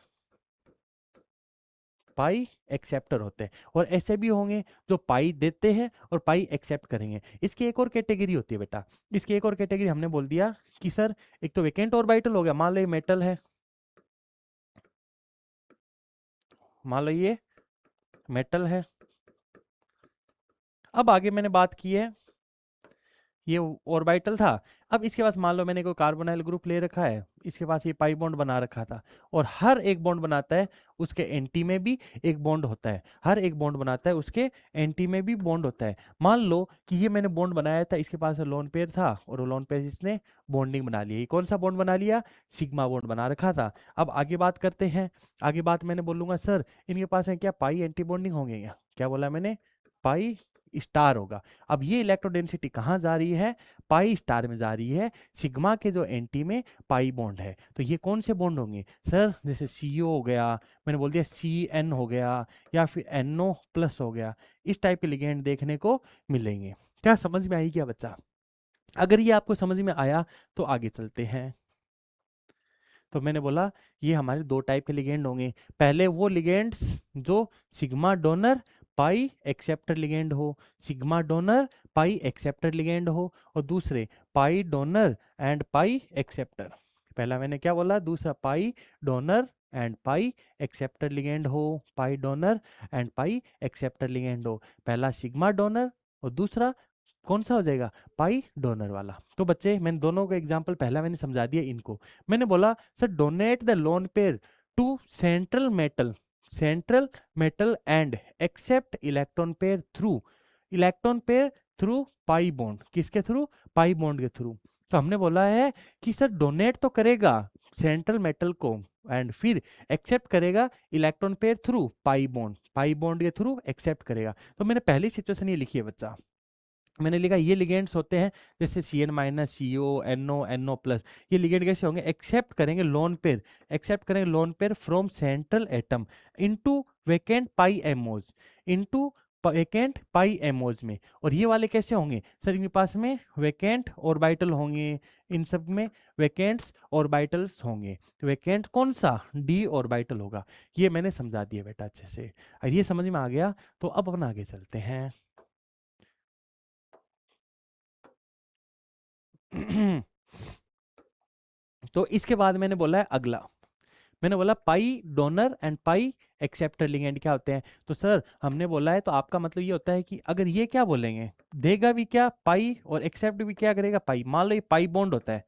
पाई एक्सेप्टर होते हैं। और ऐसे भी होंगे जो पाई देते हैं और पाई एक्सेप्ट करेंगे। इसकी एक और कैटेगरी होती है बेटा, इसकी एक और कैटेगरी हमने बोल दिया कि सर एक तो वेकेंट ऑर्बिटल हो गया, मान लो ये मेटल है, मान लो ये मेटल है। अब आगे मैंने बात की है, ये ऑर्बिटल था, अब इसके पास मान लो मैंने कोई कार्बोनाइल ग्रुप ले रखा है, इसके पास ये पाई बॉन्ड बना रखा था, और हर एक बॉन्ड बनाता है उसके एंटी में भी एक बॉन्ड होता है, हर एक बॉन्ड बनाता है उसके एंटी में भी बॉन्ड होता है। मान लो कि ये मैंने बॉन्ड बनाया था, इसके पास लोन पेयर था और वो लोन पेयर इसने बॉन्डिंग बना लिया। ये कौन सा बॉन्ड बना लिया, सिग्मा बॉन्ड बना रखा था। अब आगे बात करते हैं, आगे बात मैंने बोलूंगा सर इनके पास है क्या पाई एंटी बॉन्डिंग होंगे, क्या बोला मैंने, पाई स्टार होगा। अब ये इलेक्ट्रोडेंसिटी कहाँ जा रही है, पाई स्टार में जा रही है, सिग्मा के जो एंटी में पाई बॉन्ड है। तो ये कौन से बॉन्ड होंगे सर, जैसे CO हो गया, मैंने बोल दिया CN हो गया, या फिर NO+ हो गया, इस टाइप के लिगेंड देखने को मिलेंगे। क्या समझ में आई क्या बच्चा, अगर ये आपको समझ में आया तो आगे चलते हैं। तो मैंने बोला ये हमारे दो टाइप के लिगेंड होंगे, पहले वो लिगेंड्स जो sigma donor pi acceptor ligand हो, sigma donor pi acceptor ligand हो, और दूसरे pi donor and pi acceptor. पहला मैंने क्या बोला, दूसरा pi donor and pi acceptor ligand हो, pi donor and pi acceptor ligand हो। पहला सिग्मा डोनर और दूसरा कौन सा हो जाएगा, पाई डोनर वाला। तो बच्चे मैंने दोनों का एग्जांपल पहला मैंने समझा दिया इनको। मैंने बोला sir donate the lone pair to central metal and accept electron pair through pi bond, किसके थ्रू, पाई बॉन्ड के थ्रू। तो हमने बोला है कि सर डोनेट तो करेगा सेंट्रल मेटल को एंड फिर एक्सेप्ट करेगा electron pair through pi bond के थ्रू एक्सेप्ट करेगा। तो मैंने पहली सिचुएशन ये लिखी है बच्चा, मैंने लिखा ये लिगेंड्स होते हैं जैसे CN-, CO, NO+, ये लिगेंड कैसे होंगे, एक्सेप्ट करेंगे lone pair from central atom into vacant pi MOs में। और ये वाले कैसे होंगे सर, इनके पास में वेकेंट ऑर्बिटल होंगे, इन सब में वेकेंट्स ऑर्बिटल्स होंगे। वेकेंट कौन सा, D ऑर्बिटल होगा। ये मैंने समझा दिया बेटा अच्छे से, और ये समझ में आ गया तो अब अपन आगे चलते हैं। तो इसके बाद मैंने बोला है अगला, मैंने बोला pi donor and pi acceptor ligand क्या होते हैं। तो सर हमने बोला है, तो आपका मतलब ये होता है कि अगर ये क्या बोलेंगे, देगा भी क्या पाई और एक्सेप्ट भी क्या करेगा पाई। मान लो ये पाई बॉन्ड होता है,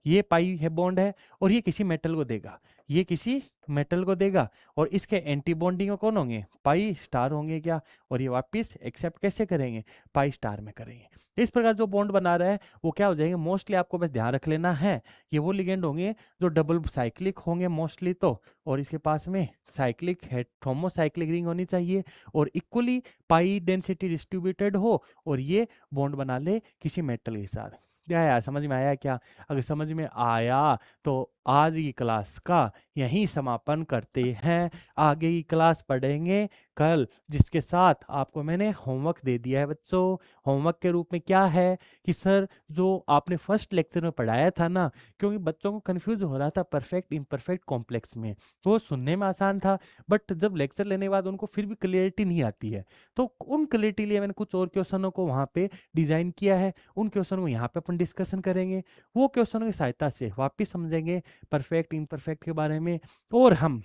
ये पाई है बॉन्ड है, और ये किसी मेटल को देगा, ये किसी मेटल को देगा, और इसके एंटी बॉन्डिंग कौन होंगे, पाई स्टार होंगे क्या, और ये वापस एक्सेप्ट कैसे करेंगे, पाई स्टार में करेंगे। इस प्रकार जो बॉन्ड बना रहा है वो क्या हो जाएंगे, मोस्टली आपको बस ध्यान रख लेना है, ये वो लिगेंड होंगे जो डबल साइक्लिक होंगे मोस्टली, तो और इसके पास में साइक्लिक है, होमोसाइक्लिक रिंग होनी चाहिए, और इक्वली पाई डेंसिटी डिस्ट्रीब्यूटेड हो, और ये बॉन्ड बना ले किसी मेटल के साथ। क्या यार समझ में आया क्या, अगर समझ में आया तो आज की क्लास का यहीं समापन करते हैं। आगे की क्लास पढ़ेंगे कल, जिसके साथ आपको मैंने होमवर्क दे दिया है बच्चों। होमवर्क के रूप में क्या है कि सर जो आपने फर्स्ट लेक्चर में पढ़ाया था ना, क्योंकि बच्चों को कंफ्यूज हो रहा था परफेक्ट इम्परफेक्ट कॉम्प्लेक्स में, वो सुनने में आसान था बट जब लेक्चर लेने के बाद उनको फिर भी क्लियरिटी नहीं आती है। तो उन क्लियरिटी लिए मैंने कुछ और क्वेश्चनों को वहाँ पे डिजाइन किया है। उन क्वेश्चनों को यहाँ पे अपन डिस्कशन करेंगे, वो क्वेश्चनों की सहायता से वापिस समझेंगे परफेक्ट इम्परफेक्ट के बारे में। और हम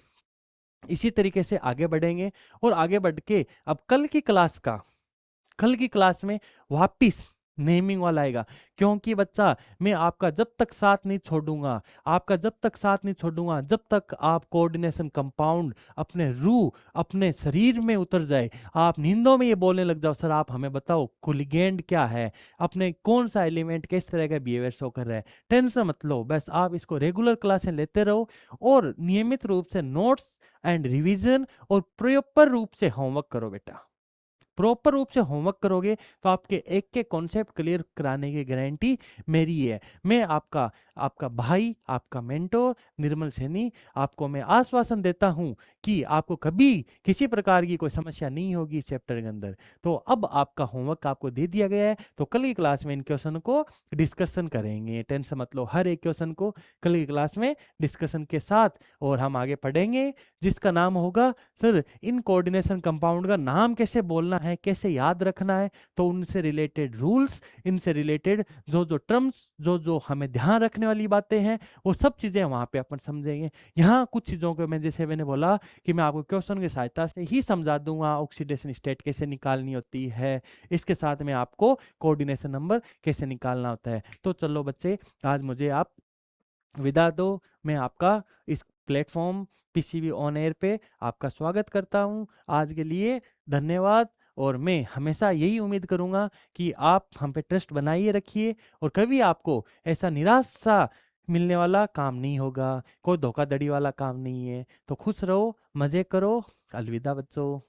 इसी तरीके से आगे बढ़ेंगे और आगे बढ़ के अब कल की क्लास में वापिस नेमिंग वाला आएगा। क्योंकि बच्चा मैं आपका जब तक साथ नहीं छोड़ूंगा, जब तक आप कोऑर्डिनेशन कंपाउंड अपने रूह अपने शरीर में उतर जाए, आप नींदों में ये बोलने लग जाओ सर आप हमें बताओ कोलिगेंड क्या है, अपने कौन सा एलिमेंट किस तरह का बिहेवियर शो कर रहा है। टेंशन मत लो, बस आप इसको रेगुलर क्लासें लेते रहो और नियमित रूप से नोट्स एंड रिवीजन और प्रॉपर रूप से होमवर्क करो बेटा। प्रॉपर रूप से होमवर्क करोगे तो आपके एक के कॉन्सेप्ट क्लियर कराने की गारंटी मेरी है। मैं आपका आपका भाई, आपका मेंटोर निर्मल सैनी, आपको मैं आश्वासन देता हूं कि आपको कभी किसी प्रकार की कोई समस्या नहीं होगी इस चैप्टर के अंदर। तो अब आपका होमवर्क आपको दे दिया गया है, तो कल की क्लास में इन क्वेश्चन को डिस्कशन करेंगे। टेंशन मत लो, हर एक क्वेश्चन को कल की क्लास में डिस्कशन के साथ और हम आगे पढ़ेंगे, जिसका नाम होगा सर इन कोऑर्डिनेशन कंपाउंड का नाम कैसे बोलना है, कैसे याद रखना है। तो उनसे रिलेटेड रूल्स, इनसे रिलेटेड जो जो टर्म्स, जो जो हमें ध्यान रखने वाली बातें हैं, वो सब चीजें वहां पे अपन समझेंगे। यहाँ कुछ चीजों को मैं जैसे मैंने बोला कि मैं आपको क्वेश्चन की सहायता से ही समझा दूंगा ऑक्सीडेशन स्टेट कैसे निकालनी होती है, इसके साथ में आपको कोऑर्डिनेशन नंबर कैसे निकालना होता है। तो चलो बच्चे, आज मुझे आप विदा दो। मैं आपका इस प्लेटफॉर्म पीसीबी ऑन एयर पे आपका स्वागत करता हूं। आज के लिए धन्यवाद। और मैं हमेशा यही उम्मीद करूंगा कि आप हम पे ट्रस्ट बनाइए रखिए और कभी आपको ऐसा निराश सा मिलने वाला काम नहीं होगा, कोई धोखाधड़ी वाला काम नहीं है। तो खुश रहो, मजे करो। अलविदा बच्चों।